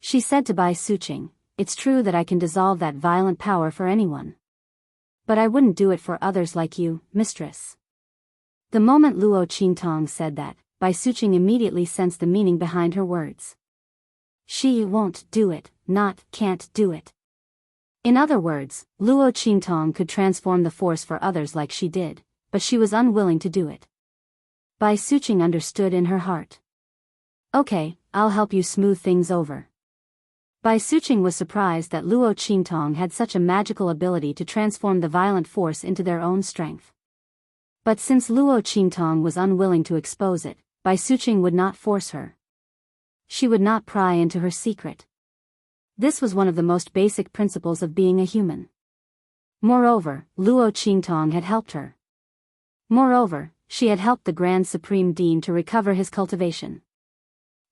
She said to Bai Suqing, "It's true that I can dissolve that violent power for anyone. But I wouldn't do it for others like you, mistress." The moment Luo Qingtong said that, Bai Suqing immediately sensed the meaning behind her words. She won't do it, not can't do it. In other words, Luo Qingtong could transform the force for others like she did, but she was unwilling to do it. Bai Suqing understood in her heart. "Okay, I'll help you smooth things over." Bai Suqing was surprised that Luo Qingtong had such a magical ability to transform the violent force into their own strength. But since Luo Qingtong was unwilling to expose it, Bai Suqing would not force her. She would not pry into her secret. This was one of the most basic principles of being a human. Moreover, Luo Qingtong had helped her. Moreover, she had helped the Grand Supreme Dean to recover his cultivation.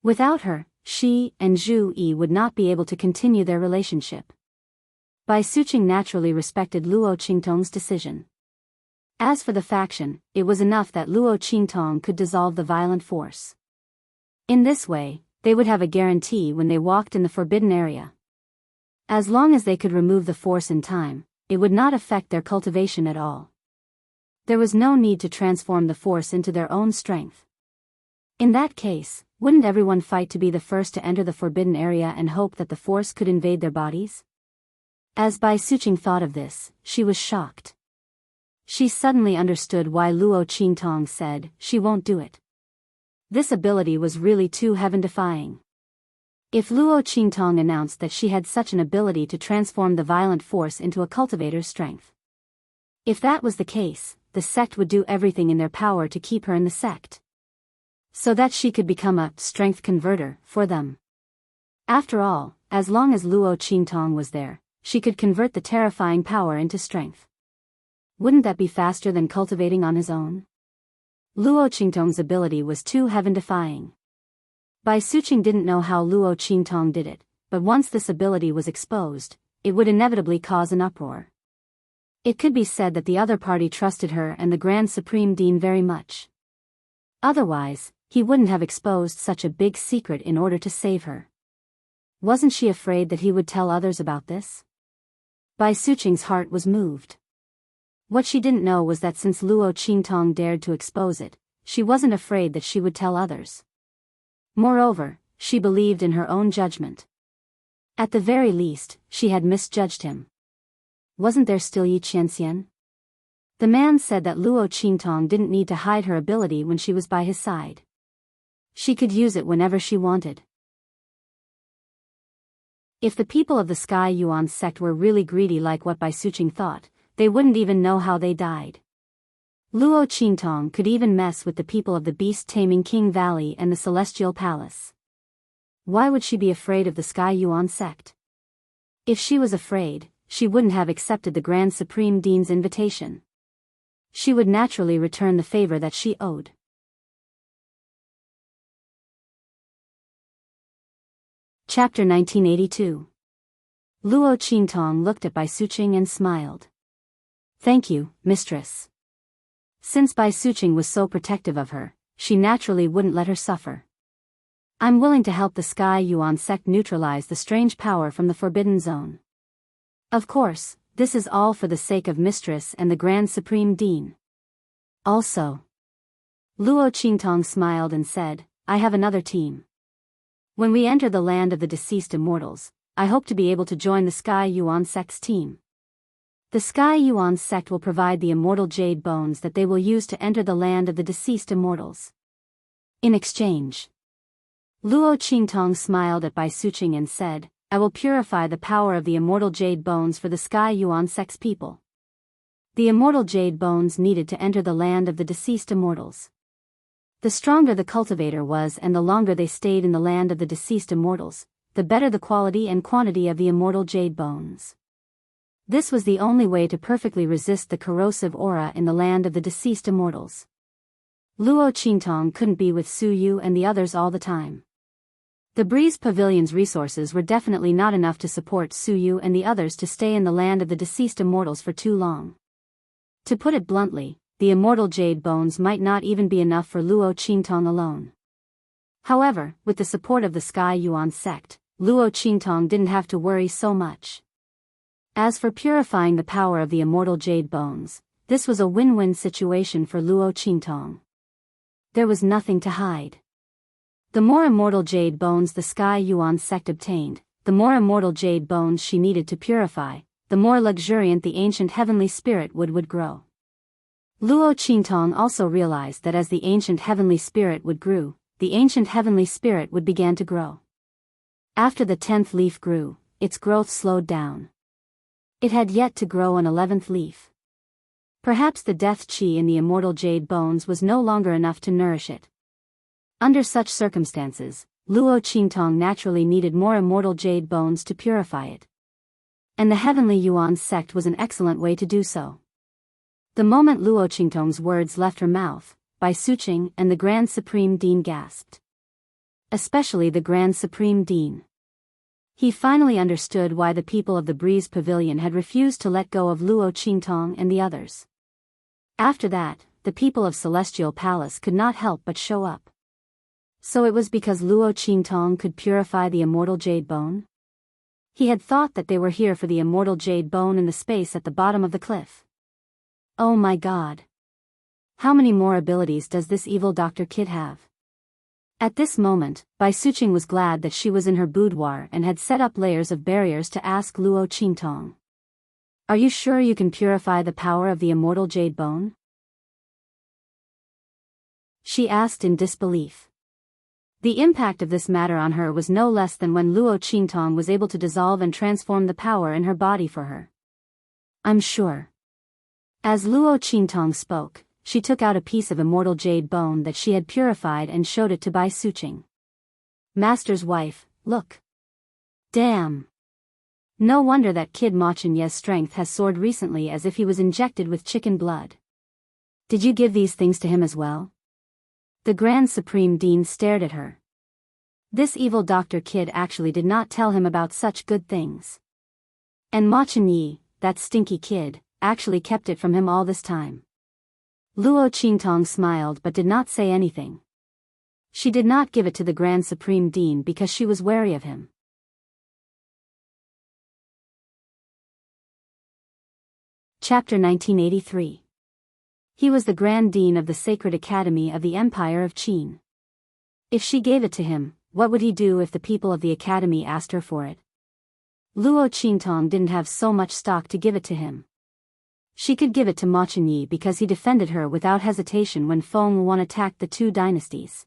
Without her, she and Zhu Yi would not be able to continue their relationship. Bai Suqing naturally respected Luo Qingtong's decision. As for the faction, it was enough that Luo Qingtong could dissolve the violent force. In this way, they would have a guarantee when they walked in the forbidden area. As long as they could remove the force in time, it would not affect their cultivation at all. There was no need to transform the force into their own strength. In that case, wouldn't everyone fight to be the first to enter the forbidden area and hope that the force could invade their bodies? As Bai Suqing thought of this, she was shocked. She suddenly understood why Luo Qingtong said, "She won't do it." This ability was really too heaven-defying. If Luo Qingtong announced that she had such an ability to transform the violent force into a cultivator's strength. If that was the case, the sect would do everything in their power to keep her in the sect, so that she could become a strength converter for them. After all, as long as Luo Qingtong was there, she could convert the terrifying power into strength. Wouldn't that be faster than cultivating on his own? Luo Qingtong's ability was too heaven-defying. Bai Suqing didn't know how Luo Qingtong did it, but once this ability was exposed, it would inevitably cause an uproar. It could be said that the other party trusted her and the Grand Supreme Dean very much. Otherwise, he wouldn't have exposed such a big secret in order to save her. Wasn't she afraid that he would tell others about this? Bai Suqing's heart was moved. What she didn't know was that since Luo Qingtong dared to expose it, she wasn't afraid that she would tell others. Moreover, she believed in her own judgment. At the very least, she had misjudged him. Wasn't there still Yi Qianxian? The man said that Luo Qingtong didn't need to hide her ability when she was by his side. She could use it whenever she wanted. If the people of the Sky Yuan sect were really greedy like what Bai Suqing thought, they wouldn't even know how they died. Luo Qingtong could even mess with the people of the beast-taming King Valley and the Celestial Palace. Why would she be afraid of the Sky Yuan sect? If she was afraid, she wouldn't have accepted the Grand Supreme Dean's invitation. She would naturally return the favor that she owed. Chapter 1982. Luo Qingtong looked at Bai Suqing and smiled. Thank you, mistress. Since Bai Suqing was so protective of her, she naturally wouldn't let her suffer. I'm willing to help the Sky Yuan sect neutralize the strange power from the Forbidden Zone. Of course, this is all for the sake of mistress and the Grand Supreme Dean. Also. Luo Qingtong smiled and said, I have another team. When we enter the land of the deceased immortals, I hope to be able to join the Sky Yuan sect's team. The Sky Yuan sect will provide the immortal jade bones that they will use to enter the land of the deceased immortals. In exchange, Luo Qingtong smiled at Bai Suqing and said, I will purify the power of the immortal jade bones for the Sky Yuan sect's people. The immortal jade bones needed to enter the land of the deceased immortals. The stronger the cultivator was and the longer they stayed in the land of the deceased immortals, the better the quality and quantity of the immortal jade bones. This was the only way to perfectly resist the corrosive aura in the land of the deceased immortals. Luo Qingtong couldn't be with Su Yu and the others all the time. The Breeze Pavilion's resources were definitely not enough to support Su Yu and the others to stay in the land of the deceased immortals for too long. To put it bluntly, the immortal jade bones might not even be enough for Luo Qingtong alone. However, with the support of the Sky Yuan sect, Luo Qingtong didn't have to worry so much. As for purifying the power of the immortal jade bones, this was a win-win situation for Luo Qingtong. There was nothing to hide. The more immortal jade bones the Sky Yuan sect obtained, the more immortal jade bones she needed to purify, the more luxuriant the ancient heavenly spirit would grow. Luo Qingtong also realized that as the ancient heavenly spirit would grow, the ancient heavenly spirit would begin to grow. After the 10th leaf grew, its growth slowed down. It had yet to grow an 11th leaf. Perhaps the death chi in the immortal jade bones was no longer enough to nourish it. Under such circumstances, Luo Qingtong naturally needed more immortal jade bones to purify it. And the Heavenly Yuan sect was an excellent way to do so. The moment Luo Qingtong's words left her mouth, Bai Suqing and the Grand Supreme Dean gasped. Especially the Grand Supreme Dean. He finally understood why the people of the Breeze Pavilion had refused to let go of Luo Qingtong and the others. After that, the people of Celestial Palace could not help but show up. So it was because Luo Qingtong could purify the immortal jade bone? He had thought that they were here for the immortal jade bone in the space at the bottom of the cliff. Oh my god. How many more abilities does this evil Dr. Kid have? At this moment, Bai Suqing was glad that she was in her boudoir and had set up layers of barriers to ask Luo Qingtong. Are you sure you can purify the power of the immortal jade bone? She asked in disbelief. The impact of this matter on her was no less than when Luo Qingtong was able to dissolve and transform the power in her body for her. I'm sure. As Luo Qingtong spoke, she took out a piece of immortal jade bone that she had purified and showed it to Bai Suqing. Master's wife, look. Damn. No wonder that kid Ma Chenye's strength has soared recently, as if he was injected with chicken blood. Did you give these things to him as well? The Grand Supreme Dean stared at her. This evil Dr. Kid actually did not tell him about such good things. And Ma Chenye, that stinky kid, actually kept it from him all this time. Luo Qingtong smiled but did not say anything. She did not give it to the Grand Supreme Dean because she was wary of him. Chapter 1983. He was the Grand Dean of the Sacred Academy of the Empire of Qin. If she gave it to him, what would he do if the people of the Academy asked her for it? Luo Qingtong didn't have so much stock to give it to him. She could give it to Ma Chunyi because he defended her without hesitation when Feng Wuan attacked the two dynasties.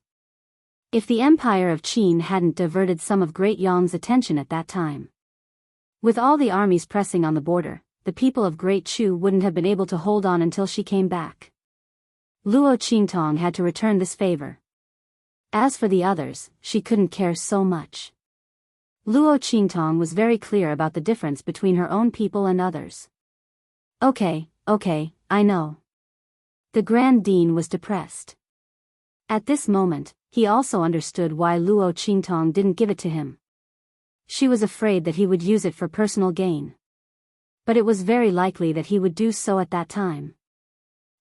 If the Empire of Qin hadn't diverted some of Great Yang's attention at that time. With all the armies pressing on the border, the people of Great Chu wouldn't have been able to hold on until she came back. Luo Qingtong had to return this favor. As for the others, she couldn't care so much. Luo Qingtong was very clear about the difference between her own people and others. Okay, I know. The Grand Dean was depressed. At this moment, he also understood why Luo Qingtong didn't give it to him. She was afraid that he would use it for personal gain. But it was very likely that he would do so at that time.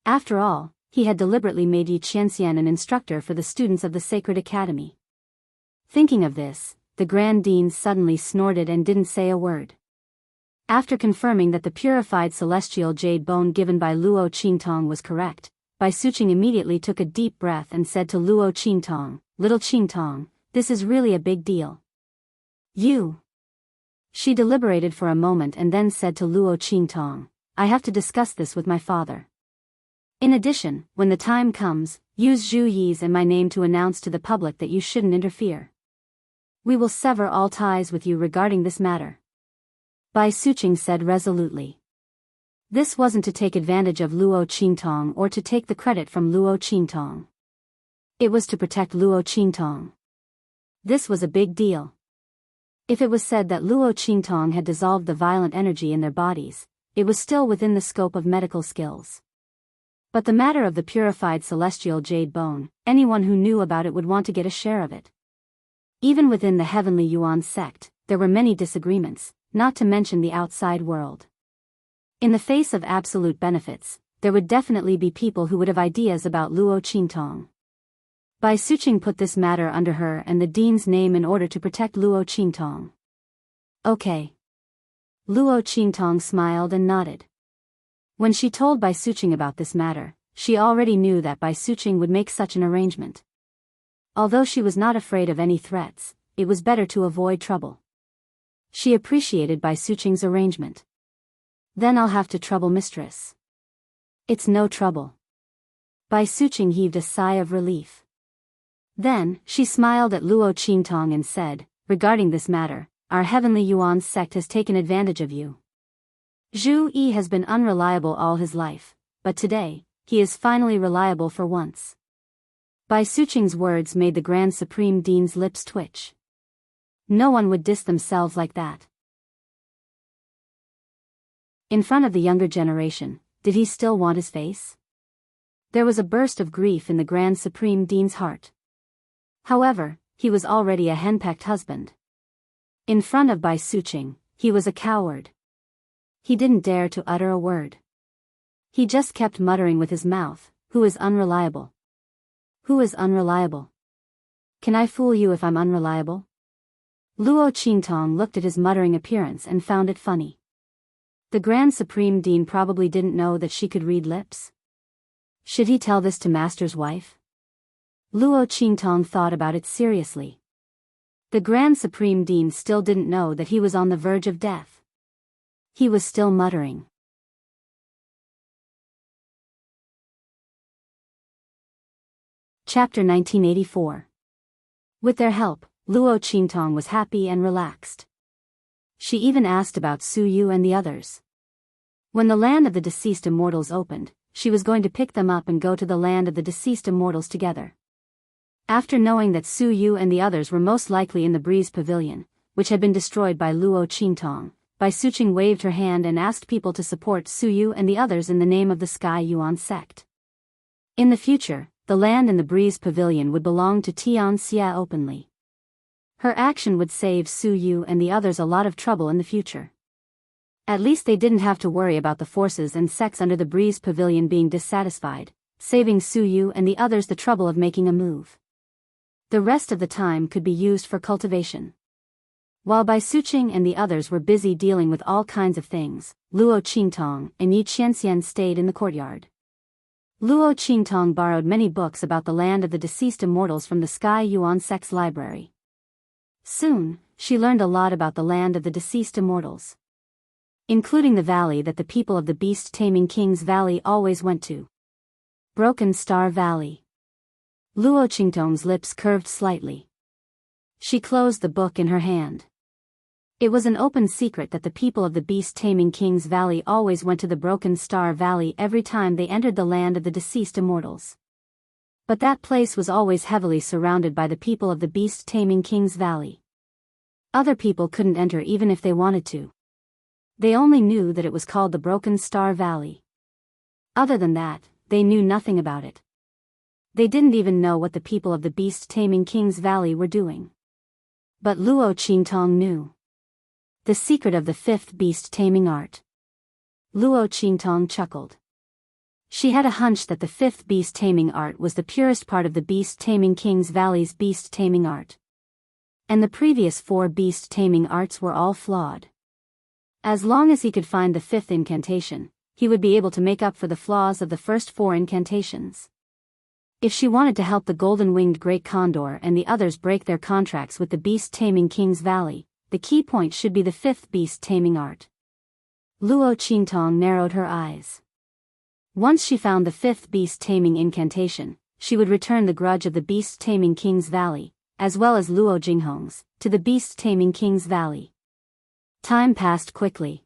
After all, he had deliberately made Yi Qianxian an instructor for the students of the Sacred Academy. Thinking of this, the Grand Dean suddenly snorted and didn't say a word. After confirming that the purified celestial jade bone given by Luo Qingtong was correct, Bai Suqing immediately took a deep breath and said to Luo Qingtong, "Little Qingtong, this is really a big deal." "You." She deliberated for a moment and then said to Luo Qingtong, "I have to discuss this with my father. In addition, when the time comes, use Zhu Yi's and my name to announce to the public that you shouldn't interfere. We will sever all ties with you regarding this matter." Bai Suqing said resolutely. This wasn't to take advantage of Luo Qingtong or to take the credit from Luo Qingtong. It was to protect Luo Qingtong. This was a big deal. If it was said that Luo Qingtong had dissolved the violent energy in their bodies, it was still within the scope of medical skills. But the matter of the purified celestial jade bone, anyone who knew about it would want to get a share of it. Even within the Heavenly Yuan sect, there were many disagreements, not to mention the outside world. In the face of absolute benefits, there would definitely be people who would have ideas about Luo Qingtong. Bai Suqing put this matter under her and the dean's name in order to protect Luo Qingtong. Okay. Luo Qingtong smiled and nodded. When she told Bai Suqing about this matter, she already knew that Bai Suqing would make such an arrangement. Although she was not afraid of any threats, it was better to avoid trouble. She appreciated Bai Suqing's arrangement. Then I'll have to trouble mistress. It's no trouble. Bai Suqing heaved a sigh of relief. Then, she smiled at Luo Qingtong and said, "Regarding this matter, our Heavenly Yuan sect has taken advantage of you. Zhu Yi has been unreliable all his life, but today, he is finally reliable for once." Bai Suqing's words made the Grand Supreme Dean's lips twitch. No one would diss themselves like that. In front of the younger generation, did he still want his face? There was a burst of grief in the Grand Supreme Dean's heart. However, he was already a henpecked husband. In front of Bai Suqing, he was a coward. He didn't dare to utter a word. He just kept muttering with his mouth, "Who is unreliable? Who is unreliable? Can I fool you if I'm unreliable?" Luo Qingtong looked at his muttering appearance and found it funny. The Grand Supreme Dean probably didn't know that she could read lips. Should he tell this to Master's wife? Luo Qingtong thought about it seriously. The Grand Supreme Dean still didn't know that he was on the verge of death. He was still muttering. Chapter 1984. With their help, Luo Qingtong was happy and relaxed. She even asked about Su Yu and the others. When the land of the deceased immortals opened, she was going to pick them up and go to the land of the deceased immortals together. After knowing that Su Yu and the others were most likely in the Breeze Pavilion, which had been destroyed by Luo Qingtong, Bai Suqing waved her hand and asked people to support Su Yu and the others in the name of the Sky Yuan sect. In the future, the land in the Breeze Pavilion would belong to Tian Xia openly. Her action would save Su Yu and the others a lot of trouble in the future. At least they didn't have to worry about the forces and sects under the Breeze Pavilion being dissatisfied, saving Su Yu and the others the trouble of making a move. The rest of the time could be used for cultivation. While Bai Suqing and the others were busy dealing with all kinds of things, Luo Qingtong and Yi Qianxian stayed in the courtyard. Luo Qingtong borrowed many books about the land of the deceased immortals from the Sky Yuan sect's library. Soon, she learned a lot about the land of the deceased immortals. including the valley that the people of the beast-taming King's Valley always went to. Broken Star Valley. Luo Qingtong's lips curved slightly. She closed the book in her hand. It was an open secret that the people of the beast-taming King's Valley always went to the Broken Star Valley every time they entered the land of the deceased immortals. But that place was always heavily surrounded by the people of the beast-taming King's Valley. Other people couldn't enter even if they wanted to. They only knew that it was called the Broken Star Valley. Other than that, they knew nothing about it. They didn't even know what the people of the beast-taming King's Valley were doing. But Luo Qingtong knew. The secret of the fifth beast-taming art. Luo Qingtong chuckled. She had a hunch that the fifth beast-taming art was the purest part of the beast-taming King's Valley's beast-taming art. And the previous 4 beast-taming arts were all flawed. As long as he could find the 5th incantation, he would be able to make up for the flaws of the first 4 incantations. If she wanted to help the golden-winged great condor and the others break their contracts with the beast-taming King's Valley, the key point should be the 5th beast-taming art. Luo Qingtong narrowed her eyes. Once she found the 5th beast-taming incantation, she would return the grudge of the beast-taming King's Valley, as well as Luo Jinghong's, to the beast-taming King's Valley. Time passed quickly.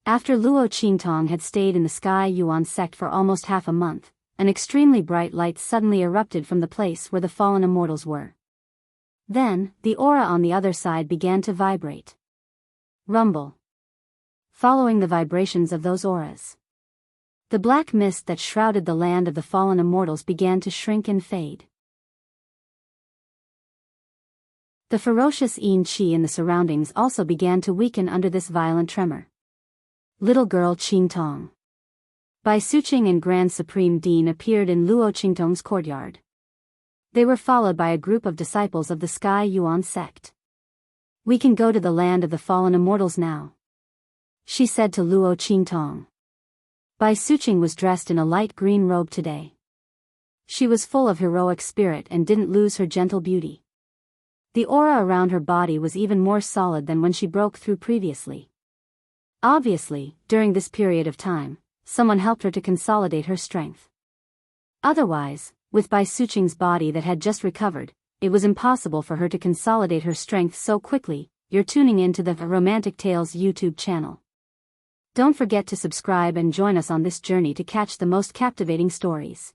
After Luo Qingtong had stayed in the Sky Yuan sect for almost half a month, an extremely bright light suddenly erupted from the place where the fallen immortals were. Then, the aura on the other side began to vibrate. Rumble. Following the vibrations of those auras, the black mist that shrouded the land of the fallen immortals began to shrink and fade. The ferocious Yin Qi in the surroundings also began to weaken under this violent tremor. Little girl Qingtong. Bai Suqing and Grand Supreme Dean appeared in Luo Qingtong's courtyard. They were followed by a group of disciples of the Sky Yuan sect. "We can go to the land of the fallen immortals now," she said to Luo Qingtong. Bai Suqing was dressed in a light green robe today. She was full of heroic spirit and didn't lose her gentle beauty. The aura around her body was even more solid than when she broke through previously. Obviously, during this period of time, someone helped her to consolidate her strength. Otherwise, with Bai Suqing's body that had just recovered, it was impossible for her to consolidate her strength so quickly. You're tuning in to the Romantic Tales YouTube channel. Don't forget to subscribe and join us on this journey to catch the most captivating stories.